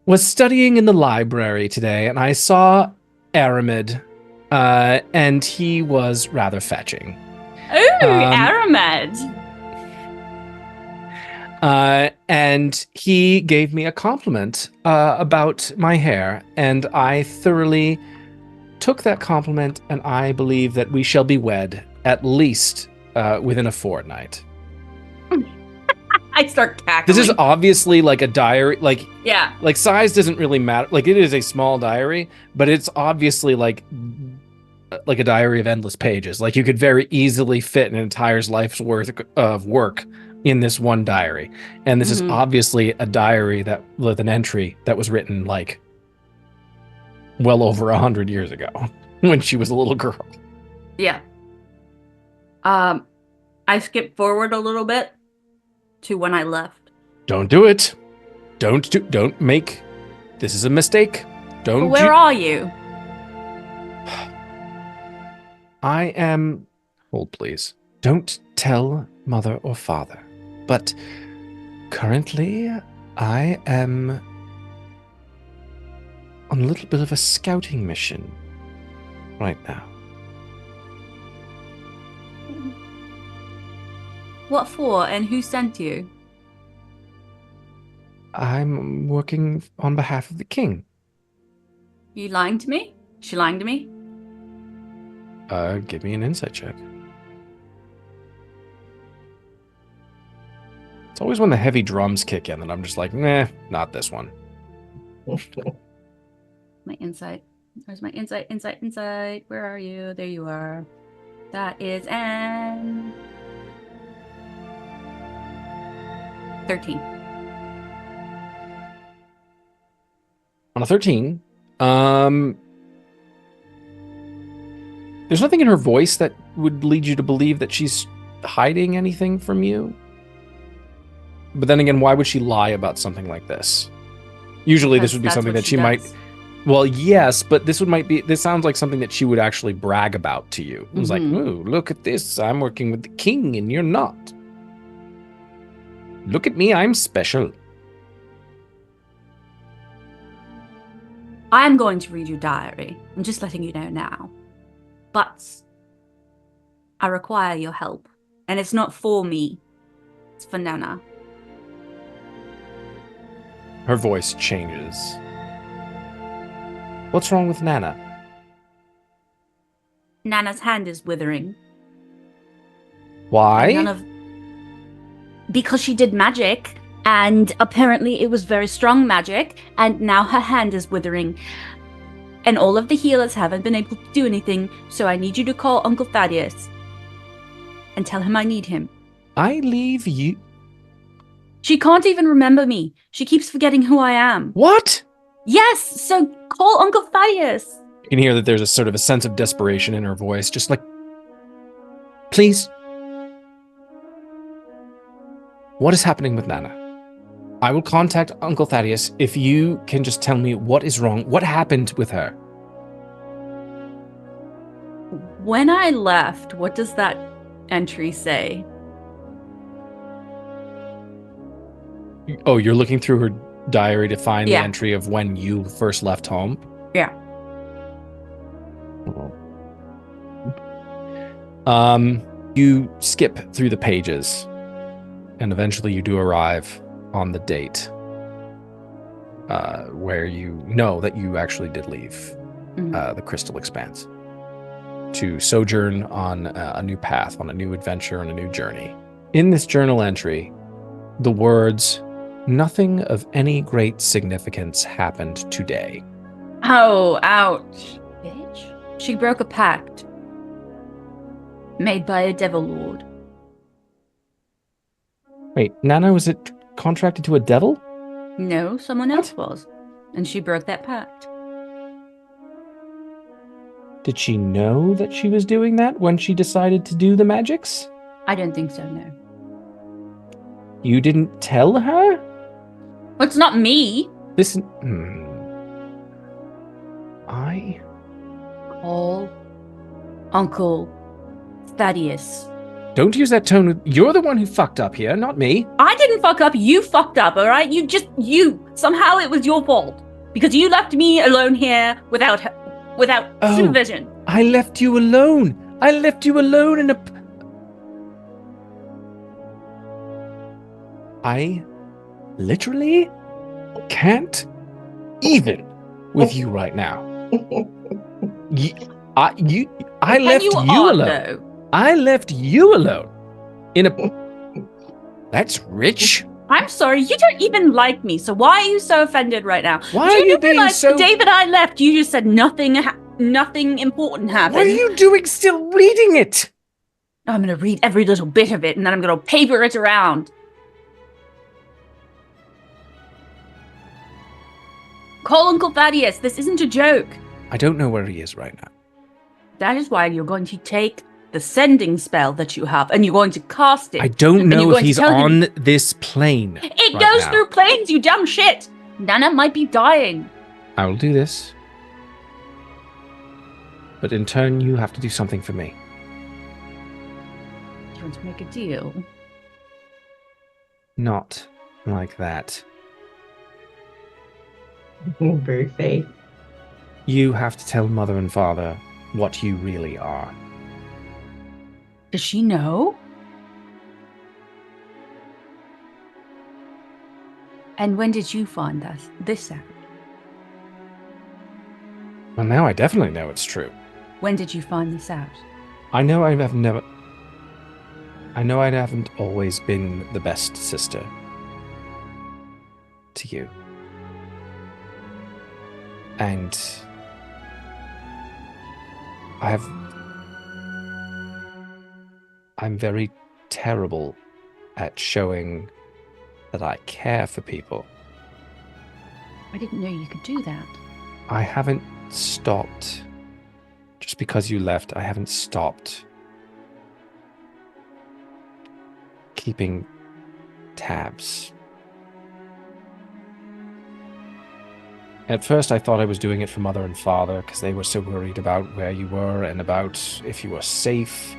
was studying in the library today, and I saw Aramid, and he was rather fetching. Ooh, Aramid. And he gave me a compliment about my hair, and I thoroughly took that compliment, and I believe that we shall be wed at least within a fortnight. I start cackling. This is obviously like a diary, like size doesn't really matter. Like it is a small diary, but it's obviously like a diary of endless pages. Like you could very easily fit an entire life's worth of work in this one diary. And this is obviously a diary that with an entry that was written like well over 100 years ago when she was a little girl. Yeah. I skip forward a little bit to when I left. Don't do it. Don't make. This is a mistake. Don't. Where are you? I am. Hold, please. Don't tell mother or father. But currently, I am on a little bit of a scouting mission right now. What for, and who sent you? I'm working on behalf of the king. You lying to me? She lying to me? Give me an insight check. It's always when the heavy drums kick in that I'm just like, nah, not this one. My insight. Where's my insight? Insight. Where are you? There you are. That is an 13. On a 13, there's nothing in her voice that would lead you to believe that she's hiding anything from you. But then again, why would she lie about something like this? Usually this would be That's something what that she might... does. Well, yes, but this sounds like something that she would actually brag about to you. It was like, Mhm. ooh, look at this. I'm working with the king and you're not. Look at me, I'm special. I'm going to read your diary. I'm just letting you know now. But I require your help. And it's not for me. It's for Nana. Her voice changes. What's wrong with Nana? Nana's hand is withering. Why? Because she did magic, and apparently it was very strong magic, and now her hand is withering. And all of the healers haven't been able to do anything, so I need you to call Uncle Thaddeus and tell him I need him. I leave you... She can't even remember me. She keeps forgetting who I am. What? Yes, so call Uncle Thaddeus. You can hear that there's a sort of a sense of desperation in her voice, just like, please. What is happening with Nana? I will contact Uncle Thaddeus if you can just tell me what is wrong. What happened with her? When I left, what does that entry say? Oh, you're looking through her diary to find the Yeah. entry of when you first left home? Yeah. You skip through the pages, and eventually you do arrive on the date where you know that you actually did leave the Crystal Expanse to sojourn on a new path, on a new adventure, on a new journey. In this journal entry, the words, "Nothing of any great significance happened today." Oh, ouch. Bitch. She broke a pact made by a devil lord. Wait, Nana, was it contracted to a devil? No, someone else was. And she broke that pact. Did she know that she was doing that when she decided to do the magics? I don't think so, no. You didn't tell her? Well, it's not me. Listen, Call Uncle Thaddeus. Don't use that tone. You're the one who fucked up here, not me. I didn't fuck up. You fucked up, all right? You. Somehow it was your fault. Because you left me alone here without supervision. I left you alone. I left you alone in a... I literally can't even with you right now. I left you are, alone. though. I left you alone in a... That's rich. I'm sorry, you don't even like me, so why are you so offended right now? Why are you being so... The day that I left, you just said nothing important happened. What are you doing still reading it? I'm gonna read every little bit of it, and then I'm gonna paper it around. Call Uncle Thaddeus, this isn't a joke. I don't know where he is right now. That is why you're going to take the sending spell that you have, and you're going to cast it. I don't and know you're if going to he's tell him- on this plane. It right goes now. through planes, you dumb shit! Nana might be dying. I will do this. But in turn, you have to do something for me. Do you want to make a deal? Not like that. Very fake. You have to tell Mother and Father what you really are. Does she know? And when did you find this out? Well, now I definitely know it's true. When did you find this out? I know I haven't always been the best sister to you. And I'm very terrible at showing that I care for people. I didn't know you could do that. I haven't stopped. Just because you left, I haven't stopped keeping tabs. At first, I thought I was doing it for Mother and Father because they were so worried about where you were and about if you were safe.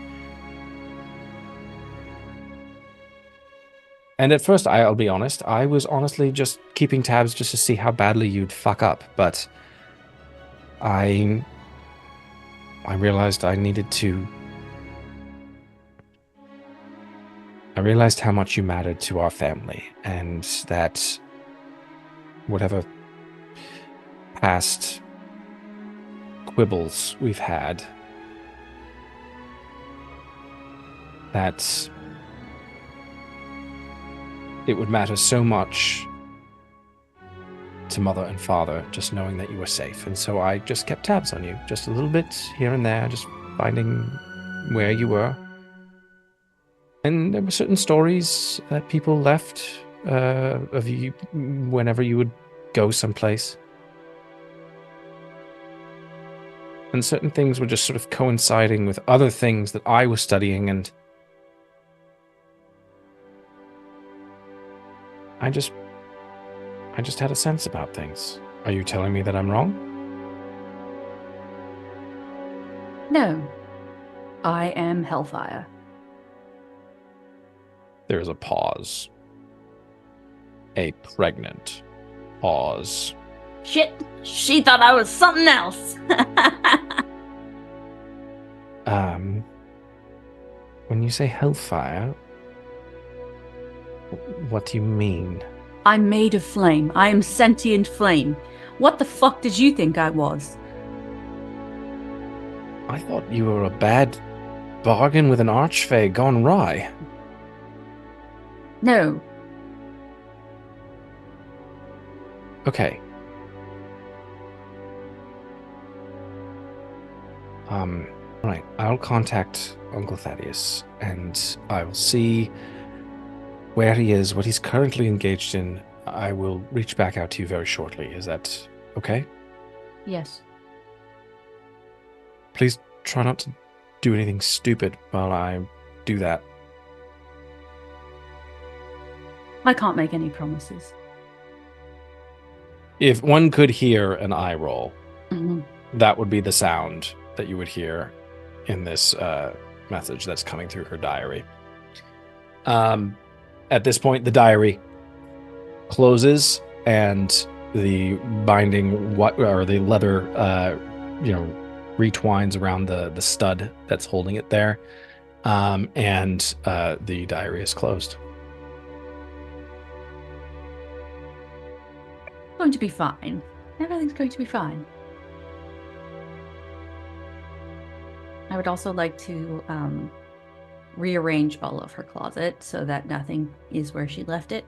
And at first, I'll be honest, I was honestly just keeping tabs just to see how badly you'd fuck up, but I realized I needed to... I realized how much you mattered to our family, and that whatever past quibbles we've had, that it would matter so much to Mother and Father just knowing that you were safe. And so I just kept tabs on you, just a little bit here and there, just finding where you were. And there were certain stories that people left of you whenever you would go someplace. And certain things were just sort of coinciding with other things that I was studying, and I just had a sense about things. Are you telling me that I'm wrong? No. I am Hellfire. There's a pause. A pregnant pause. Shit, she thought I was something else. When you say Hellfire, what do you mean? I'm made of flame. I am sentient flame. What the fuck did you think I was? I thought you were a bad bargain with an archfey gone wry. No. Okay. Right. I'll contact Uncle Thaddeus, and I will see where he is, what he's currently engaged in. I will reach back out to you very shortly. Is that okay? Yes. Please try not to do anything stupid while I do that. I can't make any promises. If one could hear an eye roll, Mm-hmm. that would be the sound that you would hear in this message that's coming through her diary. At this point, the diary closes, and the binding, the leather, retwines around the stud that's holding it there, and the diary is closed. Going to be fine. Everything's going to be fine. I would also like to rearrange all of her closet so that nothing is where she left it,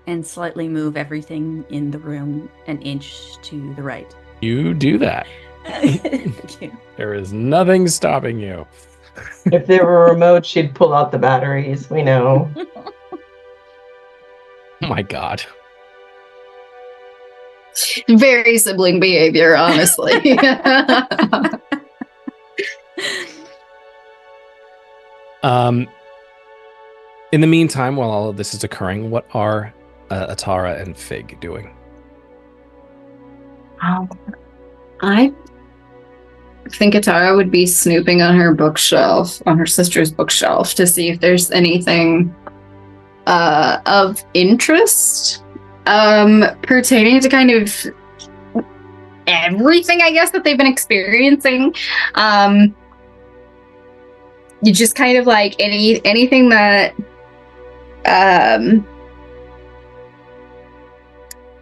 and slightly move everything in the room an inch to the right. You do that. Thank you. There is nothing stopping you. If there were a remote, she'd pull out the batteries. We know. Oh my God. Very sibling behavior, honestly. In the meantime, while all of this is occurring, what are Atara and Fig doing? I think Atara would be snooping on her bookshelf, on her sister's bookshelf, to see if there's anything of interest pertaining to kind of everything, I guess, that they've been experiencing. You just kind of like anything that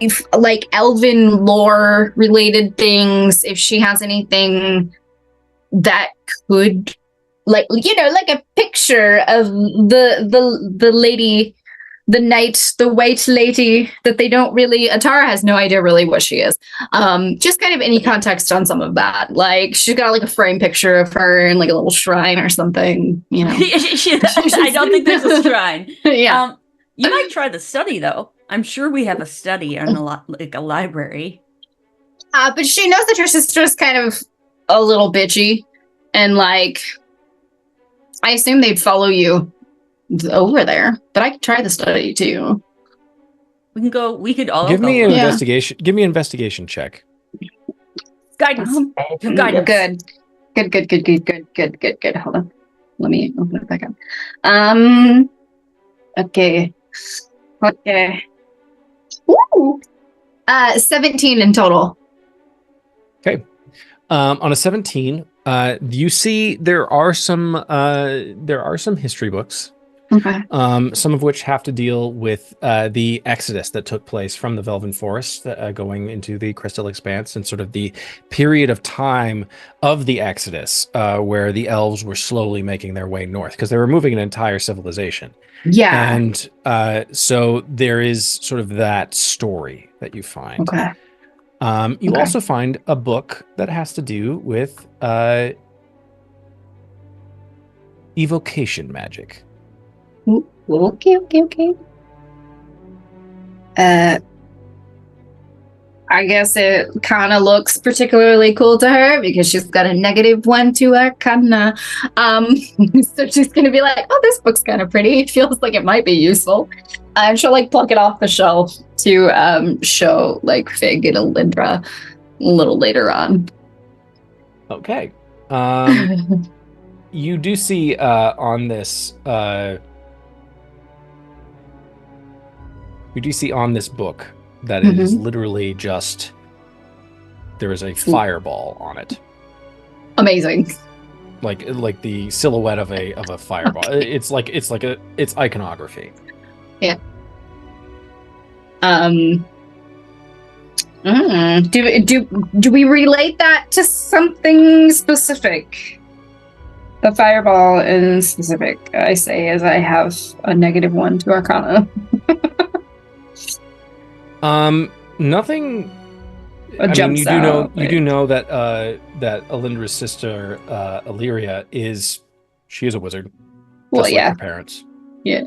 if like elven lore related things, if she has anything that could like a picture of the lady, the knight, the white lady that they don't really, Atara has no idea really what she is. Just kind of any context on some of that. Like she's got like a frame picture of her in like a little shrine or something, I don't think there's a shrine. Yeah. You might try the study though. I'm sure we have a study in like a library. But she knows that her sister's kind of a little bitchy, and like I assume they'd follow you over there. But I could try the study too. We can go. We could all Give me go. an investigation. Give me an investigation check. Guidance. Guidance. Good. Hold on. Let me open it back up. Okay. Woo! 17 in total. Okay. On a 17, you see there are some history books. Okay. Some of which have to deal with the exodus that took place from the Velven Forest going into the Crystal Expanse, and sort of the period of time of the exodus where the elves were slowly making their way north because they were moving an entire civilization. Yeah. And so there is sort of that story that you find. Okay. You also find a book that has to do with evocation magic. Okay. I guess it kind of looks particularly cool to her because she's got a -1 to Arcana. So she's gonna be like, "Oh, this book's kind of pretty. It feels like it might be useful." And she'll like pluck it off the shelf to show like Fig and Elindra a little later on. Okay. You do see on this. You do see on this book that it is literally just there is a fireball on it. Amazing. Like the silhouette of a fireball. Okay. It's iconography. Yeah. Do we relate that to something specific? The fireball in specific, I say, as I have a -1 to Arcana. Nothing. You do know that that Elindra's sister, Illyria, is a wizard. Well, just yeah. like her parents. Yeah.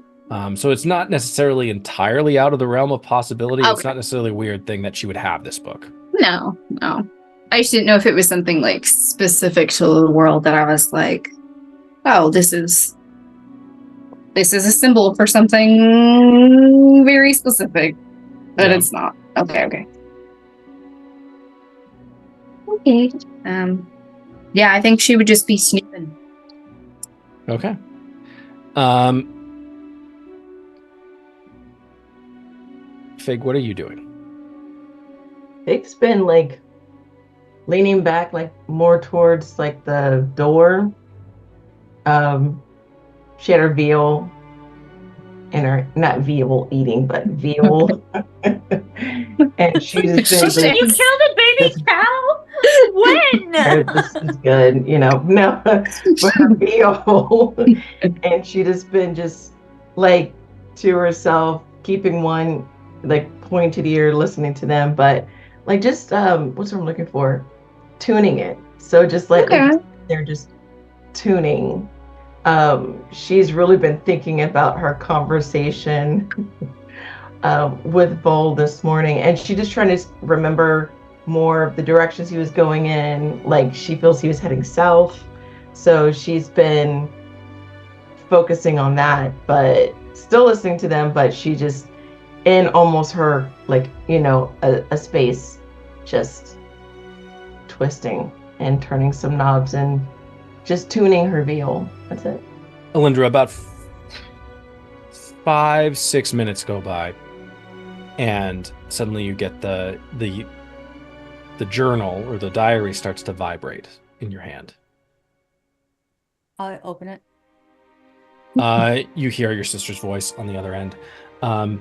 So it's not necessarily entirely out of the realm of possibility. Okay. It's not necessarily a weird thing that she would have this book. No. I just didn't know if it was something like specific to the world that I was like, oh, this is a symbol for something very specific. But it's not. Okay. Yeah, I think she would just be snooping. Okay. Fig, what are you doing? Fig's been like leaning back, like more towards like the door. She had her veal and her, not veal eating, but veal. And she just been You killed a baby cow? When? This is good, no, but her veal. And she just been like to herself, keeping one like pointed ear, listening to them, but like just what's what I'm looking for? Tuning it. So just like they're just tuning. She's really been thinking about her conversation with Bold this morning, and she just trying to remember more of the directions he was going in. Like she feels he was heading south, so she's been focusing on that, but still listening to them. But she just in almost her like a space, just twisting and turning some knobs and just tuning her veal. That's it. Elindra, about 5-6 minutes go by, and suddenly you get the the journal or the diary starts to vibrate in your hand. I open it. You hear your sister's voice on the other end. Well,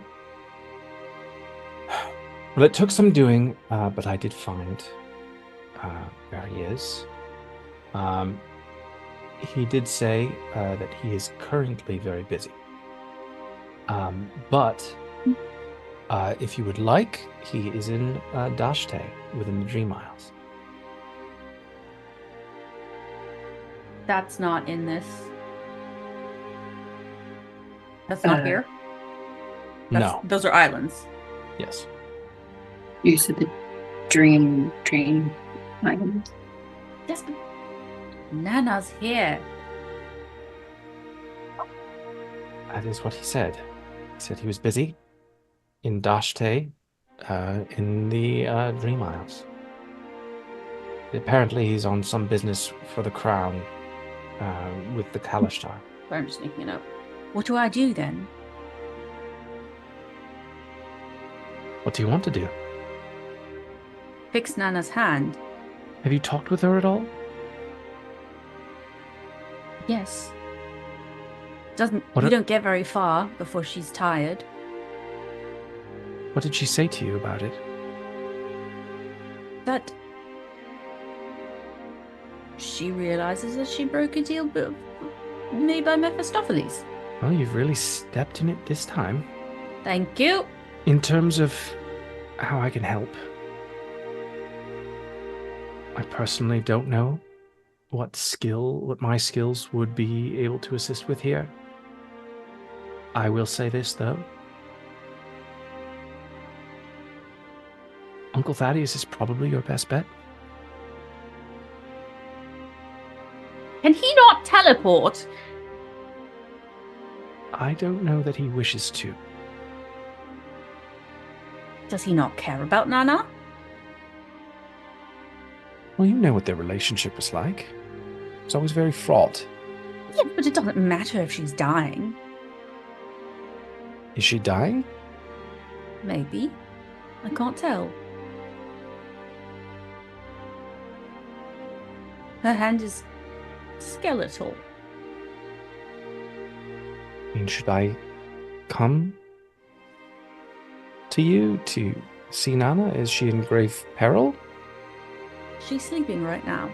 it took some doing, but I did find where he is. He did say that he is currently very busy. But if you would like, he is in Dashte within the Dream Isles. That's not in this. That's not here. No. Those are islands. Yes. You said the dream island. Yes, but Nana's here. That is what he said. He said he was busy in Dashte, in the Dream Isles. Apparently he's on some business for the crown with the Kalashtar. I'm just making it up. What do I do then? What do you want to do? Fix Nana's hand. Have you talked with her at all? Yes. What You don't get very far before she's tired. What did she say to you about it? That she realizes that she broke a deal made by Mephistopheles. Well, you've really stepped in it this time. Thank you. In terms of how I can help, I personally don't know what my skills would be able to assist with here. I will say this, though. Uncle Thaddeus is probably your best bet. Can he not teleport? I don't know that he wishes to. Does he not care about Nana? Well, you know what their relationship was like. It's always very fraught. Yeah, but it doesn't matter if she's dying. Is she dying? Maybe. I can't tell. Her hand is skeletal. I mean, should I come to you to see Nana? Is she in grave peril? She's sleeping right now.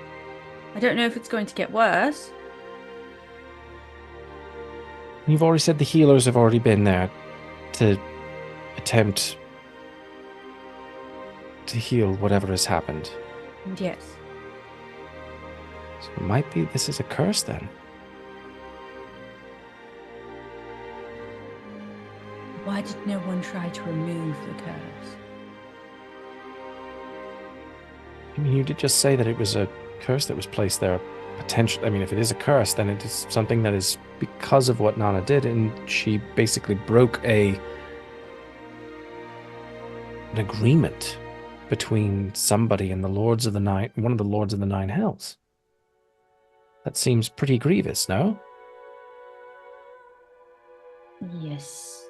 I don't know if it's going to get worse. You've already said the healers have already been there to attempt to heal whatever has happened. Yes. So it might be this is a curse then. Why did no one try to remove the curse? I mean, you did just say that it was a curse that was placed there. Potentially, I mean, if it is a curse, then it is something that is because of what Nana did, and she basically broke an agreement between somebody and the Lords of the Nine, one of the Lords of the Nine Hells. That seems pretty grievous, no? Yes.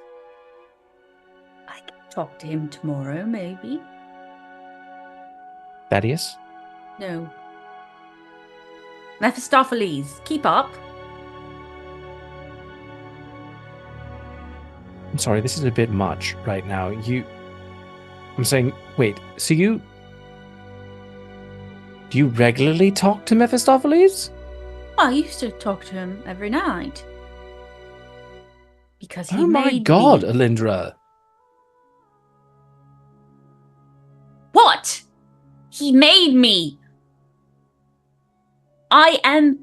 I can talk to him tomorrow, maybe. Thaddeus? No. Mephistopheles, keep up. I'm sorry, this is a bit much right now. I'm saying, wait, so do you regularly talk to Mephistopheles? I used to talk to him every night. Because he Oh made my god, me. Elindra. What? He made me. I am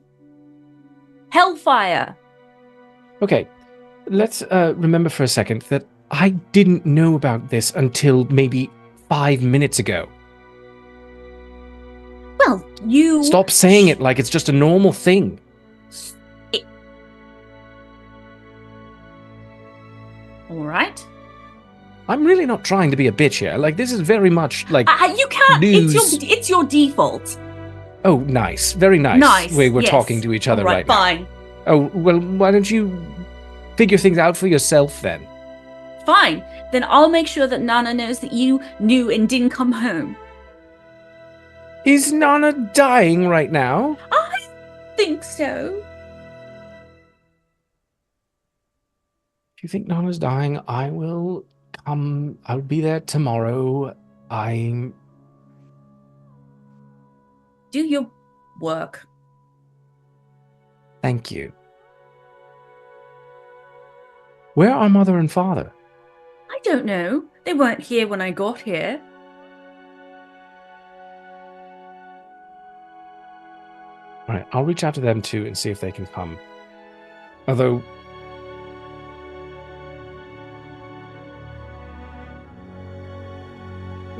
Hellfire. Okay, let's remember for a second that I didn't know about this until maybe 5 minutes ago. Well, you... Stop saying it like it's just a normal thing. All right. I'm really not trying to be a bitch here. Like, this is very much like You can't. news. It's your default. Oh, nice. Very nice. Nice. We're yes. talking to each other All right fine. now. Oh, well, why don't you figure things out for yourself then? Fine. Then I'll make sure that Nana knows that you knew and didn't come home. Is Nana dying right now? I think so. If you think Nana's dying, I will come. I'll be there tomorrow. Do your work. Thank you. Where are Mother and Father? I don't know. They weren't here when I got here. All right, I'll reach out to them too and see if they can come. Although,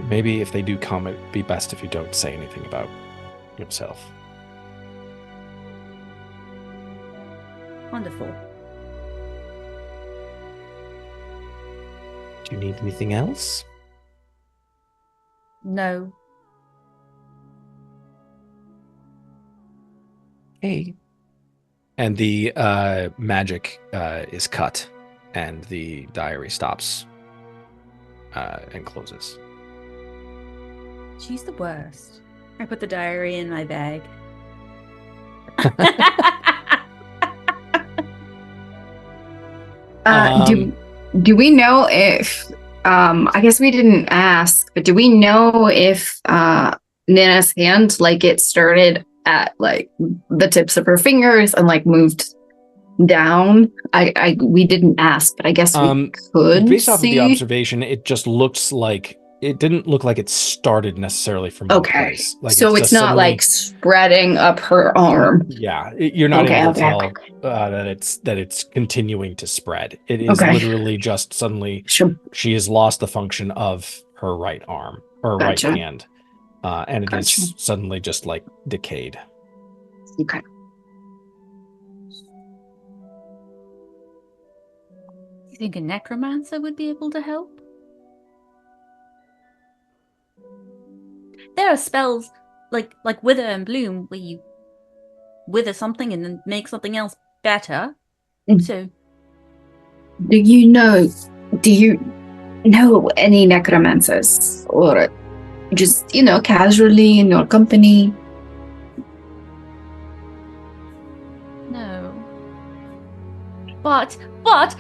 maybe if they do come, it'd be best if you don't say anything about yourself. Wonderful. Do you need anything else? No. Hey. And the magic is cut, and the diary stops and closes. She's the worst. I put the diary in my bag. Do we know if I guess we didn't ask, but do we know if Nana's hand it started at the tips of her fingers and moved down? We didn't ask, but I guess we could. Based off of see. the observation, it just looks like it didn't look like it started necessarily from one place. So it's not suddenly, spreading up her arm. Yeah, you're not able to tell that it's continuing to spread. It is literally just suddenly she has lost the function of her right arm or right hand, and it is suddenly just decayed. Okay. You think a necromancer would be able to help? There are spells like Wither and Bloom where you wither something and then make something else better. So, do you know any necromancers, or just casually in your company? No. But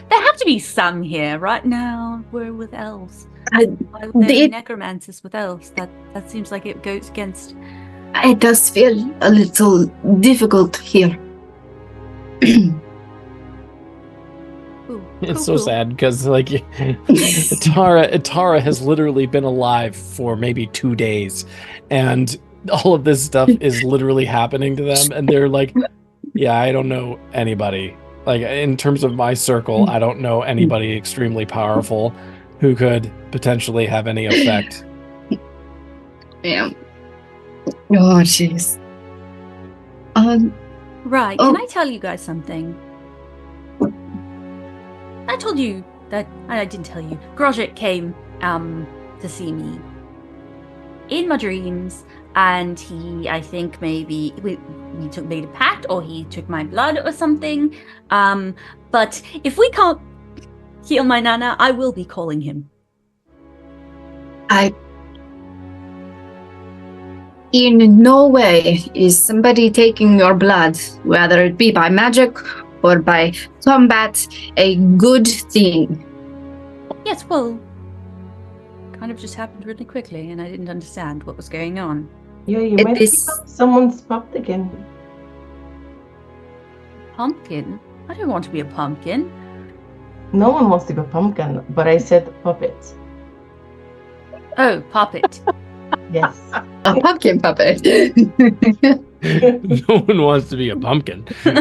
there have to be some here. Right now we're with elves. Why would there be necromancers with elves? That seems like it goes against. It does feel a little difficult here. It's so sad because Atara has literally been alive for maybe 2 days, and all of this stuff is literally happening to them, and they're like, yeah, I don't know anybody. In terms of my circle, I don't know anybody extremely powerful who could potentially have any effect. Yeah. Oh, jeez. Right. Can I tell you guys something? I told you that I didn't tell you. Grojek came to see me in my dreams, and he, I think maybe we made a pact, or he took my blood or something. But if we can't heal my Nana, I will be calling him. In no way is somebody taking your blood, whether it be by magic or by combat, a good thing. Yes, well, kind of just happened really quickly, and I didn't understand what was going on. Yeah, you might be someone's pumpkin. Pumpkin? I don't want to be a pumpkin. No one wants to be a pumpkin, but I said puppet. Oh, puppet. Yes. A pumpkin puppet. No one wants to be a pumpkin. I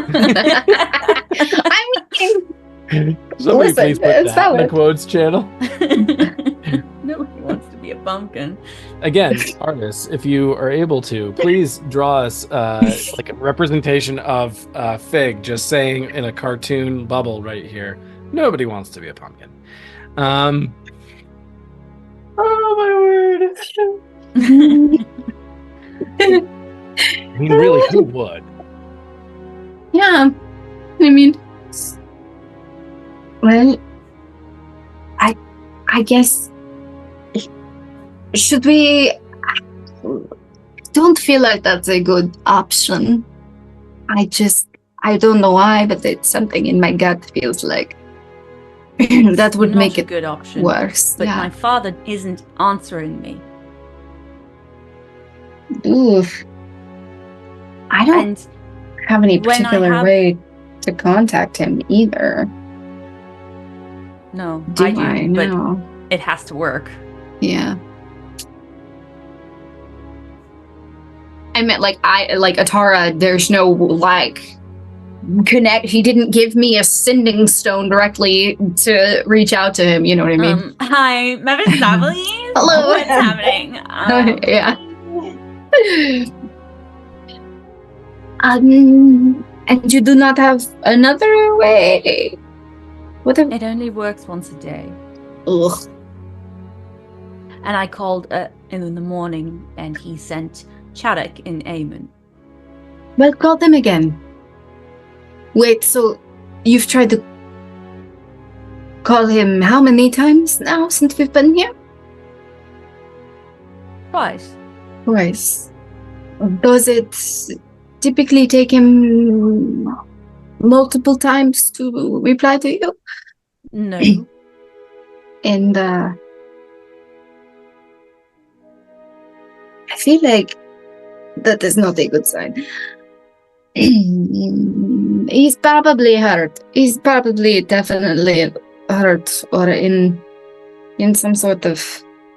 mean, somebody please put that in the quotes channel. Nobody wants to be a pumpkin. Again, artists, if you are able to, please draw us a representation of Fig just saying in a cartoon bubble right here, nobody wants to be a pumpkin. Oh my word. I mean, really, who would? Yeah. I mean, well, I guess, should we don't feel like that's a good option. I don't know why, but it's something in my gut feels like that would Not make a it good option. worse. But Yeah. my father isn't answering me. Oof. I don't And have any when I particular have- way to contact him either. no, Do I do, but No. it has to work. Yeah. I meant like Atara, there's no like connect. He didn't give me a sending stone directly to reach out to him. You know what I mean? Hi, Mrs. Evelyn. Hello. What's happening? Yeah. And you do not have another way. What the? It only works once a day. Ugh. And I called in the morning, and he sent Chaddock in Aemon. Well, call them again. Wait, so you've tried to call him how many times now since we've been here? Twice. Twice. Does it typically take him multiple times to reply to you? No. And I feel like that is not a good sign. He's probably hurt. He's probably definitely hurt or in some sort of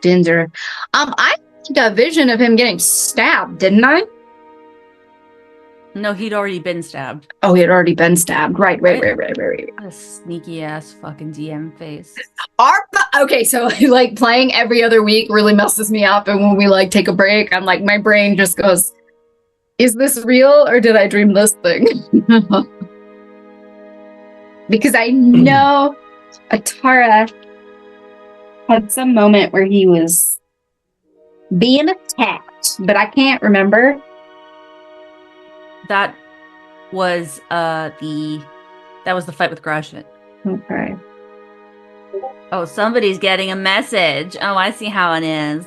danger. I got a vision of him getting stabbed, didn't I? No, he'd already been stabbed. Oh, he had already been stabbed. Right. What a sneaky ass fucking DM face. Okay, so like playing every other week really messes me up, and when we like take a break, I'm like, my brain just goes, is this real or did I dream this thing? Because I know Atara had some moment where he was being attacked, but I can't remember. That was the fight with Grashit. Okay. Oh, somebody's getting a message. Oh, I see how it is.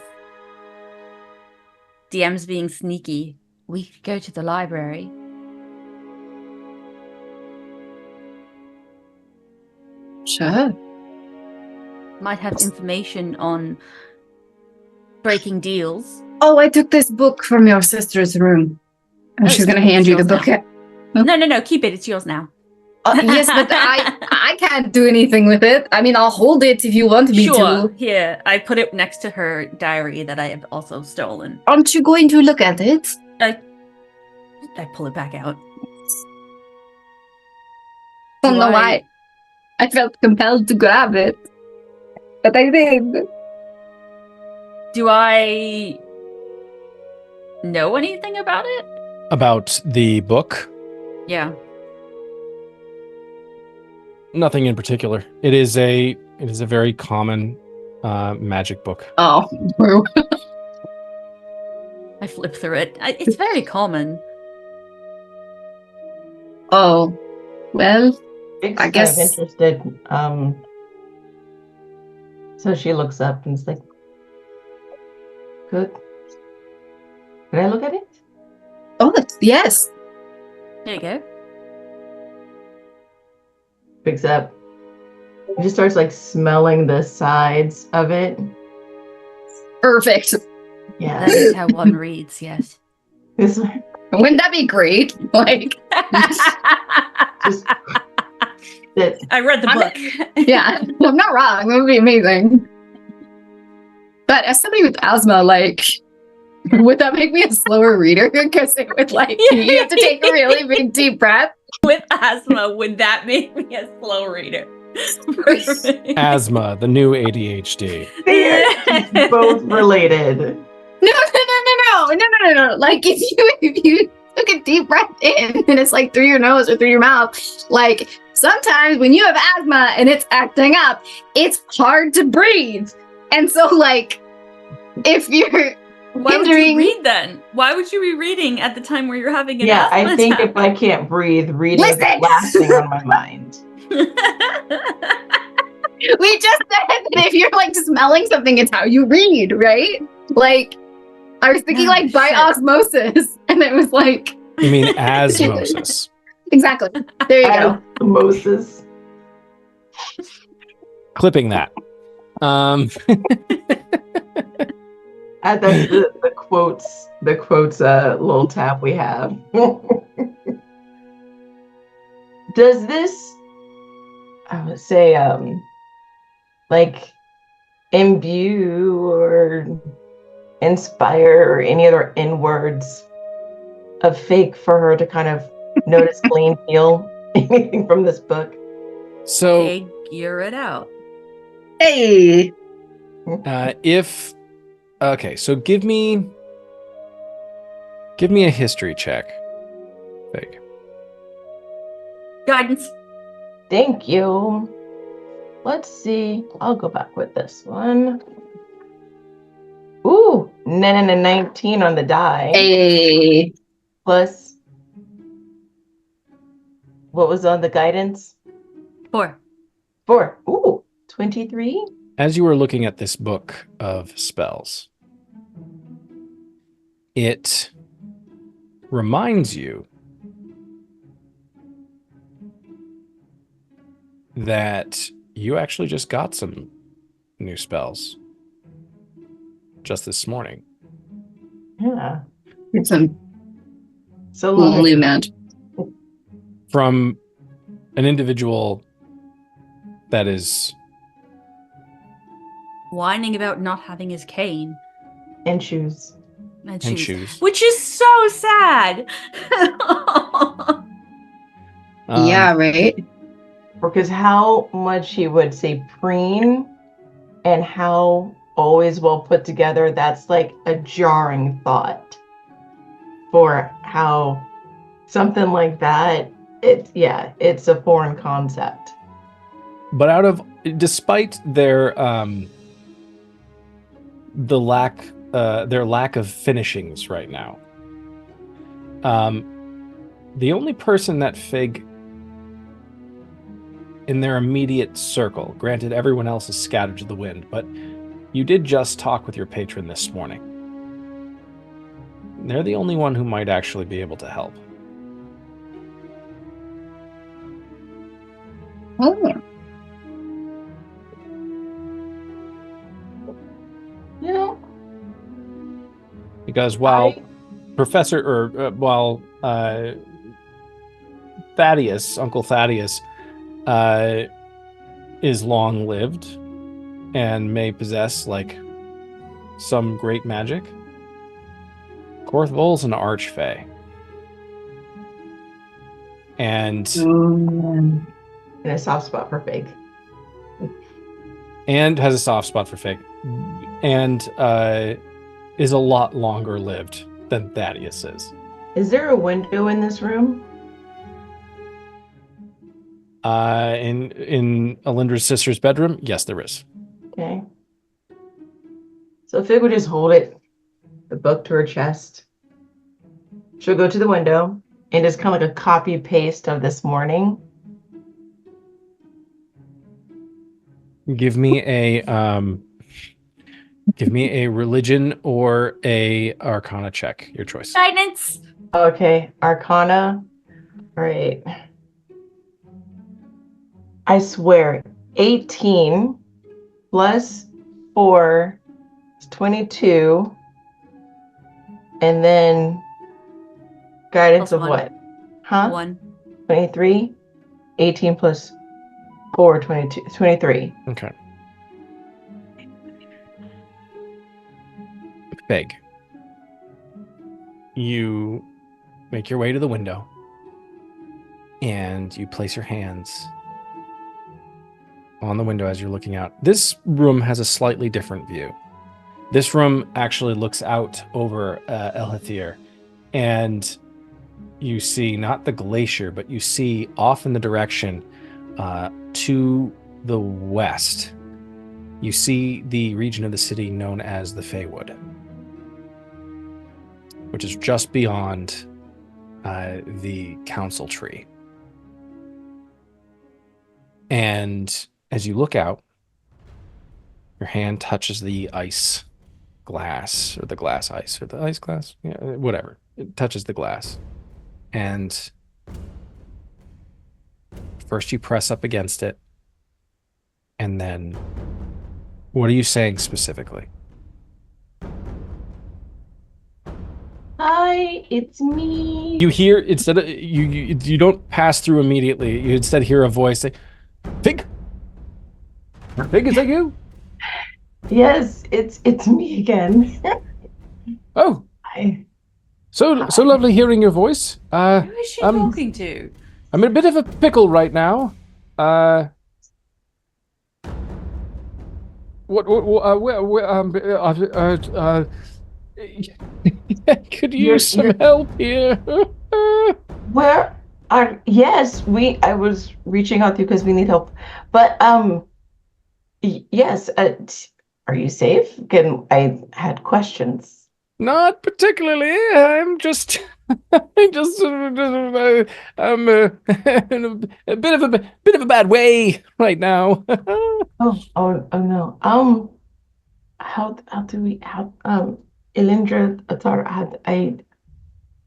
DM's being sneaky. We could go to the library. Sure. Might have information on breaking deals. Oh, I took this book from your sister's room. And Oh, she's so going to hand it's you the yours book. now. No, keep it. It's yours now. Yes, but I can't do anything with it. I mean, I'll hold it if you want me Sure. to. Here, I put it next to her diary that I have also stolen. Aren't you going to look at it? I pull it back out. Don't Do know I- why. I felt compelled to grab it. But I did. Do I know anything about it? About the book? Yeah. Nothing in particular. It is a very common magic book. Oh, true. I flip through it. It's very common. Oh, well, Big's I kind guess- of interested. So she looks up and is like, "Good. Can I look at it?" oh, yes. There you go. Picks up. He just starts like smelling the sides of it. Perfect. Yeah. That is how one reads, yes. It's Wouldn't that be great? Like, just that. I read the I'm- book. yeah, I'm not wrong. That would be amazing. But as somebody with asthma, like, would that make me a slower reader? Because it would, like, you have to take a really big deep breath. With asthma, would that make me a slow reader? Asthma, the new ADHD. They're both related. No. Like, if you took a deep breath in and it's like through your nose or through your mouth, like, sometimes when you have asthma and it's acting up, it's hard to breathe. And so, like, if you're Why would hindering- you read then? Why would you be reading at the time where you're having an Yeah, I asthma think attack? if I can't breathe, reading is the Listen! last thing on my mind. we just said that if you're like smelling something, it's how you read, right? Like, I was thinking Oh, like by shit. osmosis, and it was like You mean osmosis? exactly. There you go. Osmosis. Clipping that. That's the quotes little tab we have. Does this, I would say, like imbue or inspire or any other N words of fake for her to kind of notice, glean, feel anything from this book? So Figure it out. Hey. so give me a history check. Fake. Guidance. Thank you. Let's see. I'll go back with this one. Ooh, 19 on the die. Hey. Plus, what was on the guidance? 4. 4. Ooh, 23. As you were looking at this book of spells, it reminds you that you actually just got some new spells just this morning. Yeah. Some So cool long. new magic. From an individual that is Whining about not having his cane And shoes. and and shoes. shoes. Which is so sad. Yeah, right. Because how much he would say preen and how always well put together, that's like a jarring thought for how something like that, it's a foreign concept. But despite their their lack of finishings right now, the only person that Fig in their immediate circle, granted everyone else is scattered to the wind, but you did just talk with your patron this morning. They're the only one who might actually be able to help. Oh. You know, Because while Thaddeus, Uncle Thaddeus, is long-lived and may possess like some great magic, Korrith Vol's an archfey, and and a soft spot for fake. has a soft spot for Fig, and is a lot longer lived than Thaddeus is. Is there a window in this room? In Elindra's sister's bedroom, yes, there is. Okay. So Fig would just hold the book to her chest. She'll go to the window and just kind of like a copy paste of this morning. Give me a religion or a arcana check, your choice. Guidance. Okay, Arcana. All right. I swear, 18 plus 4 is 22. And then guidance Plus of 1. what? Huh? 1. 23. 18 plus 4, 22, 23. Okay. Fig. You make your way to the window and you place your hands on the window as you're looking out. This room has a slightly different view. This room actually looks out over Elithir, and you see not the glacier, but you see off in the direction to the west. You see the region of the city known as the Feywood, which is just beyond the council tree. And as you look out, your hand touches the ice glass or the glass ice or the ice glass, whatever. It touches the glass. And first you press up against it. And then what are you saying specifically? Hi, it's me. You hear, instead of, you don't pass through immediately. You instead hear a voice say, Fig? Fig, is that you? Yes, it's me again. Oh, Hi. so lovely hearing your voice. Who is she talking to? I'm in a bit of a pickle right now. Could use some help here. Where are? Yes, I was reaching out to you because we need help. But yes. Are you safe? I had questions. Not particularly. I'm just, I'm in a bit of a bad way right now. Oh no. How Elindra, Atara,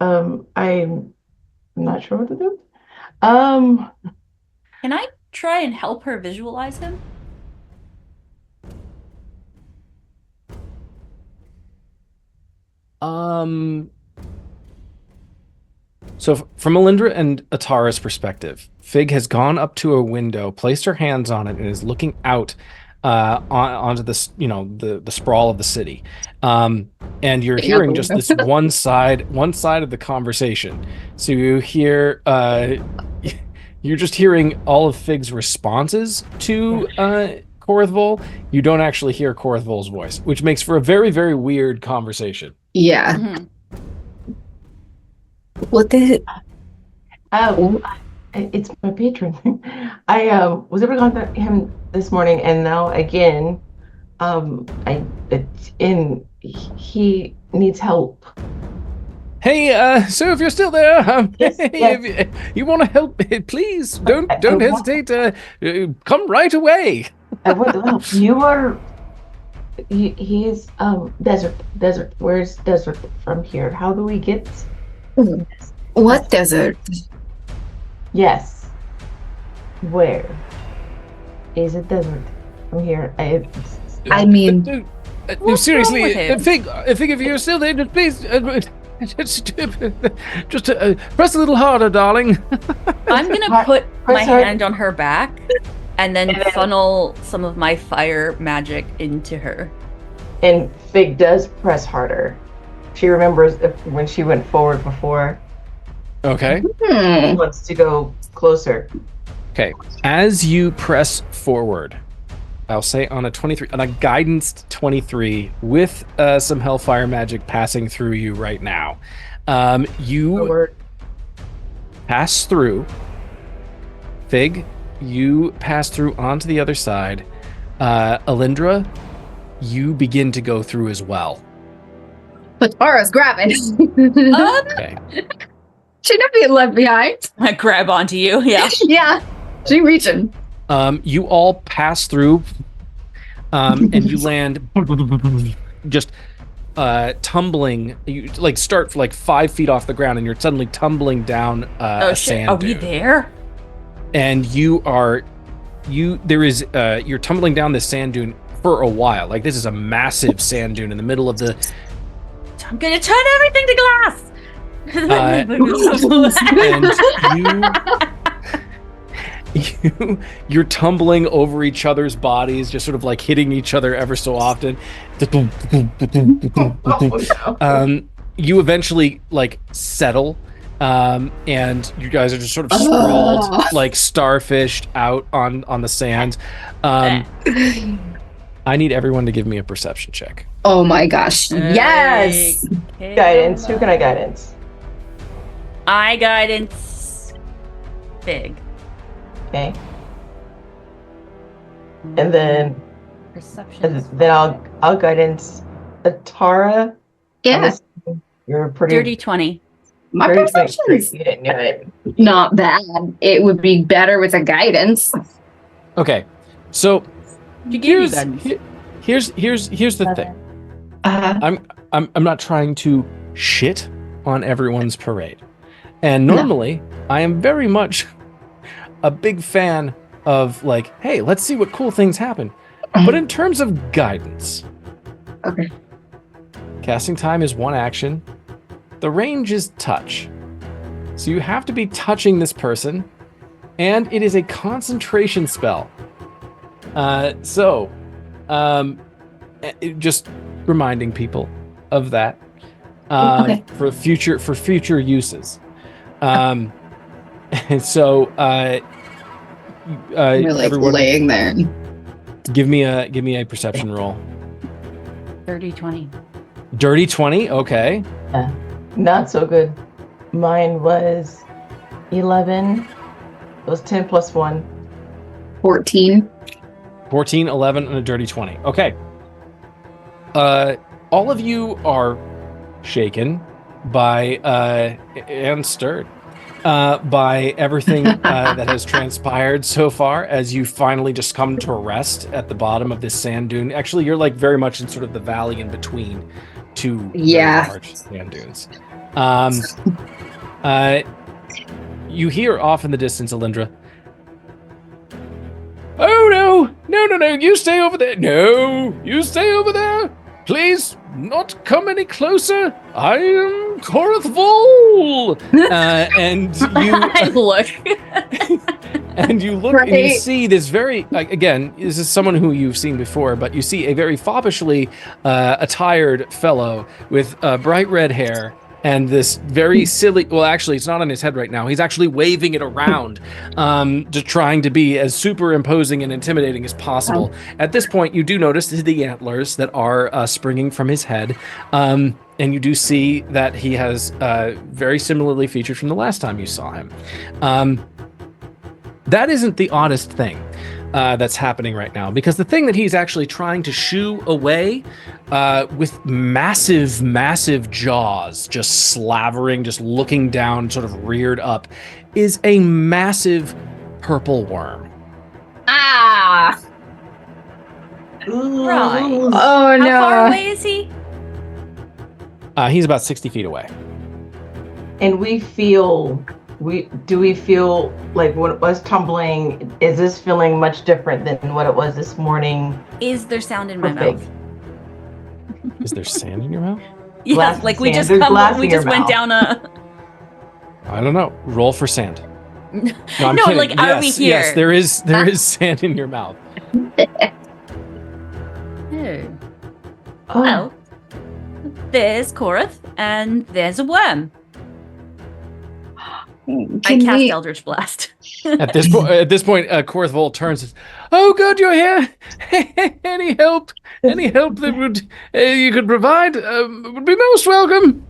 I'm not sure what to do. Can I try and help her visualize him? So from Elindra and Atara's perspective, Fig has gone up to a window, placed her hands on it, and is looking out onto this, the sprawl of the city. And you're hearing just this one side of the conversation. So you hear, you're just hearing all of Fig's responses to Korrith. You don't actually hear Korrith's voice, which makes for a very, very weird conversation. Yeah. Mm-hmm. What is it? It's my patron. I was able to contact him this morning, and now again, he needs help. Hey, so if you're still there, Yes. if you want to help, please don't hesitate to come right away. I want to help. He is desert. Where's desert from here? How do we get? What desert? Yes. Where is it desert from here? I mean, No, seriously, wrong with him? Fig, if you're still there, just please, just press a little harder, darling. I'm gonna put my press hard. hand on her back and then funnel some of my fire magic into her. And Fig does press harder. She remembers when she went forward before. Okay. She wants to go closer. Okay. As you press forward, I'll say on a guidance 23 with some hellfire magic passing through you right now. You Forward. pass through. Fig, you pass through onto the other side. Elindra, you begin to go through as well. but Tara's grabbing. Okay. She's not being left behind. I grab onto you, yeah. Yeah, she reaching. You all pass through, and you land just tumbling. You start 5 feet off the ground, and you're suddenly tumbling down a sand Are we dune. there? And you're tumbling down this sand dune for a while. This is a massive sand dune in the middle of the. I'm gonna turn everything to glass. And you're tumbling over each other's bodies, just sort of hitting each other ever so often. You eventually settle, and you guys are just sort of sprawled like starfished out on the sand. I need everyone to give me a perception check. Oh my gosh. Yes. Okay. Guidance. Who can I guidance? I guidance Big. Okay. And then Perception. I'll guidance Atara. Yeah. You're pretty Dirty 20. My very perception's You didn't know it. not bad. It would be better with a guidance. Okay, so You gave me here's the thing. I'm not trying to shit on everyone's parade. And normally I am very much a big fan of like, hey, let's see what cool things happen. But in terms of guidance, Okay. casting time is 1 action. The range is touch. So you have to be touching this person, and it is a concentration spell. Just reminding people of that for future uses. And so You're like everyone, laying there. give me a perception roll. 30-20. Dirty 20. Okay. Not so good. Mine was 11. It was 10 plus 1. 14. 14, 11, and a dirty 20. Okay. All of you are shaken by and stirred by everything that has transpired so far as you finally just come to rest at the bottom of this sand dune. Actually, you're like very much in sort of the valley in between two very large sand dunes. You hear off in the distance, Elindra. Oh no, you stay over there. No, you stay over there. Please not come any closer. I am Korrith Vol. And you I look. and you look and you see this very, again, this is someone who you've seen before, but you see a very foppishly attired fellow with bright red hair and this very silly, well, actually, it's not on his head right now. He's actually waving it around, just trying to be as super imposing and intimidating as possible. At this point, you do notice the antlers that are springing from his head. And you do see that he has very similarly featured from the last time you saw him. That isn't the oddest thing that's happening right now, because the thing that he's actually trying to shoo away with massive jaws just slavering, just looking down, sort of reared up, is a massive purple worm. Right. Oh no. How far away is he? He's about 60 feet away. And we feel like when it was tumbling, is this feeling much different than what it was this morning? Is there sound in my Perfect. mouth? Is there sand in your mouth? Yeah, Glass like of we sand. just There's glass in we your just went mouth. down a. I don't know. Roll for sand. No, I'm No, kidding. like, are we Yes, here? yes, there is sand in your mouth. Oh, Well, there's Korrith, and there's a worm. I cast Eldritch Blast. At this point, Korrith Vol turns and says, "Oh, good, you're here. Any help that would you could provide would be most welcome."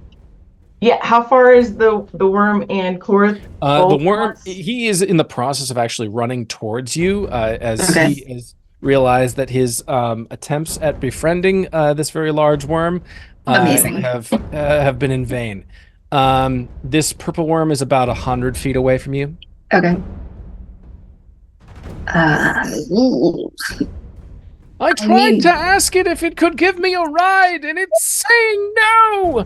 yeah. How far is the worm and Korrith? The worm, he is in the process of actually running towards you as he has realized that his attempts at befriending this very large worm have been in vain. This purple worm is about 100 feet away from you. Okay. I tried to ask it if it could give me a ride, and it's saying no.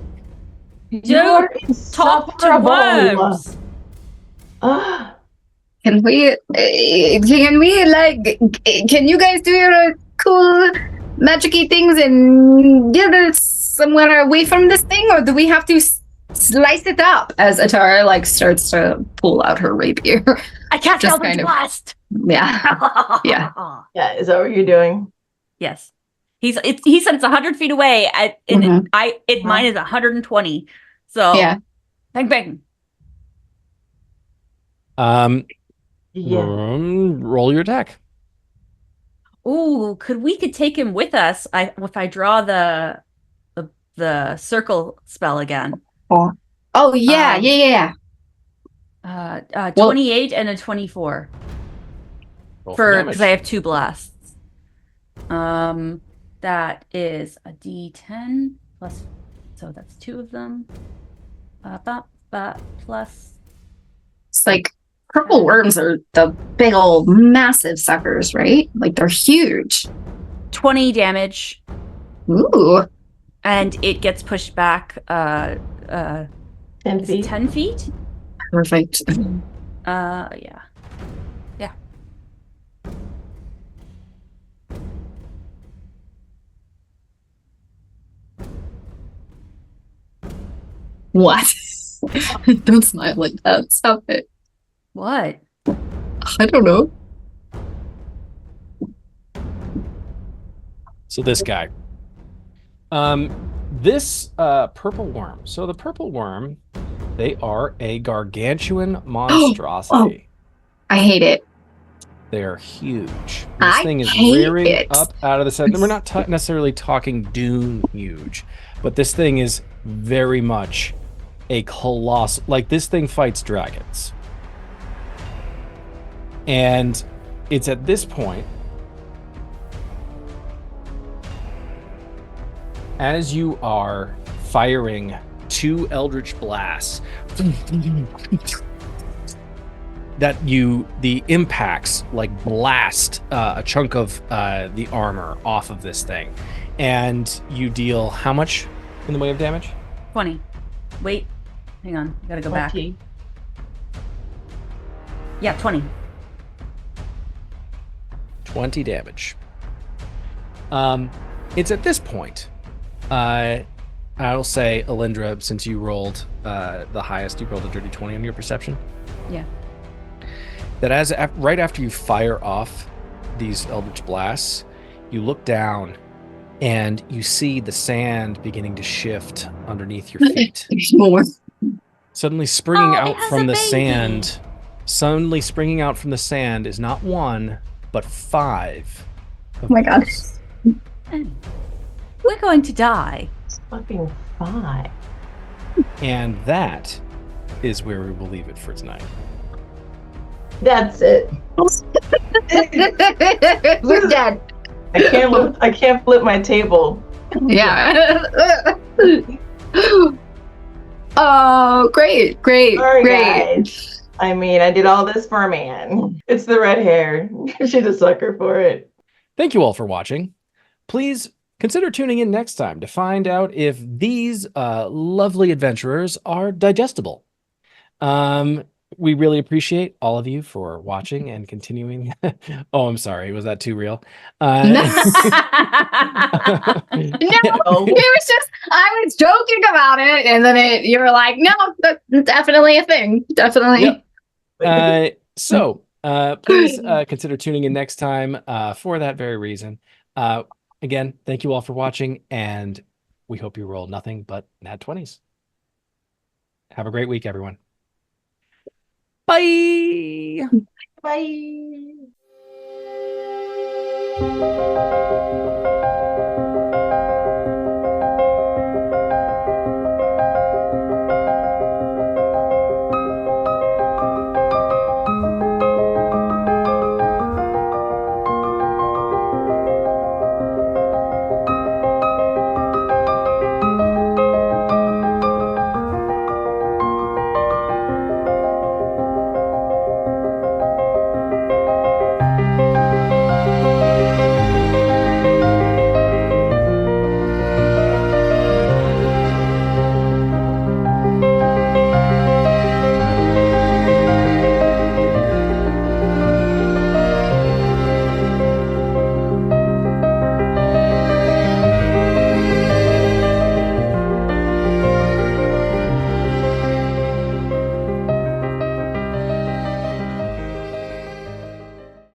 You're Talk to insufferable. worms. Can we can you guys do your cool magic-y things and get us somewhere away from this thing, or do we have to slice it up? As Atara like starts to pull out her rapier. I cast Just Eldritch kind of- Blast. Yeah. Yeah. Yeah, is that what you're doing? Yes. He said it's 100 feet away. Mine is 120. So Yeah. bang bang. Yeah. Roll your attack. Ooh, we could take him with us? If I draw the circle spell again. Oh yeah. 28 and a 24 Roll for damage. because I have 2 blasts. That is a D10 plus, so that's 2 of them. Plus. It's like purple worms are the big old massive suckers, right? Like they're huge. 20 damage. Ooh. And it gets pushed back 10 feet. 10 feet? Perfect. Yeah. Yeah. What? Don't smile like that. Stop it. What? I don't know. So this guy. This purple worm. So the purple worm, they are a gargantuan monstrosity. I hate it. They are huge. This I thing is hate rearing it. up out of the sand. We're not necessarily talking Dune huge, but this thing is very much a colossal. Like, this thing fights dragons. And it's at this point, as you are firing 2 eldritch blasts, that the impacts like blast a chunk of the armor off of this thing, and you deal how much in the way of damage? 20. Wait. Hang on. I gotta go back. 20. Yeah, 20. 20 damage. It's at this point, I'll say, Elindra, since you rolled the highest, you rolled a dirty 20 on your perception. Yeah. That right after you fire off these eldritch blasts, you look down and you see the sand beginning to shift underneath your feet. There's more. Suddenly springing Oh, it out has from a the baby. sand. Suddenly springing out from the sand is not 1, but 5. Oh my god. We're going to die. It's fucking 5. And that is where we will leave it for tonight. That's it. We're dead. I can't flip my table. Yeah. Oh, great. Sorry, guys. I mean, I did all this for a man. It's the red hair. She's a sucker for it. Thank you all for watching. Please consider tuning in next time to find out if these lovely adventurers are digestible. We really appreciate all of you for watching and continuing. Oh, I'm sorry. Was that too real? No, it was just, I was joking about it, and then you were like, no, that's definitely a thing. Definitely. Yep. So please consider tuning in next time for that very reason. Again, thank you all for watching, and we hope you roll nothing but nat 20s. Have a great week, everyone. Bye. Bye.